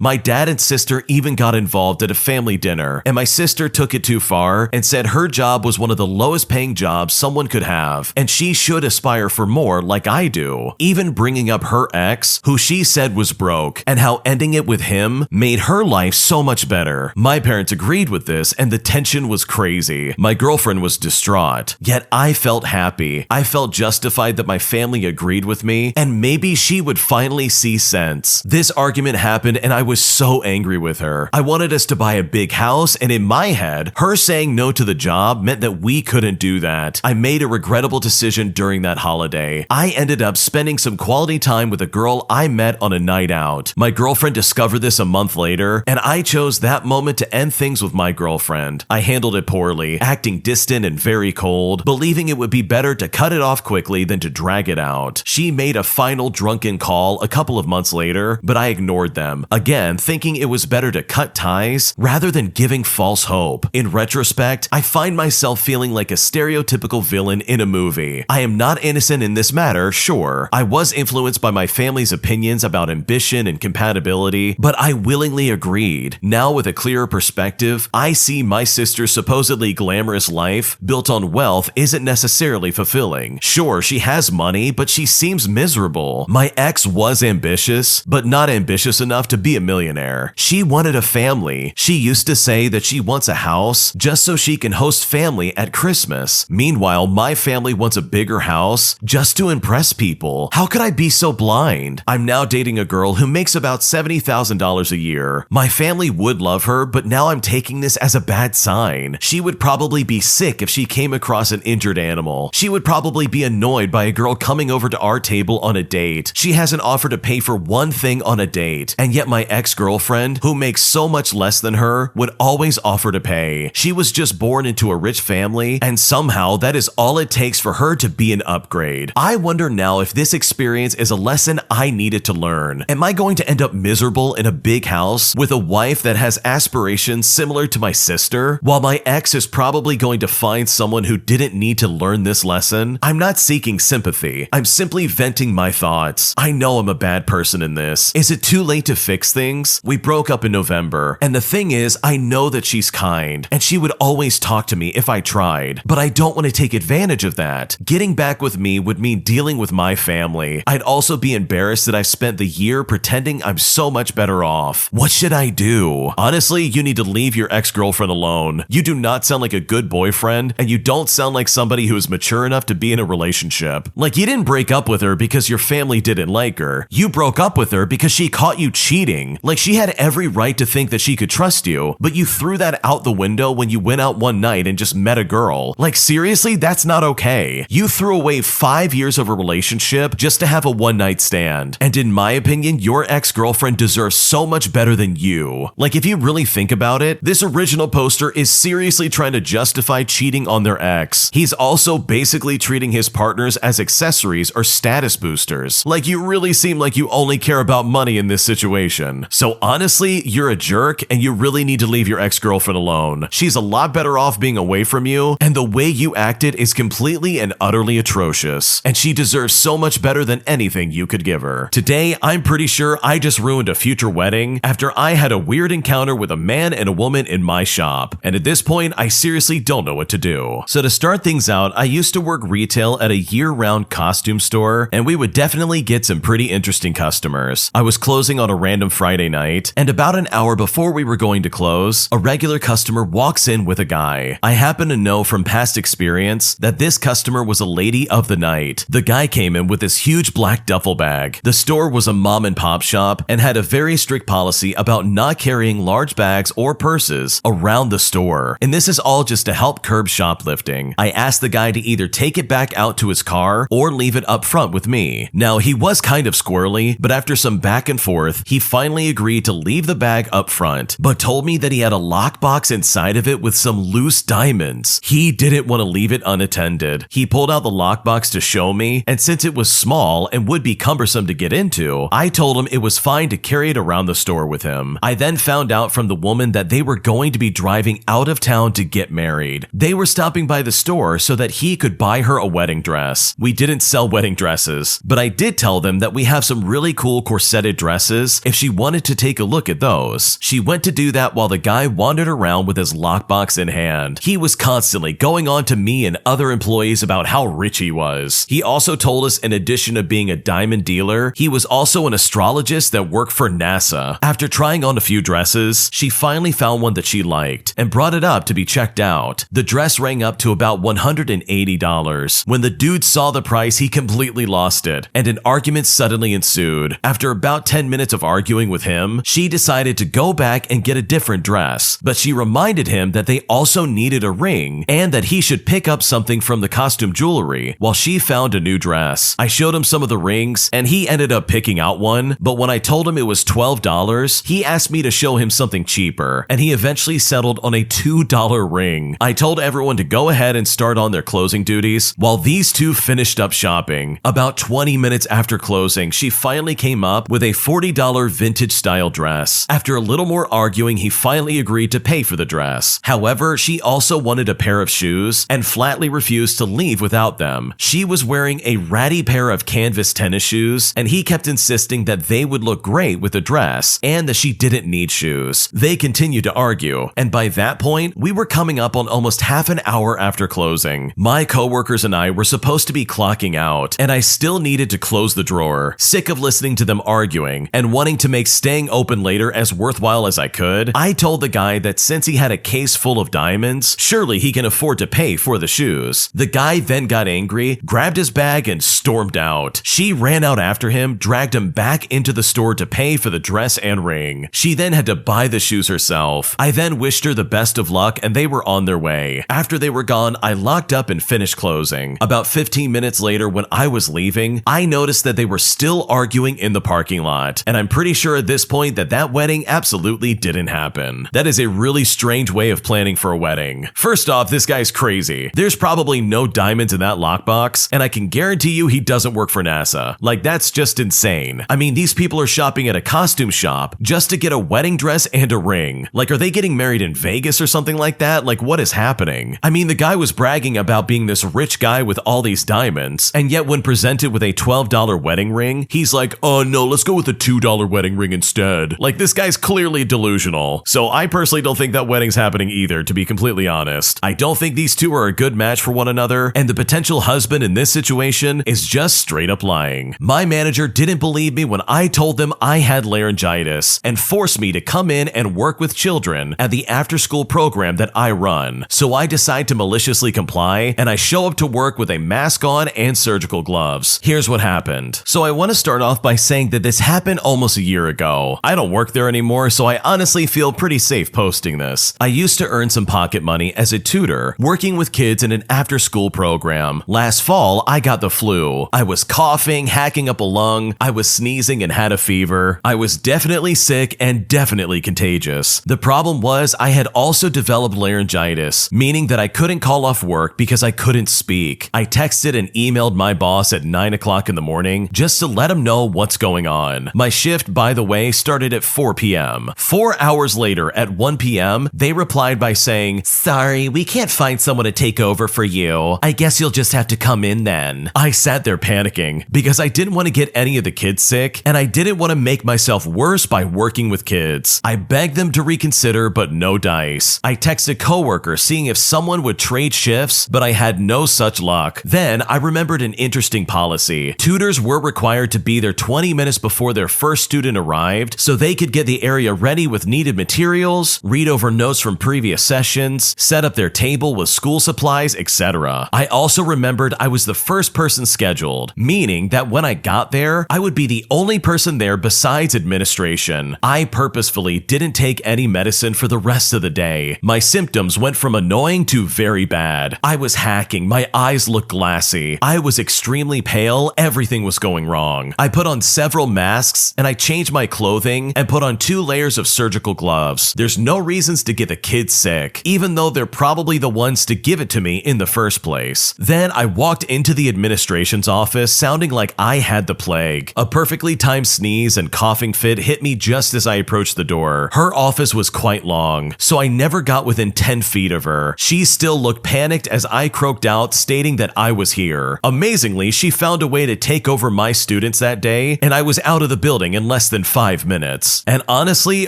My dad and sister even got involved at a family dinner, and my sister took it too far and said her job was one of the lowest paying jobs someone could have, and she should aspire for more like I do. Even bringing up her ex, who she said was broke, and how ending it with him made her life so much better. My parents agreed with this, and the tension was crazy. My girlfriend was distraught, yet I felt happy. I felt justified that my family agreed with me, and maybe she would finally see sense. This argument happened, and I was so angry with her. I wanted us to buy a big house, and in my head, her saying no to the job meant that we couldn't do that. I made a regrettable decision during that holiday. I ended up spending some quality time with a girl I met on a night out. My girlfriend discovered this a month later, and I chose that moment to end things with my girlfriend. I handled it poorly, acting distant and very cold, believing it would be better to cut it off quickly than to drag it out. She made a final drunken call a couple of months later, but I ignored them, again thinking it was better to cut ties rather than giving false hope. In retrospect, I find myself feeling like a stereotypical villain in a movie. I am not innocent in this matter, sure. I was influenced by my family's opinions about ambition and compatibility, but I willingly agreed. Now with a clearer perspective, I see my sister's supposedly glamorous life built on wealth isn't necessarily fulfilling. Sure, she has money, but she seems miserable. My ex was ambitious, but not ambitious enough to be a millionaire. She wanted a family. She used to say that she wants a house just so she can host family at Christmas. Meanwhile, my family wants a bigger house just to impress people. How could I be so blind? I'm now dating a girl who makes about $70,000 a year. My family would love her, but now I'm taking this as a bad sign. She would probably be sick if she came across an injured animal. She would probably be annoyed by a girl coming over to our table on a date. She hasn't offered to pay for one thing on a date, and yet my ex-girlfriend, who makes so much less than her, would always offer to pay. She was just born into a rich family, and somehow that is all it takes for her to be an upgrade. I wonder now if this experience is a lesson I needed to learn. Am I going to end up miserable in a big house with a wife that has aspirations similar to my sister, while my ex is probably going to find someone who didn't need to learn this lesson? I'm not seeking sympathy. I'm simply venting my thoughts. I know I'm a bad person in this. Is it too late to fix things? We broke up in November, and the thing is, I know that she's kind, and she would always talk to me if I tried, but I don't want to take advantage of that. Getting back with me would mean dealing with my family. I'd also be embarrassed that I've spent the year pretending I'm so much better off. What should I do? Honestly, you need to leave your ex-girlfriend alone. You do not sound like a good boyfriend, and you don't sound like somebody who is mature enough to be in a relationship. Like, you didn't break up with her because your family didn't like her. You broke up with her because she caught you cheating. Like, she had every right to think that she could trust you, but you threw that out the window when you went out one night and just met a girl. Like, seriously, that's not okay. You threw away 5 years of a relationship just to have a one-night stand. And in my opinion, your ex-girlfriend deserves so much better than you. Like, if you really think about it, this original poster is seriously trying to justify cheating on their ex. He's also basically treating his partners as accessories or status boosters. Like, you really seem like like you only care about money in this situation. So honestly, you're a jerk and you really need to leave your ex-girlfriend alone. She's a lot better off being away from you, and the way you acted is completely and utterly atrocious, and she deserves so much better than anything you could give her. Today, I'm pretty sure I just ruined a future wedding after I had a weird encounter with a man and a woman in my shop, and at this point, I seriously don't know what to do. So to start things out, I used to work retail at a year-round costume store, and we would definitely get some pretty interesting customers. I was closing on a random Friday night, and about an hour before we were going to close, a regular customer walks in with a guy. I happen to know from past experience that this customer was a lady of the night. The guy came in with this huge black duffel bag. The store was a mom and pop shop and had a very strict policy about not carrying large bags or purses around the store. And this is all just to help curb shoplifting. I asked the guy to either take it back out to his car or leave it up front with me. Now, he was kind of squirrely, but after some back and forth, he finally agreed to leave the bag up front, but told me that he had a lockbox inside of it with some loose diamonds. He didn't want to leave it unattended. He pulled out the lockbox to show me, and since it was small and would be cumbersome to get into, I told him it was fine to carry it around the store with him. I then found out from the woman that they were going to be driving out of town to get married. They were stopping by the store so that he could buy her a wedding dress. We didn't sell wedding dresses, but I did tell them that we have some really cool corseted dresses if she wanted to take a look at those. She went to do that while the guy wandered around with his lockbox in hand. He was constantly going on to me and other employees about how rich he was. He also told us in addition to being a diamond dealer, he was also an astrologist that worked for NASA. After trying on a few dresses, she finally found one that she liked and brought it up to be checked out. The dress rang up to about $180. When the dude saw the price, he completely lost it, and an argument suddenly ensued. After about 10 minutes of arguing with him, she decided to go back and get a different dress, but she reminded him that they also needed a ring and that he should pick up something from the costume jewelry while she found a new dress. I showed him some of the rings and he ended up picking out one, but when I told him it was $12, he asked me to show him something cheaper, and he eventually settled on a $2 ring. I told everyone to go ahead and start on their closing duties while these two finished up shopping. About 20 minutes after closing, she finally came up with a $40 vintage style dress. After a little more arguing, he finally agreed to pay for the dress. However, she also wanted a pair of shoes and flatly refused to leave without them. She was wearing a ratty pair of canvas tennis shoes, and he kept insisting that they would look great with the dress and that she didn't need shoes. They continued to argue, and by that point, we were coming up on almost half an hour after closing. My coworkers and I were supposed to be clocking out, and I still needed to close the drawer. Sick of listening to them arguing and wanting to make staying open later as worthwhile as I could, I told the guy that since he had a case full of diamonds, surely he can afford to pay for the shoes. The guy then got angry, grabbed his bag, and stormed out. She ran out after him, dragged him back into the store to pay for the dress and ring. She then had to buy the shoes herself. I then wished her the best of luck, and they were on their way. After they were gone, I locked up and finished closing. About 15 minutes later, when I was leaving, I noticed that they were still arguing in the parking lot, and I'm pretty sure at this point that that wedding absolutely didn't happen. That is a really strange way of planning for a wedding. First off, this guy's crazy. There's probably no diamonds in that lockbox, and I can guarantee you he doesn't work for NASA. Like, that's just insane. I mean, these people are shopping at a costume shop just to get a wedding dress and a ring. Like, are they getting married in Vegas or something like that? Like, what is happening? I mean, the guy was bragging about being this rich guy with all these diamonds, and yet when presented with a $12 wedding ring, he's like, oh no, let's go with a $2 wedding ring instead. Like, this guy's clearly delusional. So I personally don't think that wedding's happening either, to be completely honest. I don't think these two are a good match for one another, and the potential husband in this situation is just straight up lying. My manager didn't believe me when I told them I had laryngitis and forced me to come in and work with children at the after-school program that I run. So I decide to maliciously comply, and I show up to work with a mask on and surgical gloves. Here's what happened. So I want to start off by saying that this happened almost a year ago. I don't work there anymore, so I honestly feel pretty safe posting this. I used to earn some pocket money as a tutor, working with kids in an after-school program. Last fall, I got the flu. I was coughing, hacking up a lung, I was sneezing and had a fever. I was definitely sick and definitely contagious. The problem was I had also developed laryngitis, meaning that I couldn't call off work because I couldn't speak. I texted and emailed my boss at 9 o'clock in the morning just to let him them know what's going on. My shift, by the way, started at 4 p.m. 4 hours later, at 1 p.m., they replied by saying, "Sorry, we can't find someone to take over for you. I guess you'll just have to come in then." I sat there panicking because I didn't want to get any of the kids sick, and I didn't want to make myself worse by working with kids. I begged them to reconsider, but no dice. I texted a coworker seeing if someone would trade shifts, but I had no such luck. Then I remembered an interesting policy. Tutors were required to be there 20 minutes before their first student arrived so they could get the area ready with needed materials, read over notes from previous sessions, set up their table with school supplies, etc. I also remembered I was the first person scheduled, meaning that when I got there, I would be the only person there besides administration. I purposefully didn't take any medicine for the rest of the day. My symptoms went from annoying to very bad. I was hacking, my eyes looked glassy, I was extremely pale, everything was going wrong. I put on several masks and I changed my clothing and put on 2 layers of surgical gloves. There's no reasons to get the kids sick, even though they're probably the ones to give it to me in the first place. Then I walked into the administration's office sounding like I had the plague. A perfectly timed sneeze and coughing fit hit me just as I approached the door. Her office was quite long, so I never got within 10 feet of her. She still looked panicked as I croaked out, stating that I was here. Amazingly, she found a way to take over my students that day, and I was out of the building in less than 5 minutes. And honestly,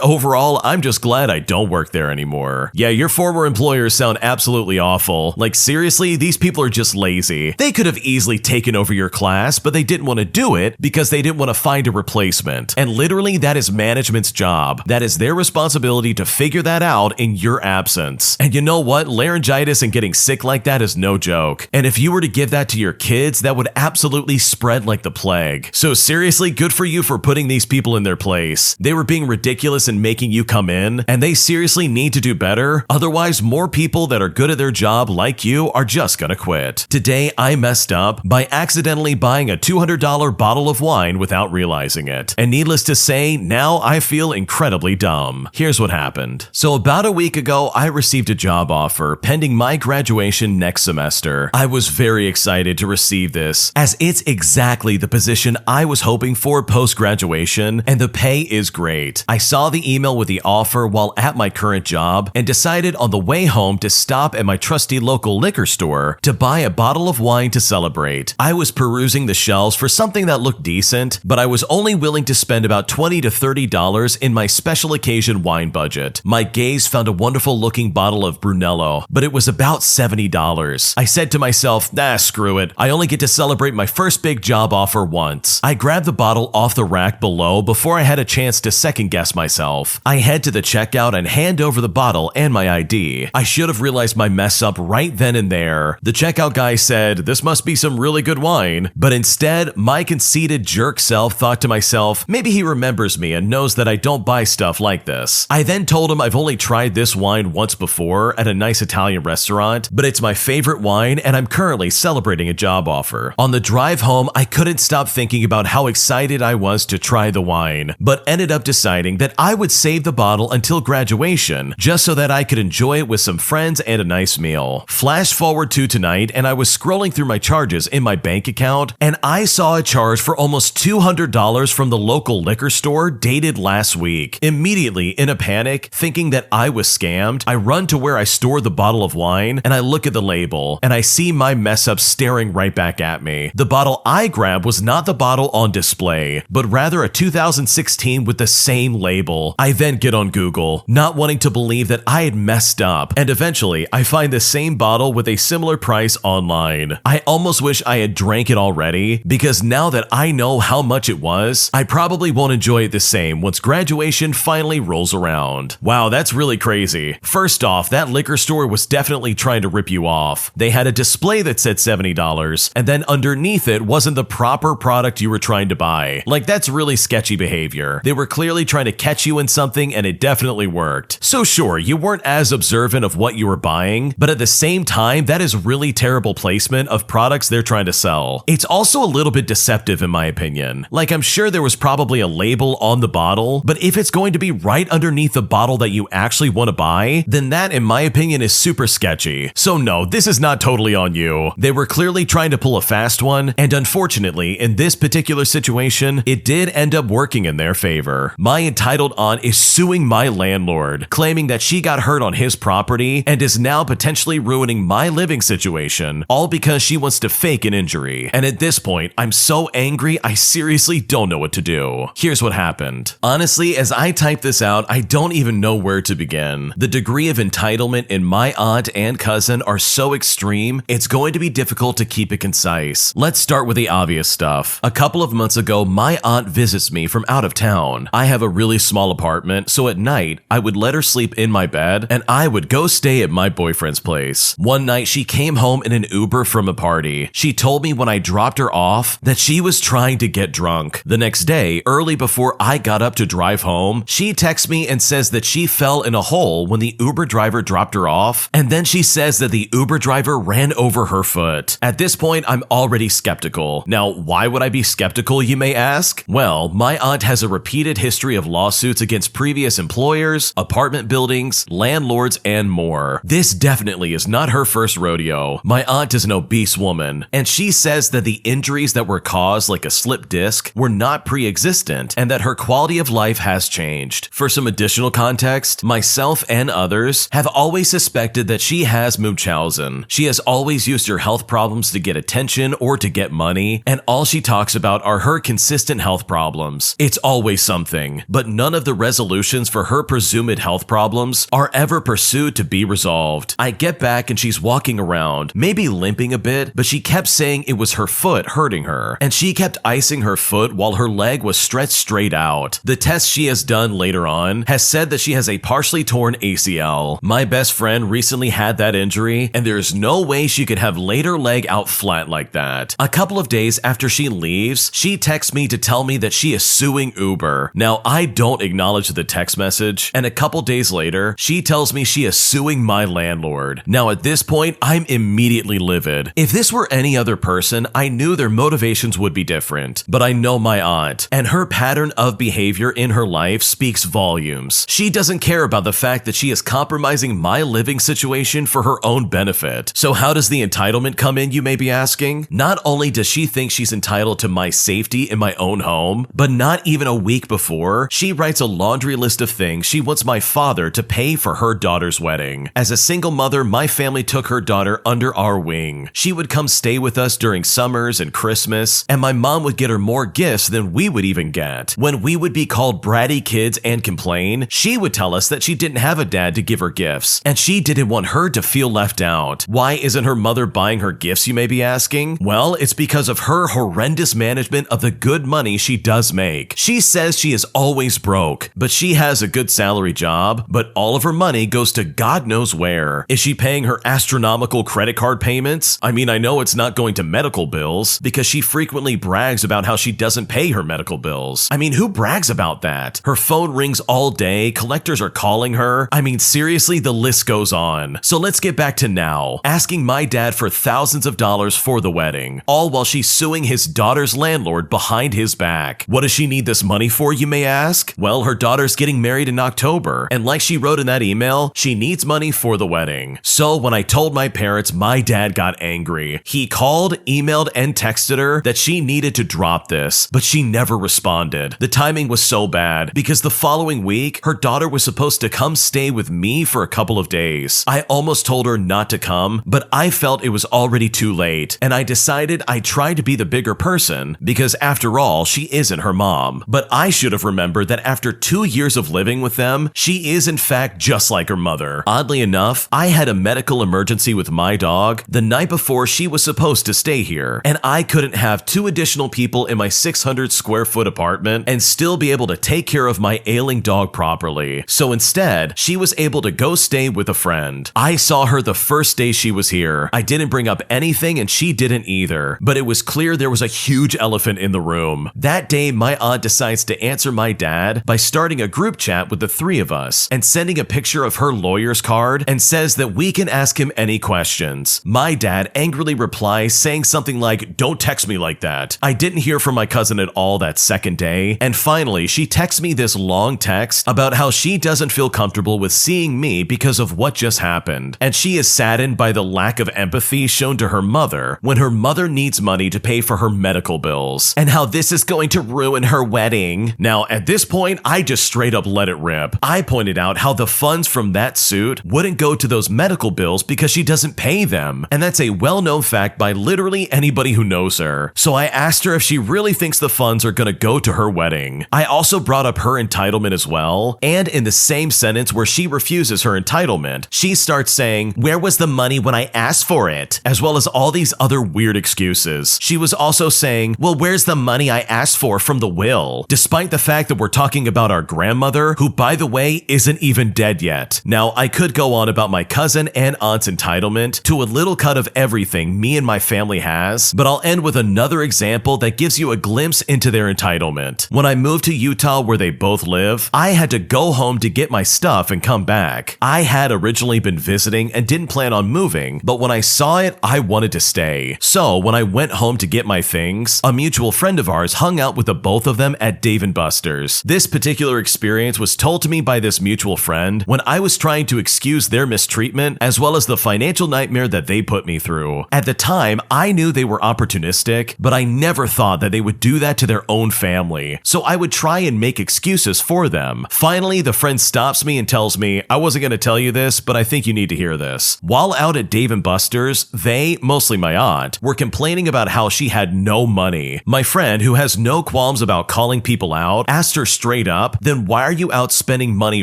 overall, I'm just glad I don't work there anymore. Yeah, your former employers sound absolutely awful. Like seriously, these people are just lazy. They could have easily taken over your class, but they didn't want to do it because they didn't want to find a replacement. And literally, that is management's job. That is their responsibility to figure that out in your absence. And you know what? Laryngitis and getting sick like that is no joke. And if you were to give that to your kids, that would absolutely spread like the plague. So seriously, good for you for putting these people in their place. They were being ridiculous and making you come in, and they seriously need to do better. Otherwise, more people that are good at their job like you are just gonna quit. Today, I messed up by accidentally buying a $200 bottle of wine without realizing it. And needless to say, now I feel incredibly dumb. Here's what happened. So about a week ago, I received a job offer pending my graduation next semester. I was very excited to receive this, as it's exactly the position I was hoping for post-graduation, and the pay is great. I saw the email with the offer while at my current job and decided on the way home to stop at my trusty local liquor store to buy a bottle of wine to celebrate. I was perusing the shelves for something that looked decent, but I was only willing to spend about $20 to $30 in my special occasion wine budget. My gaze found a wonderful looking bottle of Brunello, but it was about $70. I said to myself, screw it. I only get to celebrate my first big job offer once. I grabbed the bottle off the rack below before I had a chance to second guess myself. I head to the checkout and hand over the bottle and my ID. I should have realized my mess up right then and there. The checkout guy said, "This must be some really good wine," but instead, my conceited jerk self thought to myself, maybe he remembers me and knows that I don't buy stuff like this. I then told him I've only tried this wine once before at a nice Italian restaurant, but it's my favorite wine and I'm currently celebrating a job offer. On the drive home, I couldn't stop thinking about how excited I was to try the wine, but ended up deciding that I would save the bottle until graduation, just so that I could enjoy it with some friends and a nice meal. Flash forward to tonight, and I was scrolling through my charges in my bank account, and I saw a charge for almost $200 from the local liquor store dated last week. Immediately, in a panic, thinking that I was scammed, I run to where I stored the bottle of wine, and I look at the label, and I see my mess up staring right back at me. The bottle I grabbed was not the bottle on display, but rather a 2016 with the same label. I then get on Google, not wanting to believe that I had messed up, and eventually I find the same bottle with a similar price online. I almost wish I had drank it already, because now that I know how much it was, I probably won't enjoy it the same once graduation finally rolls around. Wow, that's really crazy. First off, that liquor store was definitely trying to rip you off. They had a display that said $70, and then underneath it wasn't the proper product you were trying to buy. Like, that's really sketchy behavior. They were clearly trying to catch you in something, and it definitely worked. So sure, you weren't as observant of what you were buying, but at the same time, that is really terrible placement of products they're trying to sell. It's also a little bit deceptive in my opinion. Like, I'm sure there was probably a label on the bottle, but if it's going to be right underneath the bottle that you actually want to buy, then that, in my opinion, is super sketchy. So no, this is not totally on you. They were clearly trying to pull a fast one, and unfortunately, in this particular particular situation, it did end up working in their favor. My entitled aunt is suing my landlord, claiming that she got hurt on his property and is now potentially ruining my living situation, all because she wants to fake an injury. And at this point, I'm so angry, I seriously don't know what to do. Here's what happened. Honestly, as I type this out, I don't even know where to begin. The degree of entitlement in my aunt and cousin are so extreme, it's going to be difficult to keep it concise. Let's start with the obvious stuff. A couple of months ago, my aunt visits me from out of town. I have a really small apartment, so at night, I would let her sleep in my bed, and I would go stay at my boyfriend's place. One night, she came home in an Uber from a party. She told me when I dropped her off that she was trying to get drunk. The next day, early before I got up to drive home, she texts me and says that she fell in a hole when the Uber driver dropped her off, and then she says that the Uber driver ran over her foot. At this point, I'm already skeptical. Now, why would I be skeptical, you may ask? Well, my aunt has a repeated history of lawsuits against previous employers, apartment buildings, landlords, and more. This definitely is not her first rodeo. My aunt is an obese woman, and she says that the injuries that were caused, like a slipped disc, were not pre-existent, and that her quality of life has changed. For some additional context, myself and others have always suspected that she has Munchausen. She has always used her health problems to get attention or to get money, and all she talks about are her consistent health problems. It's always something, but none of the resolutions for her presumed health problems are ever pursued to be resolved. I get back and she's walking around, maybe limping a bit, but she kept saying it was her foot hurting her, and she kept icing her foot while her leg was stretched straight out. The test she has done later on has said that she has a partially torn ACL. My best friend recently had that injury, and there's no way she could have laid her leg out flat like that. A couple of days after she leaves, she texts me to tell me that she is suing Uber. Now, I don't acknowledge the text message, and a couple days later, she tells me she is suing my landlord. Now, at this point, I'm immediately livid. If this were any other person, I knew their motivations would be different, but I know my aunt, and her pattern of behavior in her life speaks volumes. She doesn't care about the fact that she is compromising my living situation for her own benefit. So how does the entitlement come in, you may be asking? Not only does she think she's entitled to my safety in my own home, but not even a week before, she writes a laundry list of things she wants my father to pay for her daughter's wedding. As a single mother, my family took her daughter under our wing. She would come stay with us during summers and Christmas, and my mom would get her more gifts than we would even get. When we would be called bratty kids and complain, she would tell us that she didn't have a dad to give her gifts, and she didn't want her to feel left out. Why isn't her mother buying her gifts, you may be asking? Well, it's because of her horrendous management of the good money she does make. She says she is always broke, but she has a good salary job, but all of her money goes to God knows where. Is she paying her astronomical credit card payments? I mean, I know it's not going to medical bills, because she frequently brags about how she doesn't pay her medical bills. I mean, who brags about that? Her phone rings all day, collectors are calling her. I mean, seriously, the list goes on. So let's get back to now, asking my dad for thousands of dollars for the wedding, all while she's suing his daughter's landlord behind his back. What does she need this money for, you may ask? Well, her daughter's getting married in October, and like she wrote in that email, she needs money for the wedding. So when I told my parents, my dad got angry. He called, emailed, and texted her that she needed to drop this, but she never responded. The timing was so bad, because the following week, her daughter was supposed to come stay with me for a couple of days. I almost told her not to come, but I felt it was already too late, and I decided I'd try to be the bigger person, because after all, she isn't her mom. But I should have remembered that after 2 years of living with them, she is in fact just like her mother. Oddly enough, I had a medical emergency with my dog the night before she was supposed to stay here, and I couldn't have 2 additional people in my 600 square foot apartment and still be able to take care of my ailing dog properly. So instead, she was able to go stay with a friend. I saw her the first day she was here. I didn't bring up anything and she didn't either, but it was clear there was a huge elephant in the room. That day, my aunt decides to answer my dad by starting a group chat with the 3 of us and sending a picture of her lawyer's card and says that we can ask him any questions. My dad angrily replies saying something like, "Don't text me like that." I didn't hear from my cousin at all that second day, and finally she texts me this long text about how she doesn't feel comfortable with seeing me because of what just happened, and she is saddened by the lack of empathy shown to her mother when her mother needs money to pay for her medical bills and how this is going to ruin her wedding. Now, at this point, I just straight up let it rip. I pointed out how the funds from that suit wouldn't go to those medical bills because she doesn't pay them, and that's a well-known fact by literally anybody who knows her. So I asked her if she really thinks the funds are gonna go to her wedding. I also brought up her entitlement as well, and in the same sentence where she refuses her entitlement, she starts saying, "Where was the money when I asked for it?" as well as all these other weird excuses. She was also saying, "Well, where's the money I asked for from the will?" Despite the fact that we're talking about our grandmother, who by the way isn't even dead yet. Now, I could go on about my cousin and aunt's entitlement to a little cut of everything me and my family has, but I'll end with another example that gives you a glimpse into their entitlement. When I moved to Utah where they both live, I had to go home to get my stuff and come back. I had originally been visiting and didn't plan on moving, but when I saw it, I wanted to stay. So when I went home to get my things, a mutual friend of ours hung out with the both of them at Dave & Buster's. This particular experience was told to me by this mutual friend when I was trying to excuse their mistreatment as well as the financial nightmare that they put me through. At the time, I knew they were opportunistic, but I never thought that they would do that to their own family. So I would try and make excuses for them. Finally, the friend stops me and tells me, "I wasn't going to tell you this, but I think you need to hear this." While out at Dave & Buster's, they, mostly my aunt, were complaining about how she had no money. My friend, who has no qualms about calling people out, asked her straight up, "Then why are you out spending money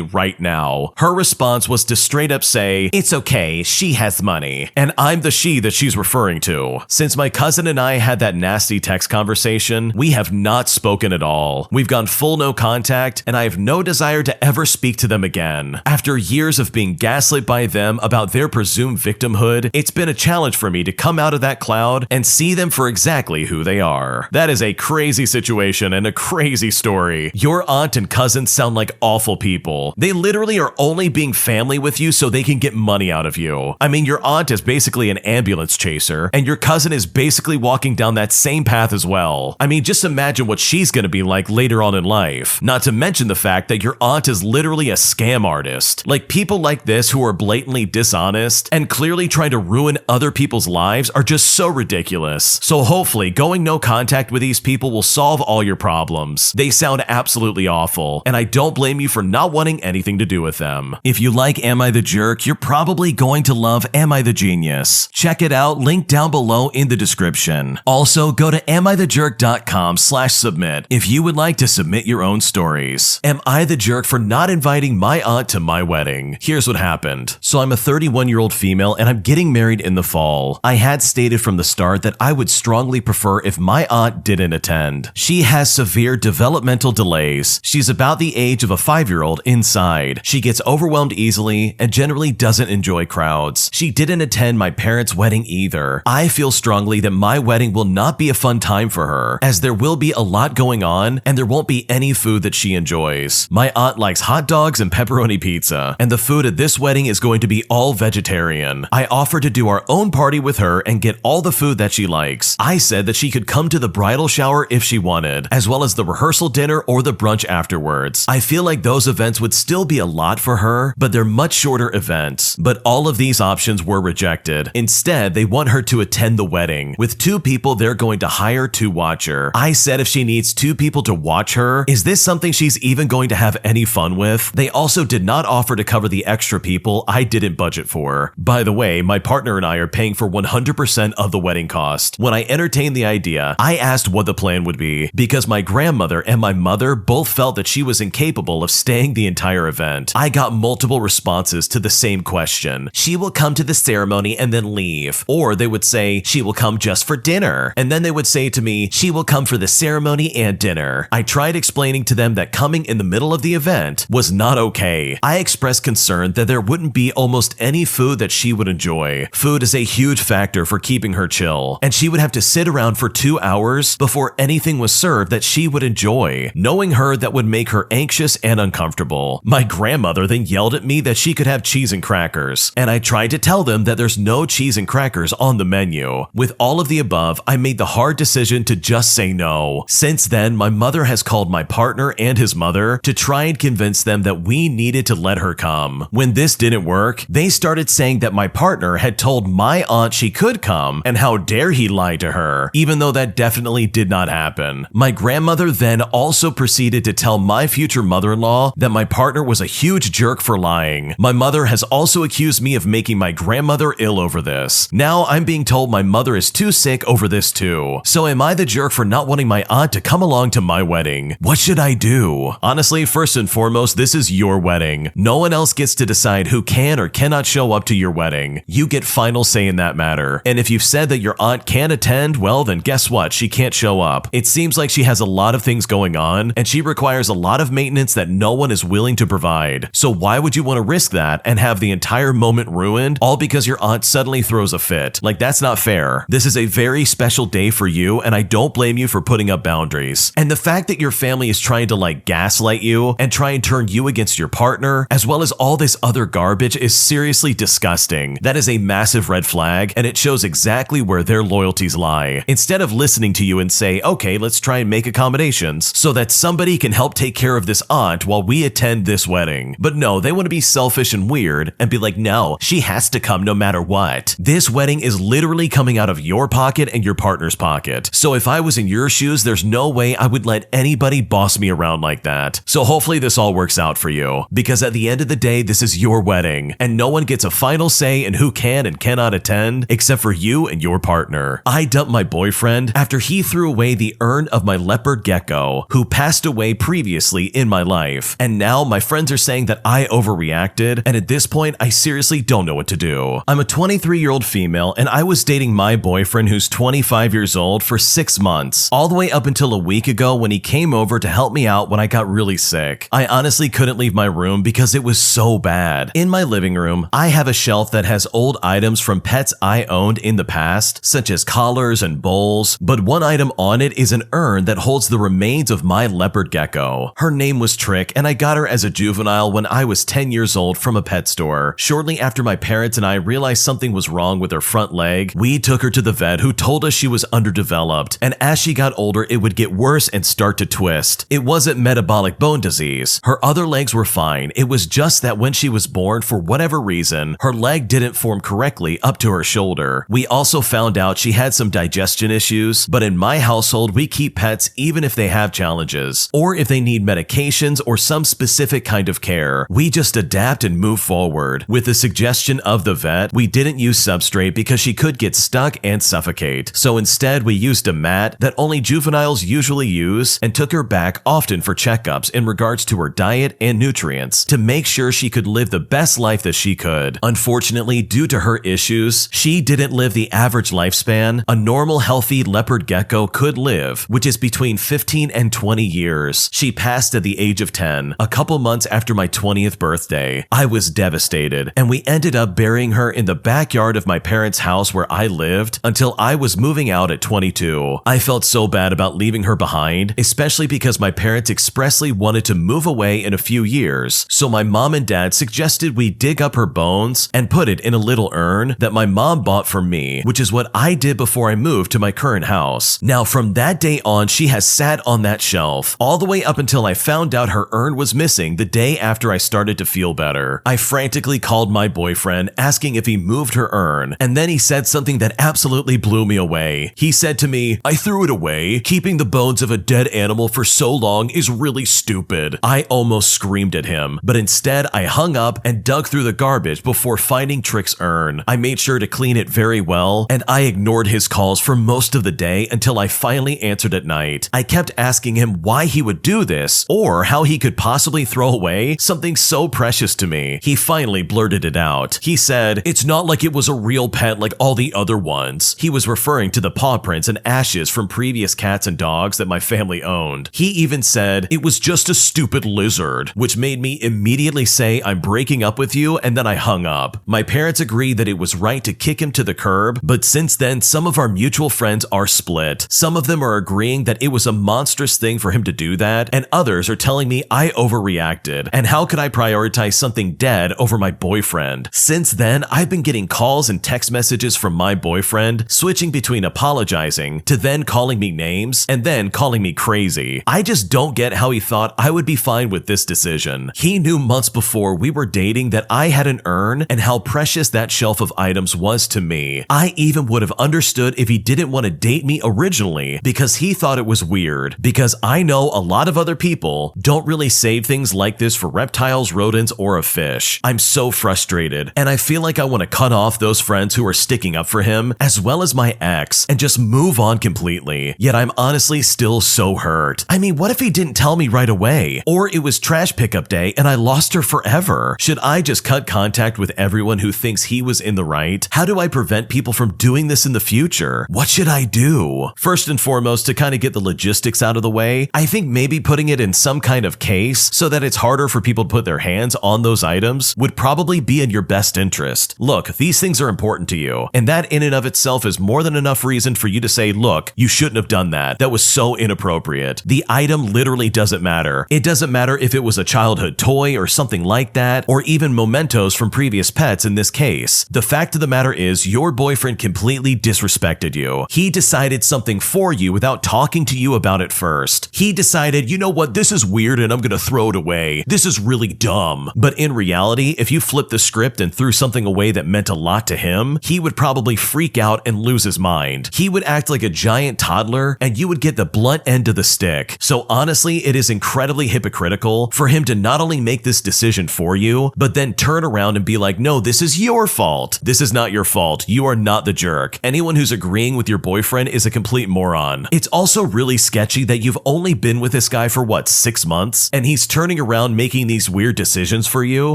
right now?" Her response was to straight up say, "It's okay, she has money." And I'm the she that she's referring to. Since my cousin and I had that nasty text conversation, we have not spoken at all. We've gone full no contact, and I have no desire to ever speak to them again. After years of being gaslit by them about their presumed victimhood, it's been a challenge for me to come out of that cloud and see them for exactly who they are. That is a crazy situation and a crazy story. Your aunt and cousin sound like awful people. They literally are only being family with you so they can get money out of you. I mean, your aunt is basically an ambulance chaser, and your cousin is basically walking down that same path as well. I mean, just imagine what she's gonna be like later on in life. Not to mention the fact that your aunt is literally a scam artist. Like, people like this who are blatantly dishonest and clearly trying to ruin other people's lives are just so ridiculous. So hopefully, going no contact with these people will solve all your problems. They sound absolutely awful, and I don't blame you for not wanting anything to do with them. If you like Am I the Jerk, you're probably going to love Am I the Genius. Check it out, link down below in the description. Also, go to amithejerk.com/submit if you would like to submit your own stories. Am I the jerk for not inviting my aunt to my wedding? Here's what happened. So I'm a 31-year-old female and I'm getting married in the fall. I had stated from the start that I would strongly prefer if my aunt didn't attend. She has severe developmental delays. She's about the age of a 5-year-old inside. She gets overwhelmed easily and generally doesn't enjoy crowds. She didn't attend my parents' wedding either. I feel strongly that my wedding will not be a fun time for her, as there will be a lot going on and there won't be any food that she enjoys. My aunt likes hot dogs and pepperoni pizza, and the food at this wedding is going to be all vegetarian. I offered to do our own party with her and get all the food that she likes. I said that she could come to the bridal shower if she wanted, as well as the rehearsal dinner or the brunch afterwards. I feel like those events would still be a lot for her, but they're much shorter events. But all of these options were rejected. Instead, they want her to attend the wedding, with 2 people they're going to hire to watch her. I said if she needs 2 people to watch her, is this something she's even going to have any fun with? They also did not offer to cover the extra people I didn't budget for. By the way, my partner and I are paying for 100% of the wedding cost. When I entertained the idea, I asked what the plan would be, because my grandmother and my mother both felt that she was incapable of staying the entire event. I got multiple responses to the same question. She will come to the ceremony and then leave. Or they would say, she will come just for dinner. And then they would say to me, she will come for the ceremony and dinner. I tried explaining to them that coming in the middle of the event was not okay. I expressed concern that there wouldn't be almost any food that she would enjoy. Food is a huge factor for keeping her chill, and she would have to sit around for 2 hours before anything was served that she would enjoy. Knowing her, that would make her anxious and uncomfortable. My grandmother then yelled at me that she could have cheese and crackers, and I tried to tell them that there's no cheese and crackers on the menu. With all of the above, I made the hard decision to just say no. Since then, my mother has called my partner and his mother to try and convince them that we needed to let her come. When this didn't work, they started saying that my partner had told my aunt she could come, and how dare he lie to her, even though that that definitely did not happen. My grandmother then also proceeded to tell my future mother-in-law that my partner was a huge jerk for lying. My mother has also accused me of making my grandmother ill over this. Now I'm being told my mother is too sick over this too. So am I the jerk for not wanting my aunt to come along to my wedding? What should I do? Honestly, first and foremost, this is your wedding. No one else gets to decide who can or cannot show up to your wedding. You get final say in that matter. And if you've said that your aunt can't attend, well then guess what? She can't show up. It seems like she has a lot of things going on and she requires a lot of maintenance that no one is willing to provide. So why would you want to risk that and have the entire moment ruined all because your aunt suddenly throws a fit? Like, that's not fair. This is a very special day for you and I don't blame you for putting up boundaries. And the fact that your family is trying to like gaslight you and try and turn you against your partner as well as all this other garbage is seriously disgusting. That is a massive red flag and it shows exactly where their loyalties lie. Instead of listening to you and say, okay, let's try and make accommodations so that somebody can help take care of this aunt while we attend this wedding. But no, they want to be selfish and weird and be like, no, she has to come no matter what. This wedding is literally coming out of your pocket and your partner's pocket. So if I was in your shoes, there's no way I would let anybody boss me around like that. So hopefully this all works out for you, because at the end of the day, this is your wedding and no one gets a final say in who can and cannot attend except for you and your partner. I dumped my boyfriend after he threw away the urn of my leopard gecko who passed away previously in my life. And now my friends are saying that I overreacted, and at this point, I seriously don't know what to do. I'm a 23-year-old female and I was dating my boyfriend who's 25 years old for 6 months, all the way up until a week ago when he came over to help me out when I got really sick. I honestly couldn't leave my room because it was so bad. In my living room, I have a shelf that has old items from pets I owned in the past, such as collars and bowls, but one item on it is an urn that holds the remains of my leopard gecko. Her name was Trick, and I got her as a juvenile when I was 10 years old from a pet store. Shortly after my parents and I realized something was wrong with her front leg, we took her to the vet who told us she was underdeveloped, and as she got older, it would get worse and start to twist. It wasn't metabolic bone disease. Her other legs were fine. It was just that when she was born, for whatever reason, her leg didn't form correctly up to her shoulder. We also found out she had some digestion issues, but in my household, we keep pets even if they have challenges, or if they need medications or some specific kind of care. We just adapt and move forward. With the suggestion of the vet, we didn't use substrate because she could get stuck and suffocate. So instead, we used a mat that only juveniles usually use and took her back often for checkups in regards to her diet and nutrients to make sure she could live the best life that she could. Unfortunately, due to her issues, she didn't live the average lifespan a normal healthy leopard gecko could live, which is between 15 and 20 years. She passed at the age of 10, a couple months after my 20th birthday. I was devastated, and we ended up burying her in the backyard of my parents' house where I lived until I was moving out at 22. I felt so bad about leaving her behind, especially because my parents expressly wanted to move away in a few years, so my mom and dad suggested we dig up her bones and put it in a little urn that my mom bought for me, which is what I did before I moved to my current house. Now, from that day on, she has sat on that shelf all the way up until I found out her urn was missing the day after I started to feel better. I frantically called my boyfriend asking if he moved her urn, and then he said something that absolutely blew me away. He said to me, "I threw it away. Keeping the bones of a dead animal for so long is really stupid." I almost screamed at him, but instead I hung up and dug through the garbage before finding Trick's urn. I made sure to clean it very well, and I ignored his calls for most of the day until I finally answered at night. I kept asking him why he would do this, or how he could possibly throw away something so precious to me. He finally blurted it out. He said, "It's not like it was a real pet like all the other ones." He was referring to the paw prints and ashes from previous cats and dogs that my family owned. He even said, "It was just a stupid lizard," which made me immediately say, "I'm breaking up with you," and then I hung up. My parents agreed that it was right to kick him to the curb, but since then, some of our mutual friends are split. Some of them are agreeing that it was a monstrous thing for him to do that, and others are telling me I overreacted, and how could I prioritize something dead over my boyfriend? Since then, I've been getting calls and text messages from my boyfriend, switching between apologizing to then calling me names and then calling me crazy. I just don't get how he thought I would be fine with this decision. He knew months before we were dating that I had an urn and how precious that shelf of items was to me. I even would have understood if he didn't want to date hate me originally because he thought it was weird, because I know a lot of other people don't really save things like this for reptiles, rodents, or a fish. I'm so frustrated, and I feel like I want to cut off those friends who are sticking up for him, as well as my ex, and just move on completely. Yet I'm honestly still so hurt. I mean, what if he didn't tell me right away? Or it was trash pickup day and I lost her forever? Should I just cut contact with everyone who thinks he was in the right? How do I prevent people from doing this in the future? What should I do? First and foremost, to kind of get the logistics out of the way, I think maybe putting it in some kind of case so that it's harder for people to put their hands on those items would probably be in your best interest. Look, these things are important to you, and that in and of itself is more than enough reason for you to say, look, you shouldn't have done that. That was so inappropriate. The item literally doesn't matter. It doesn't matter if it was a childhood toy or something like that, or even mementos from previous pets in this case. The fact of the matter is, your boyfriend completely disrespected you. He decided something for you without talking to you about it first. He decided, you know what, this is weird and I'm gonna throw it away. This is really dumb. But in reality, if you flipped the script and threw something away that meant a lot to him, he would probably freak out and lose his mind. He would act like a giant toddler and you would get the blunt end of the stick. So honestly, it is incredibly hypocritical for him to not only make this decision for you, but then turn around and be like, no, this is your fault. This is not your fault. You are not the jerk. Anyone who's agreeing with your boyfriend is a complete moron. It's also really sketchy that you've only been with this guy for what, 6 months? And he's turning around making these weird decisions for you?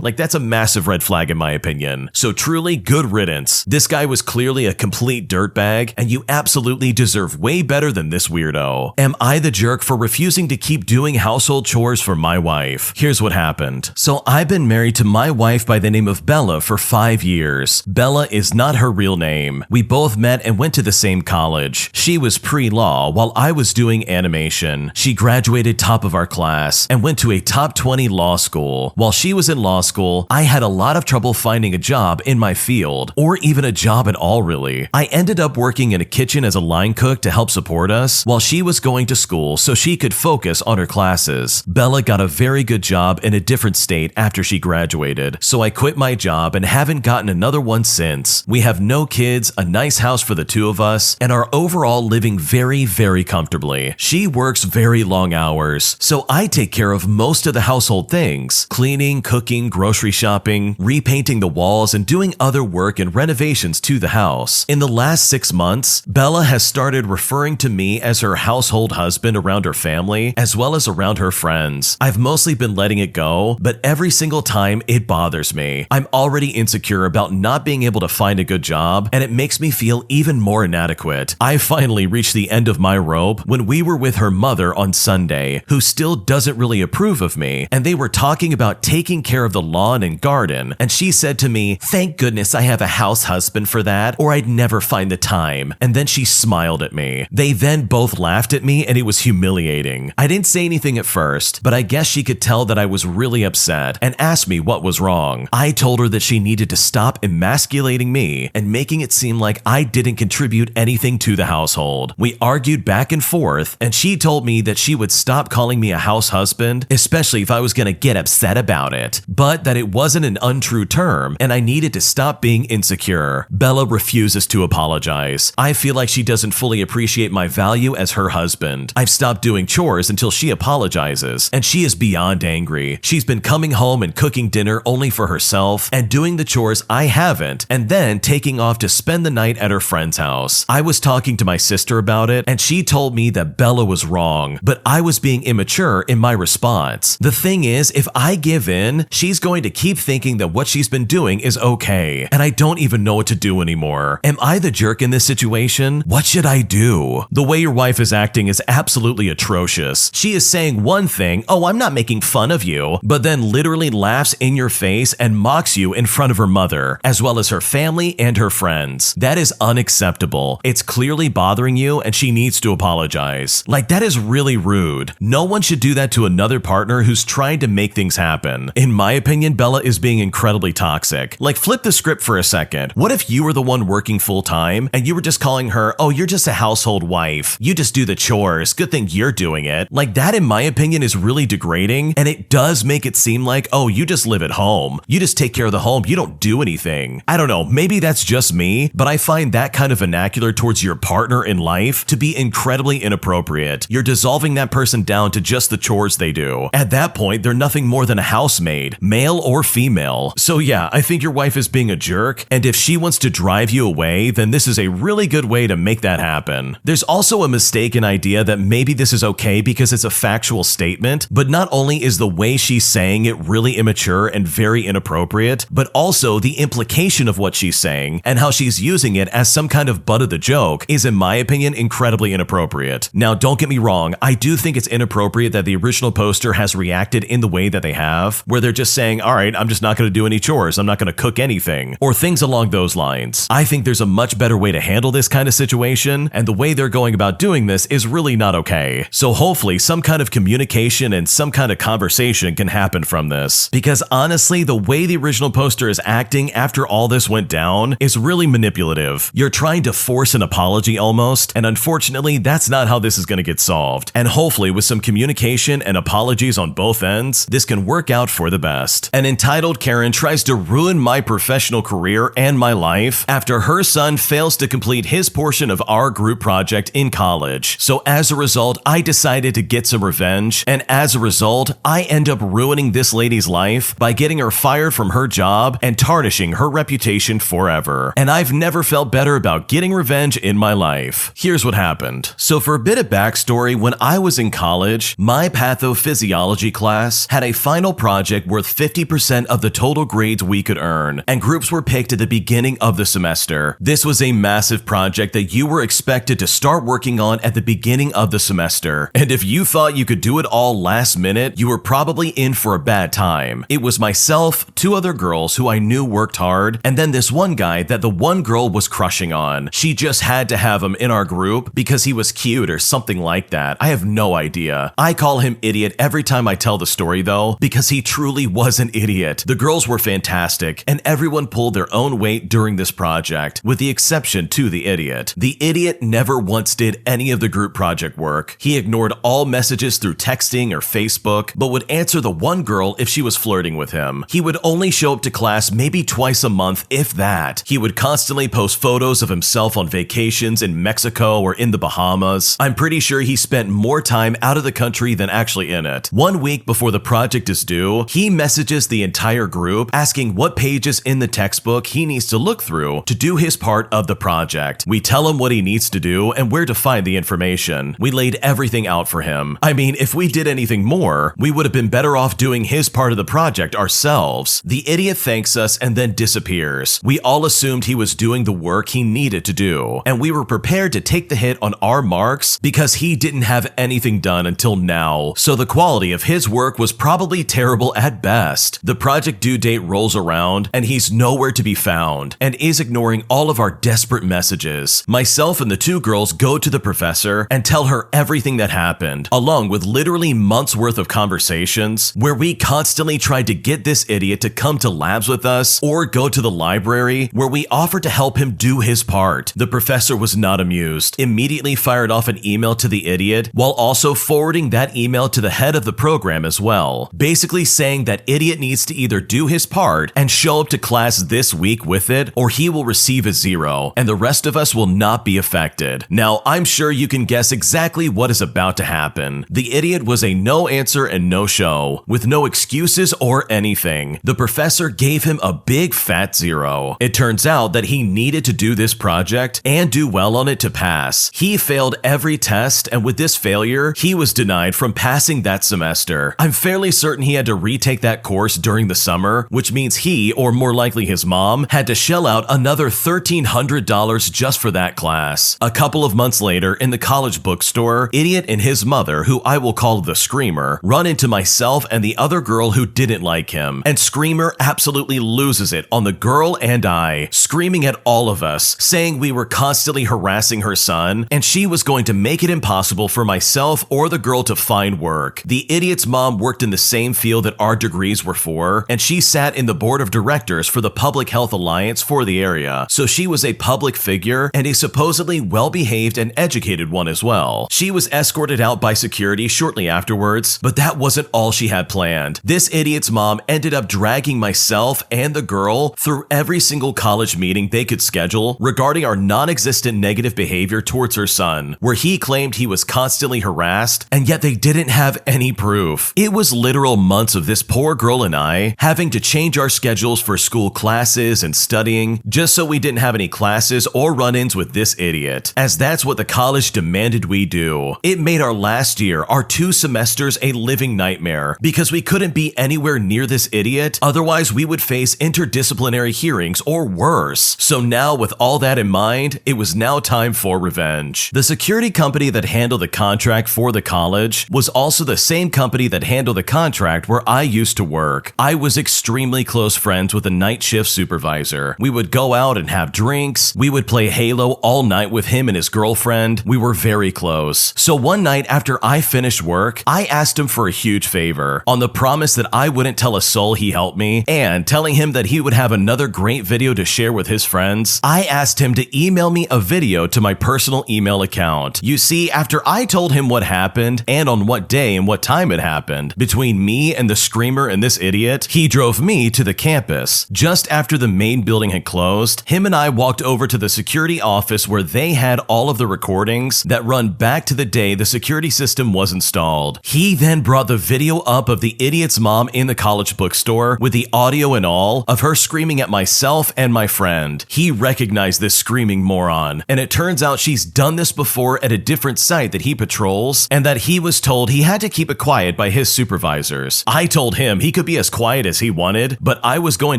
Like, that's a massive red flag in my opinion. So truly, good riddance. This guy was clearly a complete dirtbag, and you absolutely deserve way better than this weirdo. Am I the jerk for refusing to keep doing household chores for my wife? Here's what happened. So I've been married to my wife by the name of Bella for 5 years. Bella is not her real name. We both met and went to the same college. She was pre-law while I was doing animation. She graduated top of our class and went to a top 20 law school. While she was in law school, I had a lot of trouble finding a job in my field, or even a job at all really. I ended up working in a kitchen as a line cook to help support us while she was going to school so she could focus on her classes. Bella got a very good job in a different state after she graduated, so I quit my job and haven't gotten another one since. We have no kids, a nice house for the two of us, and are overall living very, very comfortably. She works very long hours, so I take care of most of the household things: cleaning, cooking, grocery shopping, repainting the walls, and doing other work and renovations to the house. In the last 6 months, Bella has started referring to me as her household husband around her family, as well as around her friends. I've mostly been letting it go, but every single time it bothers me. I'm already insecure about not being able to find a good job, and it makes me feel even more inadequate. I finally reached the end of my rope when we were with her mother on Sunday, who still doesn't really approve of me, and they were talking about taking care of the lawn and garden, and she said to me, "Thank goodness I have a house husband for that, or I'd never find the time." And then she smiled at me. They then both laughed at me, and it was humiliating. I didn't say anything at first, but I guess she could tell that I was really upset and asked me what was wrong. I told her that she needed to stop emasculating me and making it seem like I didn't contribute anything to the household. We argued back and forth, and she told me that she would stop calling me a house husband, especially if I was gonna get upset about it, but that it wasn't an untrue term and I needed to stop being insecure. Bella refuses to apologize. I feel like she doesn't fully appreciate my value as her husband. I've stopped doing chores until she apologizes, and she is beyond angry. She's been coming home and cooking dinner only for herself and doing the chores I haven't, and then taking off to spend the night at her friend's house. I was talking to my sister about it, and she told me that Bella was wrong, but I was being immature in my response. The thing is, if I give in, she's going to keep thinking that what she's been doing is okay, and I don't even know what to do anymore. Am I the jerk in this situation? What should I do? The way your wife is acting is absolutely atrocious. She is saying one thing, "Oh, I'm not making fun of you," but then literally laughs in your face and mocks you in front of her mother, as well as her family and her friends. That is unacceptable. It's clearly bothering you, and she needs to apologize. Like, that is really rude. No one should do that to another partner who's trying to make things happen. In my opinion, Bella is being incredibly toxic. Like, flip the script for a second. What if you were the one working full time and you were just calling her, "Oh, you're just a household wife. You just do the chores. Good thing you're doing it." Like, that, in my opinion, is really degrading, and it does make it seem like, oh, you just live at home. You just take care of the home. You don't do anything. I don't know. Maybe that's just me, but I find that kind of vernacular towards your partner in life to be incredibly inappropriate. You're dissolving that person down to just the chores they do. At that point, they're nothing more than a housemaid, male or female. So yeah, I think your wife is being a jerk, and if she wants to drive you away, then this is a really good way to make that happen. There's also a mistaken idea that maybe this is okay because it's a factual statement, but not only is the way she's saying it really immature and very inappropriate, but also the implication of what she's saying and how she's using it as some kind of butt of the joke is, in my opinion, incredibly inappropriate. Now, don't get me wrong, I do think it's inappropriate that the original poster has reacted in the way that they have, where they're just saying, all right, I'm just not going to do any chores, I'm not going to cook anything, or things along those lines. I think there's a much better way to handle this kind of situation, and the way they're going about doing this is really not okay. So hopefully some kind of communication and some kind of conversation can happen from this, because honestly, the way the original poster is acting after all this went down is really manipulative. You're trying to force an apology almost, and unfortunately, that's not how this is going to get solved. And hopefully, with some communication and apologies on both ends, this can work out for the best. An entitled Karen tries to ruin my professional career and my life after her son fails to complete his portion of our group project in college. So as a result, I decided to get some revenge, and as a result, I end up ruining this lady's life by getting her fired from her job and tarnishing her reputation forever. And I've never felt better about getting revenge in my life. Here's what happened. So for a bit of backstory, when I was in college, my pathophysiology class had a final project worth 50% of the total grades we could earn, and groups were picked at the beginning of the semester. This was a massive project that you were expected to start working on at the beginning of the semester, and if you thought you could do it all last minute, you were probably in for a bad time. It was myself, two other girls who I knew worked hard, and then this one guy that the one girl was crushing on. She just had to have him in our group because he was cute or something like that. I have no idea. I call him idiot every time I tell the story though, because he truly was an idiot. The girls were fantastic, and everyone pulled their own weight during this project, with the exception to the idiot. The idiot never once did any of the group project work. He ignored all messages through texting or Facebook, but would answer the one girl if she was flirting with him. He would only show up to class maybe twice a month, if that. He would constantly post photos of himself on vacations in Mexico or in the Bahamas. I'm pretty sure he spent more time out of the country than actually in it. 1 week before the project is due, he messages the entire group asking what pages in the textbook he needs to look through to do his part of the project. We tell him what he needs to do and where to find the information. We laid everything out for him. I mean, if we did anything more, we would have been better off doing his part of the project ourselves. The idiot thanks us and then disappears. We all assumed he was doing the work he needed to do, and we were prepared to take the hit on our marks because he didn't have anything done until now, so the quality of his work was probably terrible at best. The project due date rolls around, and he's nowhere to be found, and is ignoring all of our desperate messages. Myself and the two girls go to the professor and tell her everything that happened, along with literally months worth of conversations where we constantly tried to get this idiot to come to labs with us or go to the library, where we offered to help him do his part. The professor was not amused, immediately fired off an email to the idiot, while also forwarding that email to the head of the program as well, basically saying that idiot needs to either do his part and show up to class this week with it, or he will receive a 0, and the rest of us will not be affected. Now, I'm sure you can guess exactly what is about to happen. The idiot was a no answer and no show, with no excuses or anything. The professor gave him a big fat 0. It turns out that he needed to do this project and do well on it to pass. He failed every test, and with this failure, he was denied from passing that semester. I'm fairly certain he had to retake that course during the summer, which means he, or more likely his mom, had to shell out another $1,300 just for that class. A couple of months later, in the college bookstore, idiot and his mother, who I will call the Screamer, run into myself and the other girl who didn't like him, and Screamer absolutely loses it on the girl and I, screaming at all of us, saying we were constantly harassing her son, and she was going to make it impossible for myself or the girl to find work. The idiot's mom worked in the same field that our degrees were for, and she sat in the board of directors for the Public Health Alliance for the area, so she was a public figure and a supposedly well-behaved and educated one as well. She was escorted out by security shortly afterwards, but that wasn't all she had planned. This idiot's mom ended up dragging myself and the girl through every single college meeting they could schedule regarding our non-existent negative behavior towards her son, where he claimed he was constantly harassed, and yet they didn't have any proof. It was literal months of this poor girl and I having to change our schedules for school classes and studying just so we didn't have any classes or run-ins with this idiot, as that's what the college demanded we do. It made our last year, our 2 semesters, a living nightmare because we couldn't be anywhere near this idiot, otherwise we would face interdisciplinary hearings or worse. So now with all that in mind, it was now time for revenge. The security company that handled the contract for the college was also the same company that handled the contract where I used to work. I was extremely close friends with the night shift supervisor. We would go out and have drinks. We would play Halo all night with him and his girlfriend. We were very close. So one night after I finished work, I asked him for a huge favor on the promise that I wouldn't tell a soul he helped me, and telling him that he would have another great video to share with his friends. I asked him to email me a video to my personal email account. You see, after I told him what happened and on what day and what time it happened between me and the screamer and this idiot, he drove me to the campus. Just after the main building had closed, him and I walked over to the security office where they had all of the recordings that run back to the day the security system was installed. He then brought the video up of the idiot's mom in the college bookstore with the audio and all of her screaming at myself and my friend. He recognized this screaming moron, and it turns out she's done this before at a different site that he patrols, and that he was told he had to keep it quiet by his supervisors. I told him he could be as quiet as he wanted, but I was going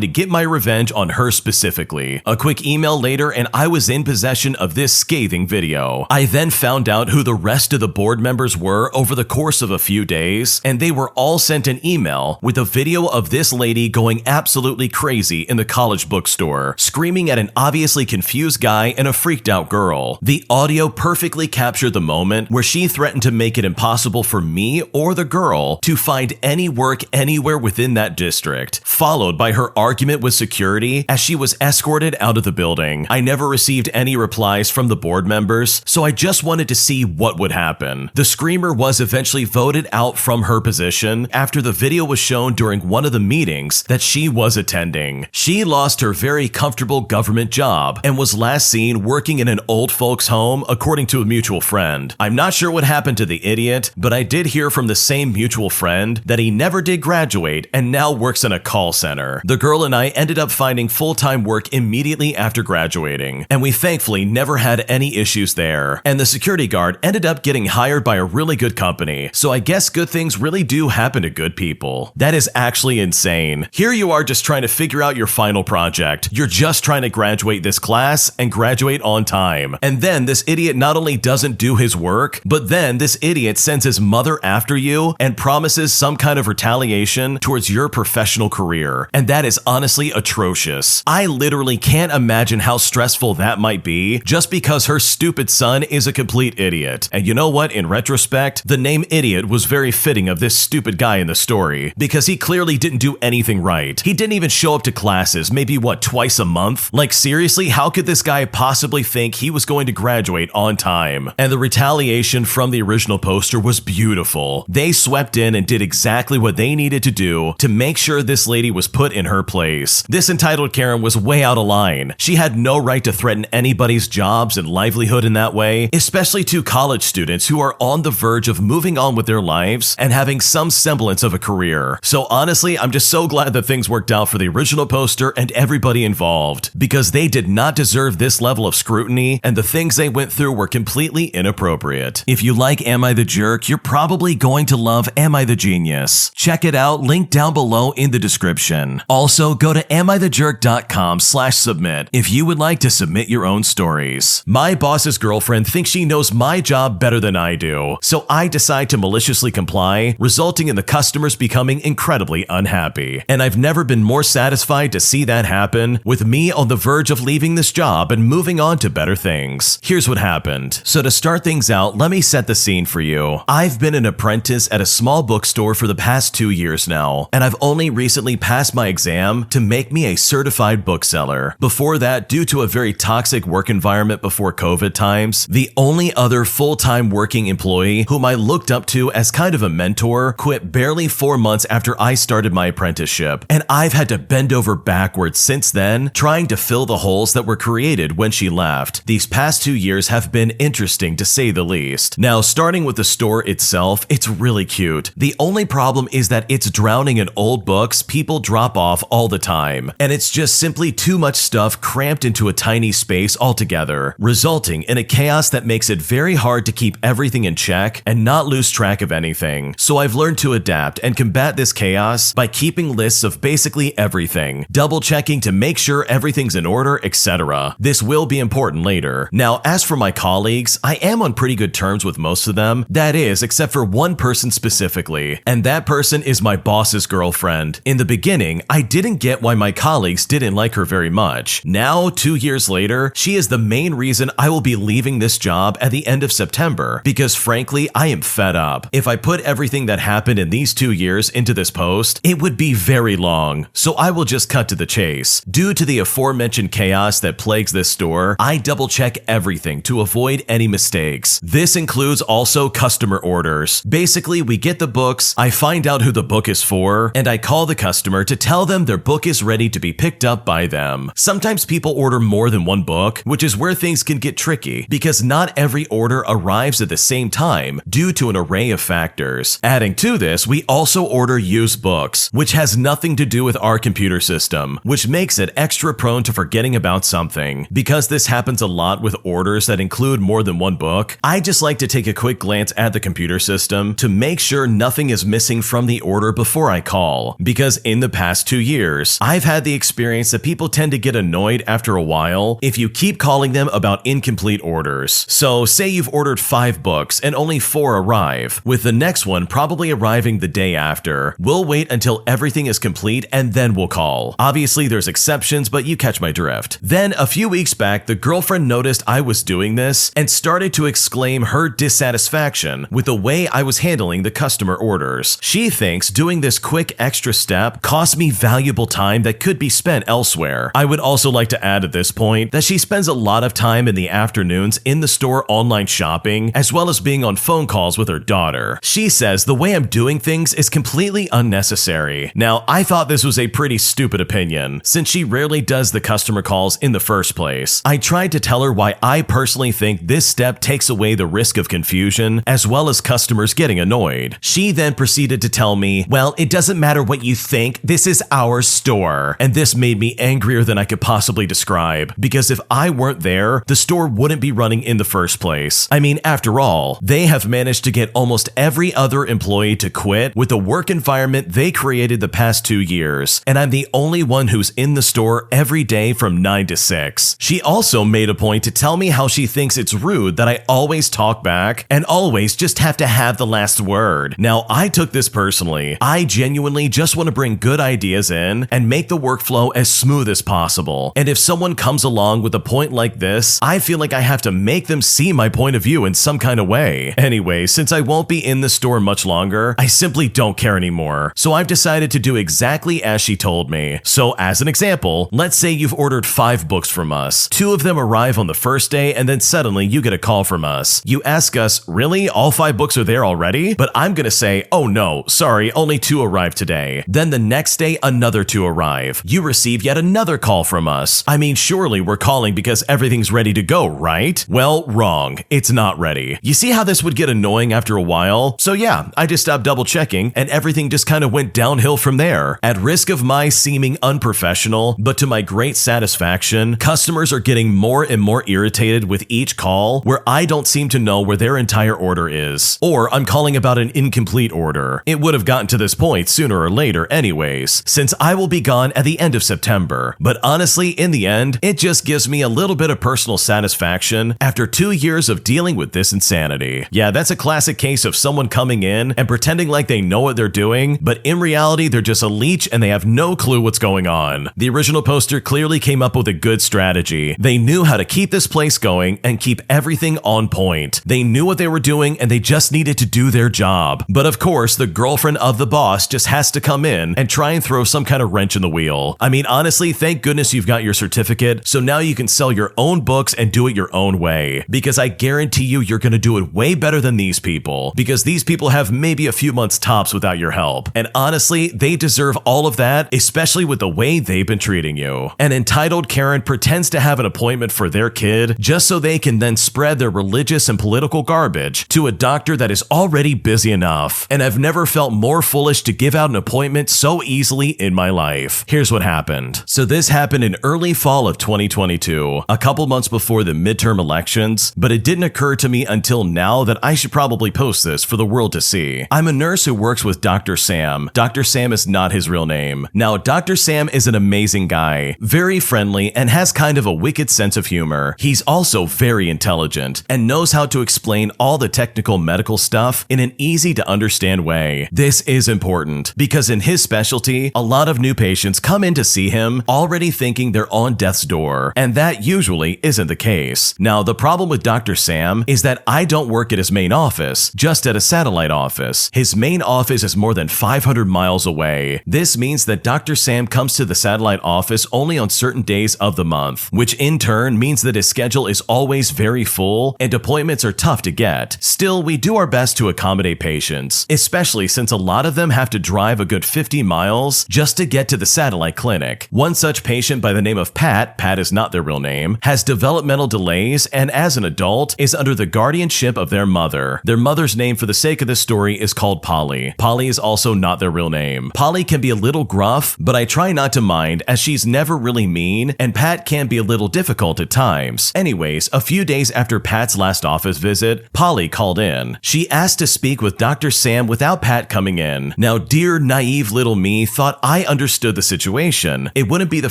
to get my revenge on her specifically. A quick email later and I was in possession of this scathing video. I then found out who the rest of the board members were over the course of a few days, and they were all sent an email with a video of this lady going absolutely crazy in the college bookstore, screaming at an obviously confused guy and a freaked out girl. The audio perfectly captured the moment where she threatened to make it impossible for me or the girl to find any work anywhere within that district, followed by her argument with security as she was escorted out of the building. I never received any replies from the board members, so I just wanted to see what would happen. The screamer was eventually voted out from her position after the video was shown during one of the meetings that she was attending. She lost her very comfortable government job and was last seen working in an old folks home, according to a mutual friend. I'm not sure what happened to the idiot, but I did hear from the same mutual friend that he never did graduate and now works in a call center. The girl and I ended up finding full-time work immediately after graduating, and we thankfully never had any issues there. And the security guard ended up getting hired by a really good company, so I guess good things really do happen to good people. That is actually insane. Here you are just trying to figure out your final project. You're just trying to graduate this class and graduate on time. And then this idiot not only doesn't do his work, but then this idiot sends his mother after you and promises some kind of retaliation towards your professional career. And that is honestly atrocious. I literally can't imagine how stressful that might be just because her stupid son is a complete idiot. And you know what? In retrospect, the name idiot was very fitting of this stupid guy in the story because he clearly didn't do anything right. He didn't even show up to classes, maybe twice a month? Like seriously, how could this guy possibly think he was going to graduate on time? And the retaliation from the original poster was beautiful. They swept in and did exactly what they needed to do to make sure this lady was put in her place. This entitled Karen was way out of line. She had no right to threaten anybody's jobs and livelihood in that way, especially to college students who are on the verge of moving on with their lives and having some semblance of a career. So honestly, I'm just so glad that things worked out for the original poster and everybody involved, because they did not deserve this level of scrutiny, and the things they went through were completely inappropriate. If you like Am I the Jerk, you're probably going to love Am I the Genius. Check it out, link down below in the description. Also, go to AmITheJerk.com/submit if you would like to submit your own stories. My boss's girlfriend thinks she knows my job better than I do, so I decide to maliciously comply, resulting in the customers becoming incredibly unhappy. And I've never been more satisfied to see that happen, with me on the verge of leaving this job and moving on to better things. Here's what happened. So to start things out, let me set the scene for you. I've been an apprentice at a small bookstore for the past 2 years now, and I've only recently passed my exam to make me a certified bookseller. Before that, due to a very toxic work environment before COVID times, the only other full-time working employee whom I looked up to as kind of a mentor quit barely 4 months after I started my apprenticeship, and I've had to bend over backwards since then trying to fill the holes that were created when she left. left. These past 2 years have been interesting to say the least. Now, starting with the store itself, it's really cute. The only problem is that it's drowning in old books people drop off all the time, and it's just simply too much stuff cramped into a tiny space altogether, resulting in a chaos that makes it very hard to keep everything in check and not lose track of anything. So I've learned to adapt and combat this chaos by keeping lists of basically everything, double checking to make sure everything's in order, etc. This will be important later. Now, as for my colleagues, I am on pretty good terms with most of them, that is, except for one person specifically, and that person is my boss's girlfriend. In the beginning, I didn't get why my colleagues didn't like her very much. Now, 2 years later, she is the main reason I will be leaving this job at the end of September, because frankly, I am fed up. If I put everything that happened in these 2 years into this post, it would be very long, so I will just cut to the chase. Due to the aforementioned chaos that plagues this store, I double check everything to avoid any mistakes. This includes also customer orders. Basically, we get the books, I find out who the book is for, and I call the customer to tell them their book is ready to be picked up by them. Sometimes people order more than one book, which is where things can get tricky, because not every order arrives at the same time due to an array of factors. Adding to this, we also order used books, which has nothing to do with our computer system, which makes it extra prone to forgetting about something. Because this happens a lot with orders that include more than one book, I just like to take a quick glance at the computer system to make sure nothing is missing from the order before I call. Because in the past 2 years, I've had the experience that people tend to get annoyed after a while if you keep calling them about incomplete orders. So say you've ordered 5 books and only 4 arrive, with the next one probably arriving the day after. We'll wait until everything is complete and then we'll call. Obviously there's exceptions, but you catch my drift. Then a few weeks back, the girlfriend noticed I was doing this and started to exclaim her dissatisfaction with the way I was handling the customer orders. She thinks doing this quick extra step cost me valuable time that could be spent elsewhere. I would also like to add at this point that she spends a lot of time in the afternoons in the store online shopping, as well as being on phone calls with her daughter. She says the way I'm doing things is completely unnecessary. Now, I thought this was a pretty stupid opinion, since she rarely does the customer calls in the first place. I tried to tell her why I personally think this step takes away the risk of confusion, as well as customers getting annoyed. She then proceeded to tell me, well, it doesn't matter what you think, this is our store. And this made me angrier than I could possibly describe, because if I weren't there, the store wouldn't be running in the first place. I mean, after all, they have managed to get almost every other employee to quit with the work environment they created the past 2 years, and I'm the only one who's in the store every day from 9 to 6. She also made a point to tell me how she thinks it's rude that I always talk back and always just have to have the last word. Now, I took this personally. I genuinely just want to bring good ideas in and make the workflow as smooth as possible. And if someone comes along with a point like this, I feel like I have to make them see my point of view in some kind of way. Anyway, since I won't be in the store much longer, I simply don't care anymore. So I've decided to do exactly as she told me. So as an example, let's say you've ordered 5 books from us. 2 of them arrive on the first day, and then suddenly you get a call from us. You ask us, really? All 5 books are there already? But I'm gonna say, oh no, sorry, only 2 arrived today. Then the next day, another 2 arrive. You receive yet another call from us. I mean, surely we're calling because everything's ready to go, right? Well, wrong. It's not ready. You see how this would get annoying after a while? So yeah, I just stopped double checking and everything just kind of went downhill from there. At risk of my seeming unprofessional, but to my great satisfaction, customers are getting more and more irritated with each call where I don't seem to know where their entire order is. Or I'm calling about an incomplete order. It would have gotten to this point sooner or later anyways, since I will be gone at the end of September. But honestly, in the end, it just gives me a little bit of personal satisfaction after 2 years of dealing with this insanity. Yeah, that's a classic case of someone coming in and pretending like they know what they're doing, but in reality, they're just a leech and they have no clue what's going on. The original poster clearly came up with a good strategy. They knew how to keep this place going and keep everything on point. They knew what they were doing and they just needed to do their job. But of course, the girlfriend of the boss just has to come in and try and throw some kind of wrench in the wheel. I mean, honestly, thank goodness you've got your certificate, so now you can sell your own books and do it your own way. Because I guarantee you're gonna do it way better than these people, because these people have maybe a few months tops without your help. And honestly, they deserve all of that, especially with the way they've been treating you. An entitled Karen pretends to have an appointment for their kid just so they can then spread their religious and political garbage to a doctor that is already busy enough. And I've never felt more foolish to give out an appointment so easily in my life. Here's what happened. So this happened in early fall of 2022, a couple months before the midterm elections, but it didn't occur to me until now that I should probably post this for the world to see. I'm a nurse who works with Dr. Sam. Dr. Sam is not his real name. Now, Dr. Sam is an amazing guy, very friendly, and has kind of a wicked sense of humor. He's also very intelligent and knows how to explain all the technical medical stuff in an easy to understand way. This is important because in his specialty, a lot of new patients come in to see him already thinking they're on death's door, and that usually isn't the case. Now, the problem with Dr. Sam is that I don't work at his main office, just at a satellite office. His main office is more than 500 miles away. This means that Dr. Sam comes to the satellite office only on certain days of the month, which in turn means that his schedule is always very full and appointments are tough to get. Still, we do our best to accommodate patients, especially since a lot of them have to drive a good 50 miles just to get to the satellite clinic. One such patient by the name of Pat is not their real name, has developmental delays and as an adult is under the guardianship of their mother. Their mother's name for the sake of this story is called Polly. Polly is also not their real name. Polly can be a little gruff, but I try not to mind as she's never really mean, and Pat can be a little difficult at times. Anyways, a few days after Pat's last office visit, Polly called in. She asked to speak with Dr. Sam without Pat coming in. Now, dear naive little me thought I understood the situation. It wouldn't be the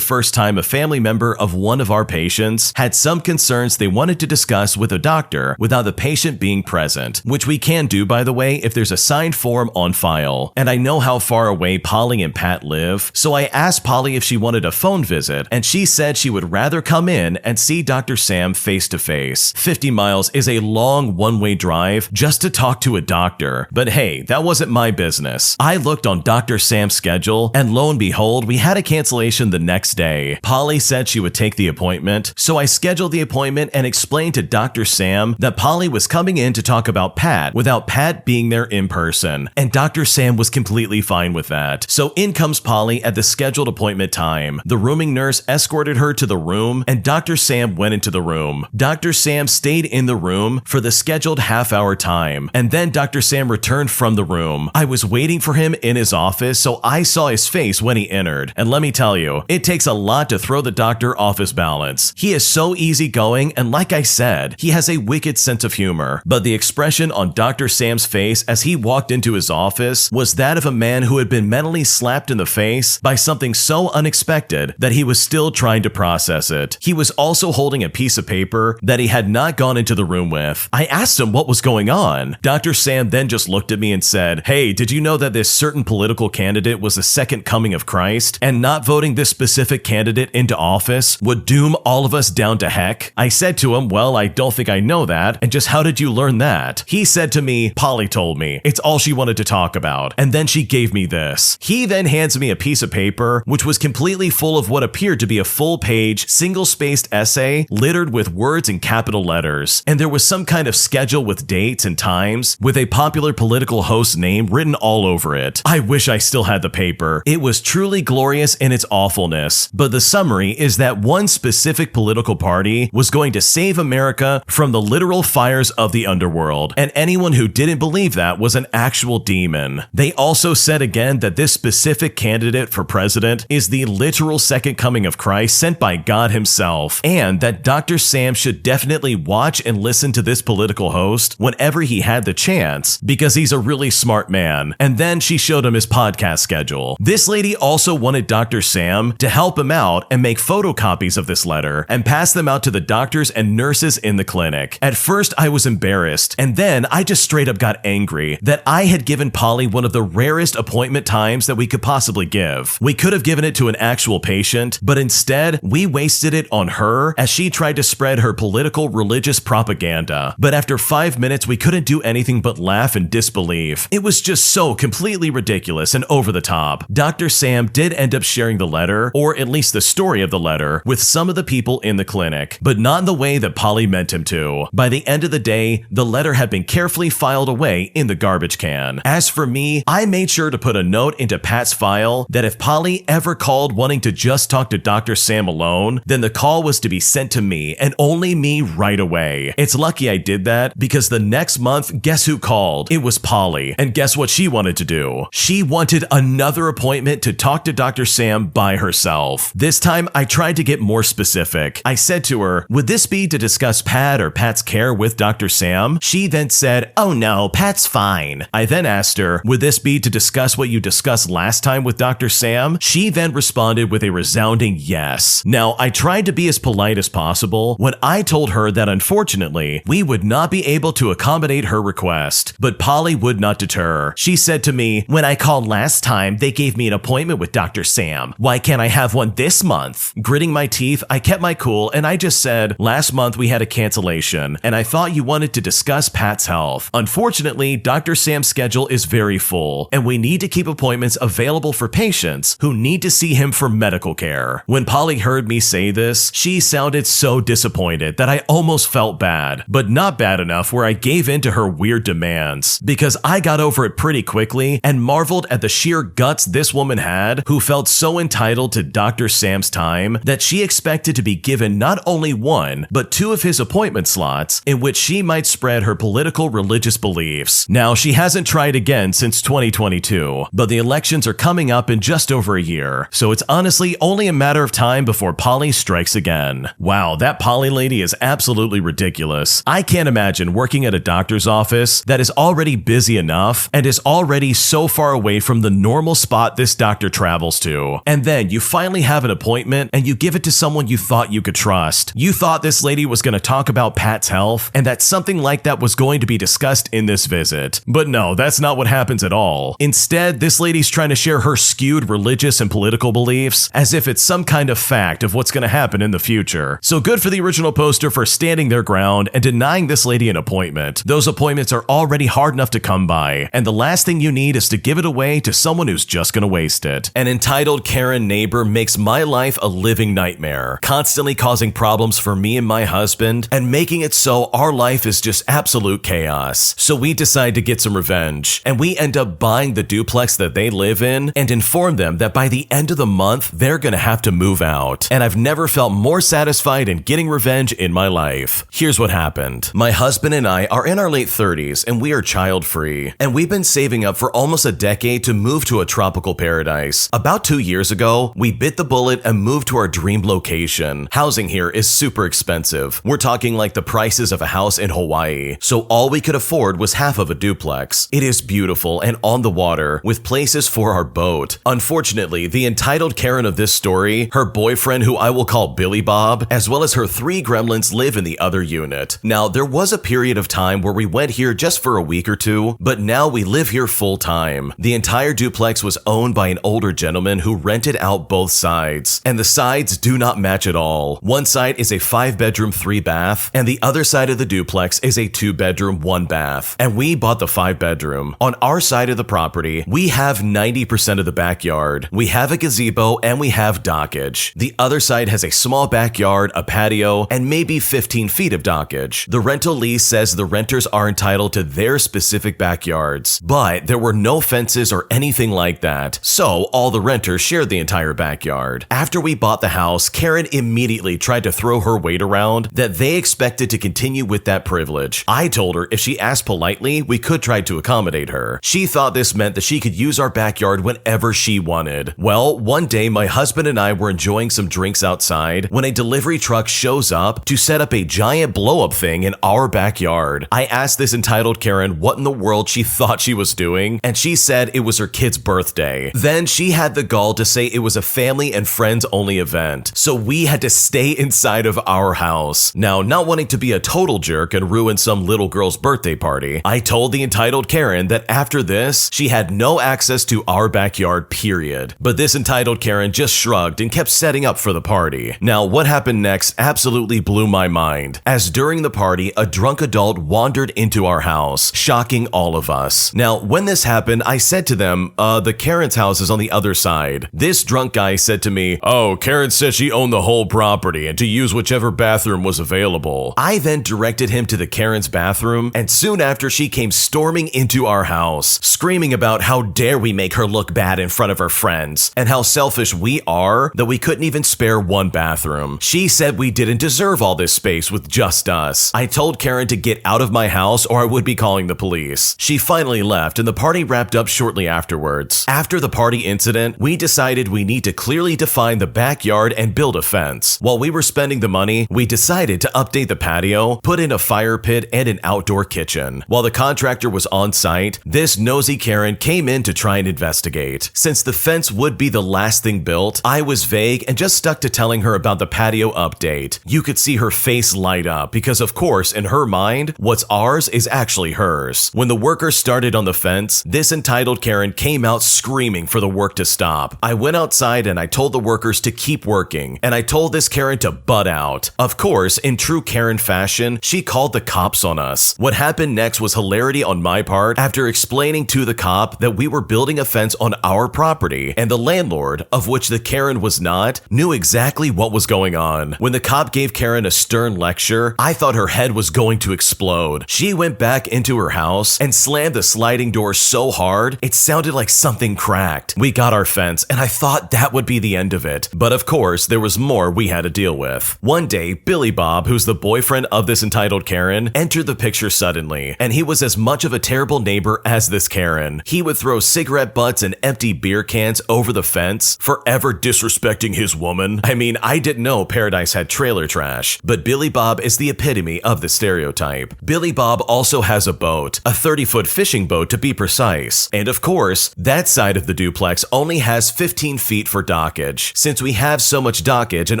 first time a family member of one of our patients had some concerns they wanted to discuss with a doctor without the patient being present, which we can do, by the way, if there's a signed form on file. And I know how far away Polly and Pat live, so I asked Polly if she wanted a phone visit, and she said she would rather come in and see Dr. Sam face to face. 50 miles is a long one-way drive just to talk to a doctor, but hey, that wasn't my business. I looked on Dr. Sam's schedule, and lo and behold, we had a cancellation the next day. Polly said she would take the appointment, so I scheduled the appointment and explained to Dr. Sam that Polly was coming in to talk about Pat without Pat being there in person, and Dr. Sam was completely fine with that. So in comes Polly at the scheduled appointment time. The rooming nurse escorted her to the room, and Dr. Sam went into the room. Dr. Sam stayed in the room for the scheduled half-hour time, and then Dr. Sam returned from the room. I was waiting for him in his office, so I saw his face when he entered, and let me tell you, it takes a lot to throw the doctor off his balance. He is so easygoing, and like I said, he has a wicked sense of humor, but the expression on Dr. Sam's face as he walked into his office was that of a man who had been mentally slapped in the face by something so unexpected that he was still trying to process it. He was also holding a piece of paper that he had not gone into the room with. I asked him what was going on. Dr. Sam then just looked at me and said, "Hey, did you know that this certain political candidate was the second coming of Christ, and not voting this specific candidate into office would doom all of us down to heck?" I said to him, "Well, I don't think I know that, and just how did you learn that?" He said to me, "Polly told me. It's all she wanted to talk about." And then she gave me this. He then hands me a piece of paper, which was completely full of what appeared to be a full-page, single-spaced essay littered with words in capital letters. And there was some kind of schedule with dates and times, with a popular political host's name written all over it. I wish I still had the paper. It was truly glorious in its awfulness. But the summary is that one specific political party was going to save America from the literal fires of the underworld, and anyone who didn't believe that was an actual demon. They also said again that this specific candidate for president is the literal second coming of Christ sent by God himself, and that Dr. Sam should definitely watch and listen to this political host whenever he had the chance, because he's a really smart man. And then she showed him his podcast schedule. This lady also wanted Dr. Sam to help him out and make photocopies of this letter and pass them out to the doctors and nurses in the clinic. At first, I was embarrassed, and then I just straight up got angry that I had given Polly one of the rarest appointment times that we could possibly give. We could have given it to an actual patient, but instead, we wasted it on her as she tried to spread her political religious propaganda. But after 5 minutes, we couldn't do anything but laugh in disbelief. It was just so completely ridiculous and over the top. Dr. Sam did end up sharing the letter, or at least the story of the letter, with some of the people in the clinic, but not in the way that Polly meant him to. By the end of the day, the letter had been carefully filed away in the garbage can. As for me, I made sure to put a note into Pat's file that if Polly ever called wanting to just talk to Dr. Sam alone, then the call was to be sent to me and only me right away. It's lucky I did that because the next month, guess who called? It was Polly. And guess what she wanted to do? She wanted another appointment to talk to Dr. Sam by herself. This time, I tried to get more specific. I said to her, would this be to discuss Pat or Pat's care with Dr. Sam? She then said, oh no, Pat's fine. I then asked her, would this be to discuss what you discussed last time with Dr. Sam? She then responded with a resounding yes. Now, I tried to be as polite as possible when I told her that unfortunately, we would not be able to accommodate her request, but Polly would not deter. She said to me, when I called last time, they gave me an appointment with Dr. Sam. Why can't I have one this month? Gritting my teeth, I kept my cool and I just said, last month we had a cancellation and I thought you wanted to discuss Pat's health. Unfortunately, Dr. Sam's schedule is very full and we need to keep appointments available for patients who need to see him for medical care. When Polly heard me say this, she sounded so disappointed that I almost felt bad, but not bad enough where I gave in to her weird demands because I got over it pretty quickly and marveled at the sheer guts this woman had who felt so entitled to Dr. Sam's time that she expected to be given not only one, but two of his appointment slots in which she might spread her political religious beliefs. Now, she hasn't tried again since 2022, but the elections are coming up in just over a year, so it's honestly only a matter of time before Polly strikes again. Wow, that Polly lady is absolutely ridiculous. I can't imagine working at a doctor's office that is already busy enough and is already so far away from the normal spot this doctor travels to. And then you finally have an appointment and you give it to someone you thought you could trust. You thought this lady was going to talk about Pat's health and that something like that was going to be discussed in this visit. But no, that's not what happens at all. Instead, this lady's trying to share her skewed religious and political beliefs as if it's some kind of fact of what's going to happen in the future. So good for the original poster for standing their ground and denying this lady an appointment. Those appointments are already hard enough to come by, and the last thing you need is to give it away to someone who's just gonna waste it. An entitled Karen neighbor makes my life a living nightmare, constantly causing problems for me and my husband, and making it so our life is just absolute chaos. So we decide to get some revenge, and we end up buying the duplex that they live in and inform them that by the end of the month, they're gonna have to move out. And I've never felt more satisfied in getting revenge in my life. Here's what happened. My husband and I are in our late 30s and we are child-free, and we've been saving up for almost a decade to move to a tropical paradise. About 2 years ago, we bit the bullet and moved to our dream location. Housing here is super expensive. We're talking like the prices of a house in Hawaii, so all we could afford was half of a duplex. It is beautiful and on the water, with places for our boat. Unfortunately, the entitled Karen of this story, her boyfriend, who I will call Billy Bob, as well as her 3 gremlins, live in the other unit. Now, there was a period of time where we went here just for a week or two, but now we live here full time. The entire duplex was owned by an older gentleman who rented out both sides, and the sides do not match at all. One side is a 5-bedroom, 3-bath, and the other side of the duplex is a 2-bedroom, 1-bath. And we bought the 5-bedroom. On our side of the property, we have 90% of the backyard. We have a gazebo and we have dockage. The other side has a small backyard, a patio, and maybe 15 feet of dockage. The rental lease says the renters are entitled to their specific backyards, but there were no fences or anything like that, so all the renters shared the entire backyard. After we bought the house, Karen immediately tried to throw her weight around that they expected to continue with that privilege. I told her if she asked politely, we could try to accommodate her. She thought this meant that she could use our backyard whenever she wanted. Well, one day my husband and I were enjoying some drinks outside when a delivery truck shows up to set up a giant blow-up thing in our backyard. I asked this entitled Karen what in the world she thought she was doing, and she said it was her kid's birthday. Then she had the gall to say it was a family and friends only event, so we had to stay inside of our house. Now, not wanting to be a total jerk and ruin some little girl's birthday party, I told the entitled Karen that after this, she had no access to our backyard, period. But this entitled Karen just shrugged and kept setting up for the party. Now, what happened next absolutely blew my mind, as during the party, a drunk adult wandered into our house, shocking all of us. Now, when this happened, I said to them, the Karen's house is on the other side. This drunk guy said to me, oh, Karen said she owned the whole property and to use whichever bathroom was available. I then directed him to the Karen's bathroom, and soon after she came storming into our house, screaming about how dare we make her look bad in front of her friends, and how selfish we are that we couldn't even spare one bathroom. She said we didn't deserve all this space with just us. I told Karen to get out of my house or I would be calling the police. She finally left and the party wrapped up shortly afterwards. After the party incident, we decided we need to clearly define the backyard and build a fence. While we were spending the money, we decided to update the patio, put in a fire pit and an outdoor kitchen. While the contractor was on site, this nosy Karen came in to try and investigate. Since the fence would be the last thing built, I was vague and just stuck to telling her about the patio update. You could see her face light up because of course in her mind, what's ours is actually hers. When the workers started on the fence, this entitled Karen came out screaming for the work to stop. I went outside and I told the workers to keep working, and I told this Karen to butt out. Of course, in true Karen fashion, she called the cops on us. What happened next was hilarity on my part after explaining to the cop that we were building a fence on our property, and the landlord, of which the Karen was not, knew exactly what was going on. When the cop gave Karen a stern lecture, I thought her head was going to explode. She went back into her house and slammed the sliding door so hard, it sounded like something cracked. We got our fence, and I thought that would be the end of it. But of course, there was more we had to deal with. One day, Billy Bob, who's the boyfriend of this entitled Karen, entered the picture suddenly, and he was as much of a terrible neighbor as this Karen. He would throw cigarette butts and empty beer cans over the fence, forever disrespecting his woman. I mean, I didn't know Paradise had trailer trash, but Billy Bob is the epitome of the stereotype. Billy Bob also has a boat, a 30-foot fishing boat to be precise, and of course, that side of the duplex only has 15 feet for dockage. Since we have so much dockage and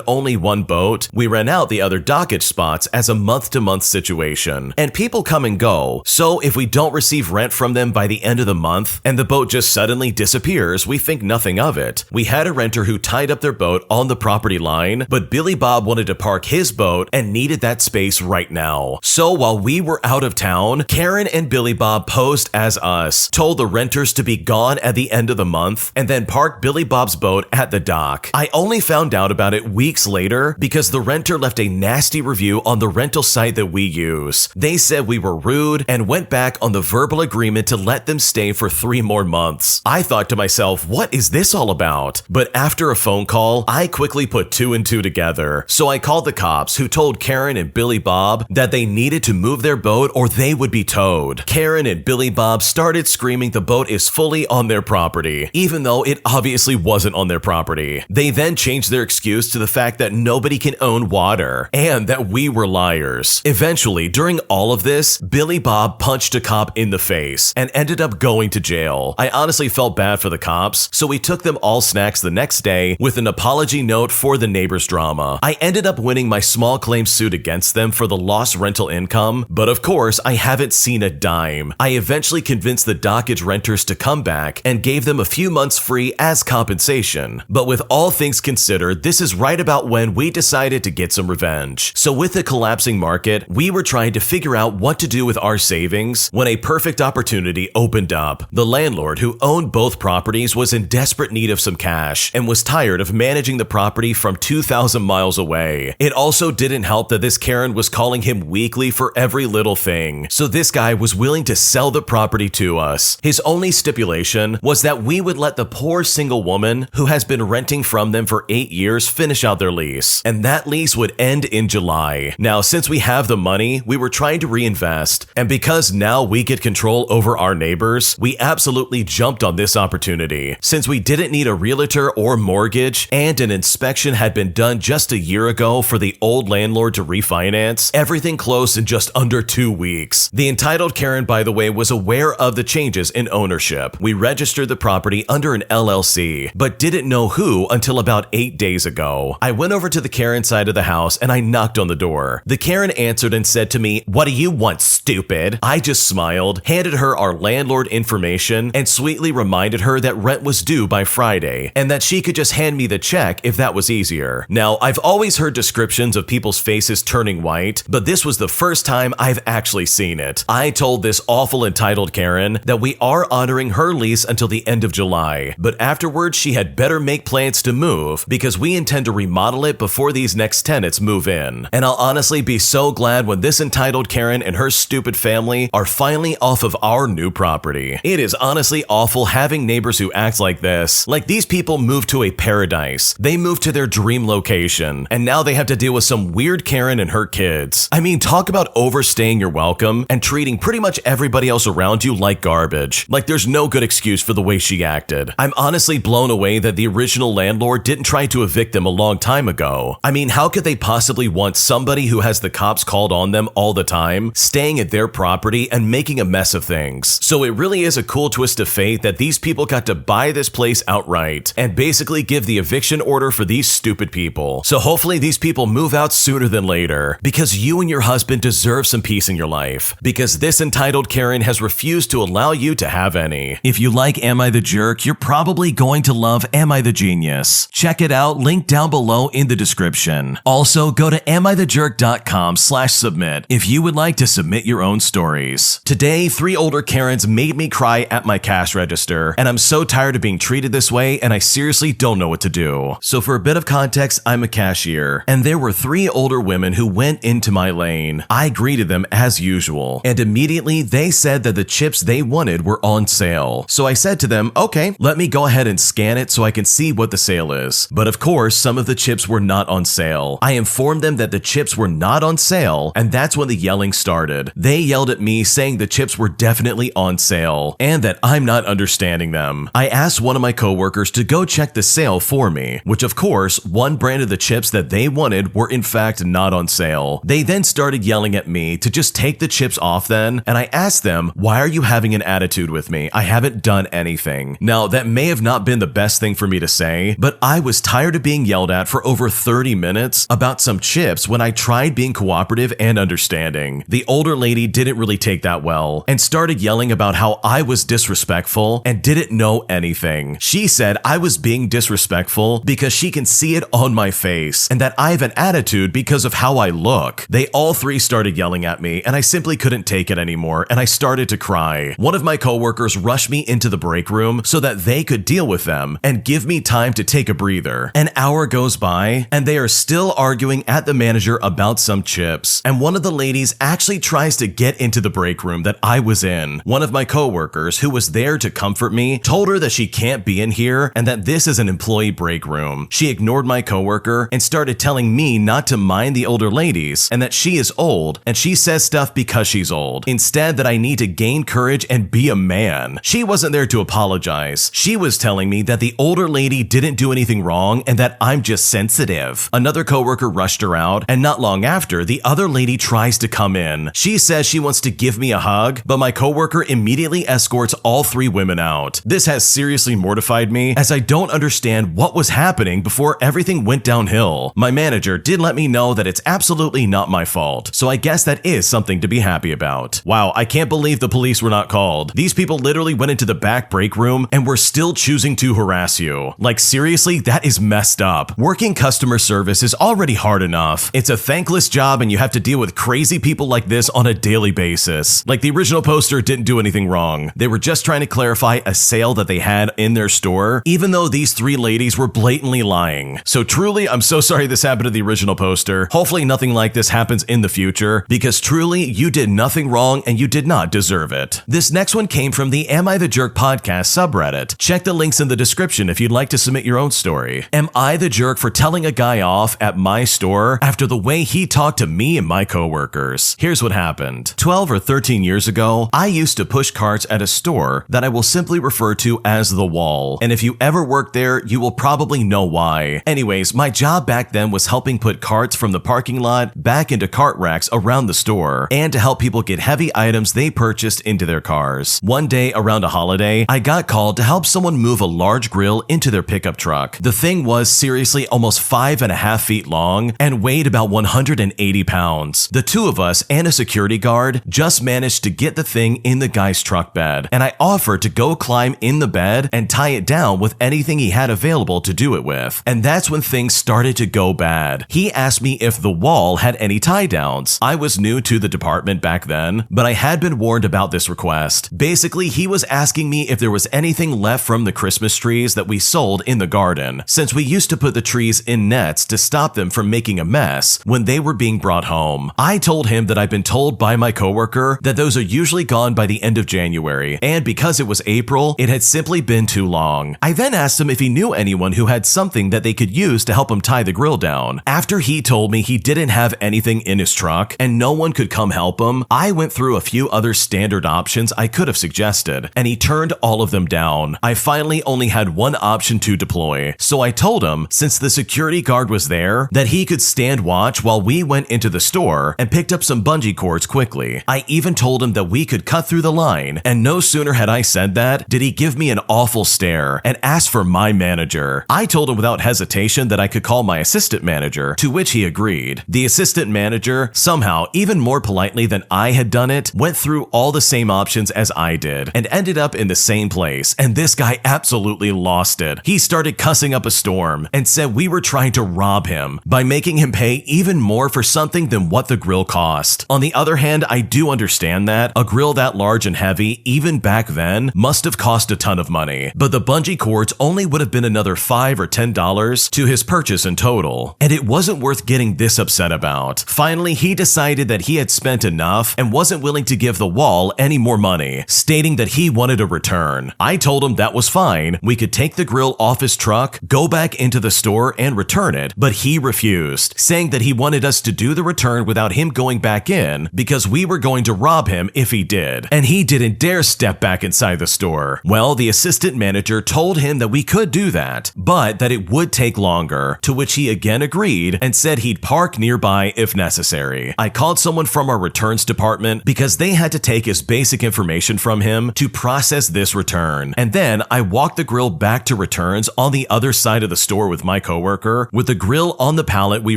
only one boat, we rent out the other dockage spots as a month-to-month situation. And people come and go, so if we don't receive rent from them by the end of the month, and the boat just suddenly disappears, we think nothing of it. We had a renter who tied up their boat on the property line, but Billy Bob wanted to park his boat and needed that space right now. So while we were out of town, Karen and Billy Bob posed as us, told the renters to be gone at the end of the month, and then parked Billy Bob's boat at the dock. I only found out about it weeks later because the renter left a nasty review on the rental site that we use. They said we were rude and went back on the verbal agreement to let them stay for 3 more months. I thought to myself, what is this all about? But after a phone call, I quickly put 2 and 2 together. So I called the cops, who told Karen and Billy Bob that they needed to move their boat or they would be towed. Karen and Billy Bob started screaming the boat is fully on their property, even though it obviously wasn't on their property. They then changed their excuse to the fact that nobody can own water and that we were liars. Eventually, during all of this, Billy Bob punched a cop in the face and ended up going to jail. I honestly felt bad for the cops, so we took them all snacks the next day with an apology note for the neighbors' drama. I ended up winning my small claim suit against them for the lost rental income, but of course, I haven't seen a dime. I eventually convinced the dockage renters to come back and gave them a few months free as compensation. But with all things considered, this is right about when we decided to get some revenge. So with the collapsing market, we were trying to figure out what to do with our savings when a perfect opportunity opened up. The landlord, who owned both properties, was in desperate need of some cash and was tired of managing the property from 2,000 miles away. It also didn't help that this Karen was calling him weekly for every little thing, so this guy was willing to sell the property to us. His only stipulation was that we would let the poor single woman who has been renting from them for 8 years finish out their lease, and that lease would end in July. Now, since we have the money, we were trying to reinvest, and because now we get control over our neighbors, we absolutely jumped on this opportunity. Since we didn't need a realtor or mortgage, and an inspection had been done just a year ago for the old landlord to refinance, everything closed in just under 2 weeks. The entitled Karen, by the way, was aware of the changes in ownership. We registered the property under an LLC, but didn't know who until about 8 days ago. I went over to the Karen side of the house and I knocked on the door. The Karen answered and said to me, "What do you want, stupid?" I just smiled, handed her our landlord information, and sweetly reminded her that rent was due by Friday, and that she could just hand me the check if that was easier. Now, I've always heard descriptions of people's faces turning white, but this was the first time I've actually seen it. I told this awful entitled Karen that we are honoring her lease until the end of July, but afterwards she had better make plans to move because we intend to remodel it before these next tenants move in. And I'll honestly be so glad when this entitled Karen and her stupid family are finally off of our new property. It is honestly awful having neighbors who act like this. Like these people moved to a paradise. They moved to their dream location situation, and now they have to deal with some weird Karen and her kids. I mean, talk about overstaying your welcome and treating pretty much everybody else around you like garbage. Like there's no good excuse for the way she acted. I'm honestly blown away that the original landlord didn't try to evict them a long time ago. I mean, how could they possibly want somebody who has the cops called on them all the time, staying at their property and making a mess of things? So it really is a cool twist of fate that these people got to buy this place outright and basically give the eviction order for these stupid people. So hopefully these people move out sooner than later, because you and your husband deserve some peace in your life, because this entitled Karen has refused to allow you to have any. If you like Am I the Jerk, you're probably going to love Am I the Genius. Check it out, link down below in the description. Also, go to AmITheJerk.com/submit if you would like to submit your own stories. Today, 3 older Karens made me cry at my cash register, and I'm so tired of being treated this way, and I seriously don't know what to do. So for a bit of context, I'm a cashier, and there were 3 older women who went into my lane. I greeted them as usual, and immediately they said that the chips they wanted were on sale. So I said to them, okay, let me go ahead and scan it so I can see what the sale is. But of course, some of the chips were not on sale. I informed them that the chips were not on sale, and that's when the yelling started. They yelled at me saying the chips were definitely on sale, and that I'm not understanding them. I asked one of my coworkers to go check the sale for me, which of course, one brand of the chips that they wanted were in fact not on sale. They then started yelling at me to just take the chips off then, and I asked them, why are you having an attitude with me? I haven't done anything. Now, that may have not been the best thing for me to say, but I was tired of being yelled at for over 30 minutes about some chips when I tried being cooperative and understanding. The older lady didn't really take that well and started yelling about how I was disrespectful and didn't know anything. She said I was being disrespectful because she can see it on my face and that I have an attitude because of how I look. They all 3 started yelling at me, and I simply couldn't take it anymore, and I started to cry. One of my coworkers rushed me into the break room so that they could deal with them and give me time to take a breather. An hour goes by, and they are still arguing at the manager about some chips, and one of the ladies actually tries to get into the break room that I was in. One of my coworkers, who was there to comfort me, told her that she can't be in here and that this is an employee break room. She ignored my coworker and started telling me not to mind the older ladies and that she is old and she says stuff because she's old. Instead, that I need to gain courage and be a man. She wasn't there to apologize. She was telling me that the older lady didn't do anything wrong and that I'm just sensitive. Another coworker rushed her out, and not long after, the other lady tries to come in. She says she wants to give me a hug, but my coworker immediately escorts all 3 women out. This has seriously mortified me, as I don't understand what was happening before everything went downhill. My manager did let me know that it's absolutely not my fault, so I guess that is something to be happy about. Wow, I can't believe the police were not called. These people literally went into the back break room and were still choosing to harass you. Like seriously, that is messed up. Working customer service is already hard enough. It's a thankless job and you have to deal with crazy people like this on a daily basis. Like the original poster didn't do anything wrong. They were just trying to clarify a sale that they had in their store, even though these 3 ladies were blatantly lying. So truly, I'm so sorry this happened to the original poster. Hopefully nothing like this happens in the future, because truly, you did nothing wrong and you did not deserve it. This next one came from the Am I the Jerk podcast subreddit. Check the links in the description if you'd like to submit your own story. Am I the jerk for telling a guy off at my store after the way he talked to me and my coworkers? Here's what happened. 12 or 13 years ago, I used to push carts at a store that I will simply refer to as The Wall. And if you ever worked there, you will probably know why. Anyways, my job back then was helping put carts from the parking lot back into cart racks around the store, and to help people get heavy items they purchased into their cars. One day around a holiday, I got called to help someone move a large grill into their pickup truck. The thing was seriously almost 5.5 feet long and weighed about 180 pounds. The 2 of us and a security guard just managed to get the thing in the guy's truck bed, and I offered to go climb in the bed and tie it down with anything he had available to do it with. And that's when things started to go bad. He asked me if The Wall had any tie downs. I was new to the department back then, but I had been warned about this request. Basically, he was asking me if there was anything left from the Christmas trees that we sold in the garden, since we used to put the trees in nets to stop them from making a mess when they were being brought home. I told him that I'd been told by my coworker that those are usually gone by the end of January, and because it was April, it had simply been too long. I then asked him if he knew anyone who had something that they could use to help him tie the grill down. After he told me he didn't have anything in his truck and no one could come help him, I went through a few other standard options I could have suggested, and he turned all of them down. I finally only had one option to deploy, so I told him, since the security guard was there, that he could stand watch while we went into the store and picked up some bungee cords quickly. I even told him that we could cut through the line, and no sooner had I said that, did he give me an awful stare and ask for my manager. I told him without hesitation that I could call my assistant manager, to which he agreed. The assistant manager, somehow even more politely than I had done it, went through all the same options as I did and ended up in the same place, and this guy absolutely lost it. He started cussing up a storm and said we were trying to rob him by making him pay even more for something than what the grill cost. On the other hand, I do understand that a grill that large and heavy, even back then, must have cost a ton of money, but the bungee cords only would have been another $5 or $10 to his purchase in total, and it wasn't worth getting this upset about. Finally, he decided that he had spent enough and wasn't willing to give the wall any more money, stating that he wanted a return. I told him that was fine, we could take the grill off his truck, go back into the store and return it, but he refused, saying that he wanted us to do the return without him going back in because we were going to rob him if he did, and he didn't dare step back inside the store. Well, the assistant manager told him that we could do that, but that it would take longer, to which he again agreed and said he'd park nearby if necessary. I called someone from our returns department because they had to take his basic information from him to process this return, and then I walked the grill back to returns on the other side of the store with my coworker. With the grill on the pallet, we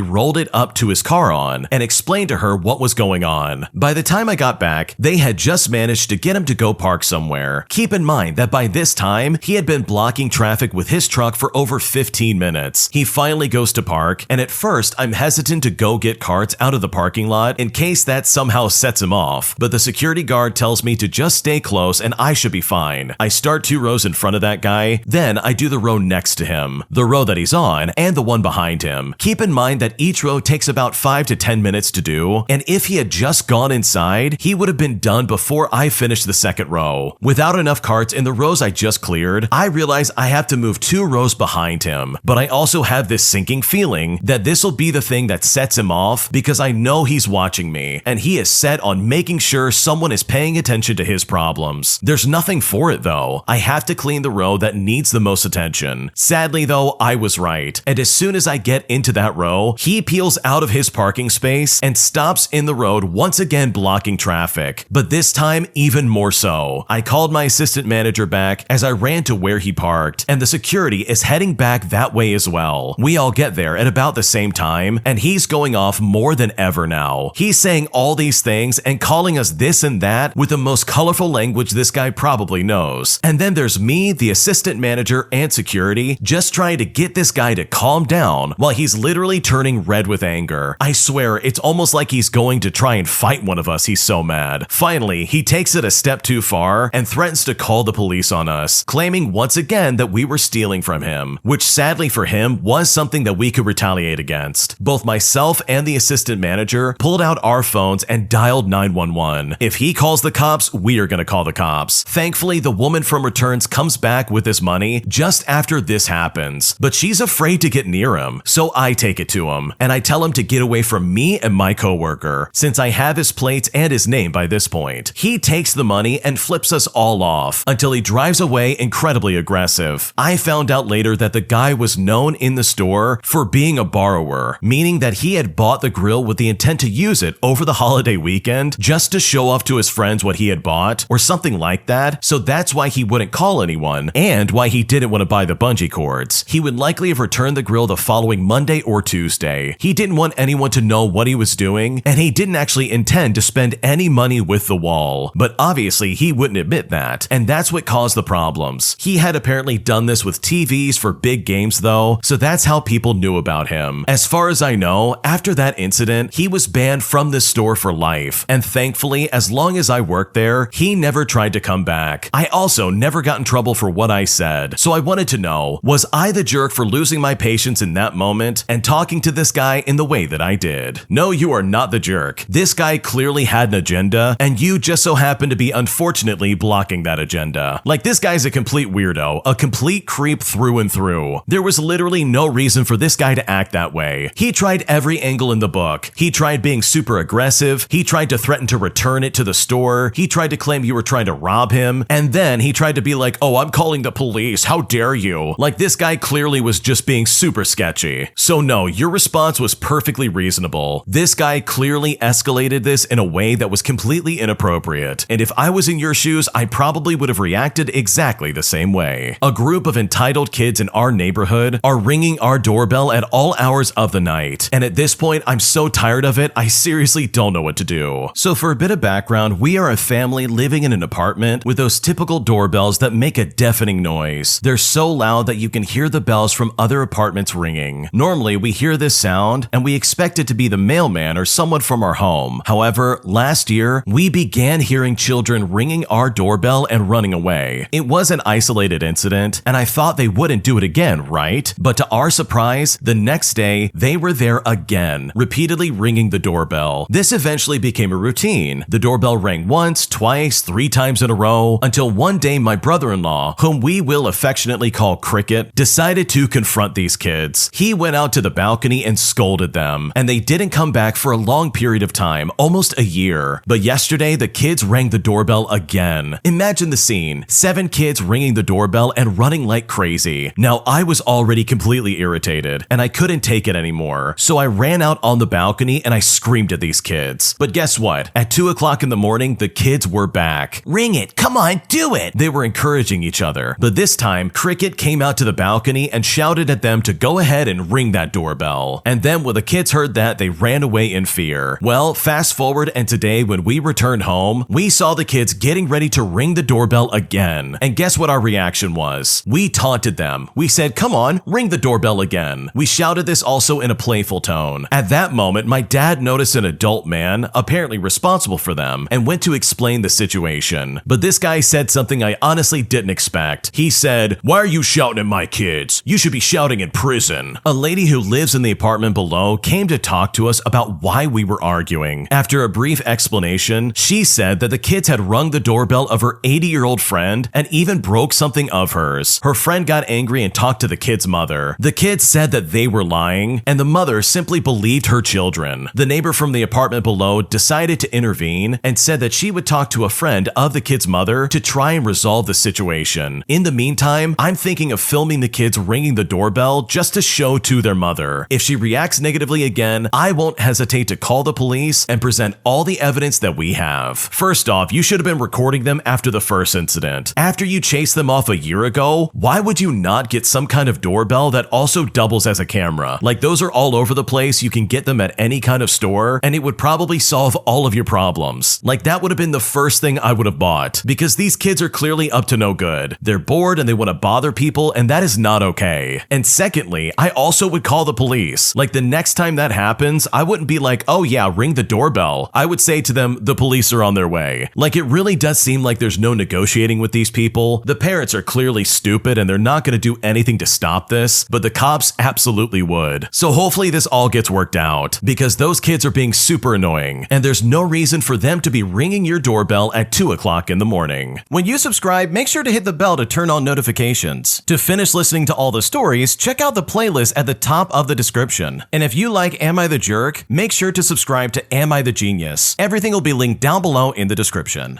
rolled it up to his car on and explained to her what was going on. By the time I got back, they had just managed to get him to go park somewhere. Keep in mind that by this time, he had been blocking traffic with his truck for over 15 minutes. He finally goes to park, and at first, I'm hesitant to go get carts out of the parking lot in case that somehow sets him off, but the security guard tells me to just stay close and I should be fine. I start 2 rows in front of that guy, then I do the row next to him, the row that he's on, and the one behind him. Keep in mind that each row takes about 5 to 10 minutes to do, and if he had just gone inside, he would have been done before I finished the second row. Without enough carts in the rows I just cleared, I realize I have to move 2 rows behind him, but I also have this sinking feeling that this will be the thing that sets him off because I know he's watching me, and he is set on making sure someone is paying attention to his problems. There's nothing for it though. I have to clean the row that needs the most attention. Sadly though, I was right, and as soon as I get into that row, he peels out of his parking space and stops in the road, once again blocking traffic, but this time even more so. I called my assistant manager back as I ran to where he parked, and the security is heading back that way as well. We all get there at about the same time, and he's going off more than ever now. He's saying all these things and calling us this and that with the most colorful language this guy probably knows. And then there's me, the assistant manager, and security just trying to get this guy to calm down while he's literally turning red with anger. I swear, it's almost like he's going to try and fight one of us, he's so mad. Finally, he takes it a step too far and threatens to call the police on us, claiming once again that we were stealing from him, which sadly for him was something that we could retaliate against. Both myself and the assistant manager pulled out our phones and dialed 911. If he calls the cops, we are gonna call the cops. Thankfully, the woman from returns comes back with his money just after this happens, but she's afraid to get near him, so I take it to him, and I tell him to get away from me and my coworker, since I have his plates and his name by this point. He takes the money and flips us all off until he drives away incredibly aggressive. I found out later that the guy was known in the store for being a borrower, meaning that he had bought the grill with the intent to use it over the holiday weekend just to show off to his friends what he had bought or something like that, so that's why he wouldn't call anyone and why he didn't want to buy the bungee cords. He would likely have returned the grill the following Monday or Tuesday. He didn't want anyone to know what he was doing, and he didn't actually intend to spend any money with the wall, but obviously he wouldn't admit that, and that's what caused the problems. He had apparently done this with TVs for big games though, so that's how people knew about him. As far as I know, after that incident, he was banned from this store for life, and thankfully, as long as I worked there, he never tried to come back. I also never got in trouble for what I said, so I wanted to know, was I the jerk for losing my patience in that moment and talking to this guy in the way that I did? No, you are not the jerk. This guy clearly had an agenda, and you just so happened to be unfortunately blocking that agenda. Like, this guy's a complete weirdo, a complete creep through and through. There was literally no reason reason for this guy to act that way. He tried every angle in the book. He tried being super aggressive. He tried to threaten to return it to the store. He tried to claim you were trying to rob him. And then he tried to be like, oh, I'm calling the police. How dare you? Like, this guy clearly was just being super sketchy. So no, your response was perfectly reasonable. This guy clearly escalated this in a way that was completely inappropriate. And if I was in your shoes, I probably would have reacted exactly the same way. A group of entitled kids in our neighborhood are ringing our doorbell at all hours of the night. And at this point, I'm so tired of it, I seriously don't know what to do. So for a bit of background, we are a family living in an apartment with those typical doorbells that make a deafening noise. They're so loud that you can hear the bells from other apartments ringing. Normally, we hear this sound and we expect it to be the mailman or someone from our home. However, last year, we began hearing children ringing our doorbell and running away. It was an isolated incident, and I thought they wouldn't do it again, right? But to our surprise, the next day, they were there again, repeatedly ringing the doorbell. This eventually became a routine. The doorbell rang once, twice, 3 times in a row, until one day my brother-in-law, whom we will affectionately call Cricket, decided to confront these kids. He went out to the balcony and scolded them, and they didn't come back for a long period of time, almost a year. But yesterday, the kids rang the doorbell again. Imagine the scene, 7 kids ringing the doorbell and running like crazy. Now, I was already completely irritated, and I couldn't take it anymore. So I ran out on the balcony and I screamed at these kids. But guess what? At 2 o'clock in the morning, the kids were back. Ring it, come on, do it! They were encouraging each other. But this time, Cricket came out to the balcony and shouted at them to go ahead and ring that doorbell. And then when the kids heard that, they ran away in fear. Well, fast forward, and today when we returned home, we saw the kids getting ready to ring the doorbell again. And guess what our reaction was? We taunted them. We said, come on, ring the doorbell again. We shouted this also in a playful tone. At that moment, my dad noticed an adult man, apparently responsible for them, and went to explain the situation. But this guy said something I honestly didn't expect. He said, why are you shouting at my kids? You should be shouting in prison. A lady who lives in the apartment below came to talk to us about why we were arguing. After a brief explanation, she said that the kids had rung the doorbell of her 80-year-old friend and even broke something of hers. Her friend got angry and talked to the kid's mother. The kids said that they were lying, and the mother simply believed her children. The neighbor from the apartment below decided to intervene and said that she would talk to a friend of the kid's mother to try and resolve the situation. In the meantime, I'm thinking of filming the kids ringing the doorbell just to show to their mother. If she reacts negatively again, I won't hesitate to call the police and present all the evidence that we have. First off, you should have been recording them after the first incident. After you chased them off a year ago, why would you not get some kind of doorbell that also doubles as a camera? Like, those are all over the place. You can get them at any kind of store, and it would probably solve all of your problems. Like, that would have been the first thing I would have bought, because these kids are clearly up to no good. They're bored and they want to bother people, and that is not okay. And secondly, I also would call the police. Like, the next time that happens, I wouldn't be like, oh yeah, ring the doorbell. I would say to them, the police are on their way. Like, it really does seem like there's no negotiating with these people. The parents are clearly stupid and they're not going to do anything to stop this, but the cops absolutely would. So hopefully this all gets worked out, because those kids are being super annoying, and there's no reason for them to be ringing your doorbell at 2 o'clock in the morning. When you subscribe, make sure to hit the bell to turn on notifications. To finish listening to all the stories, check out the playlist at the top of the description. And if you like Am I the Jerk, make sure to subscribe to Am I the Genius. Everything will be linked down below in the description.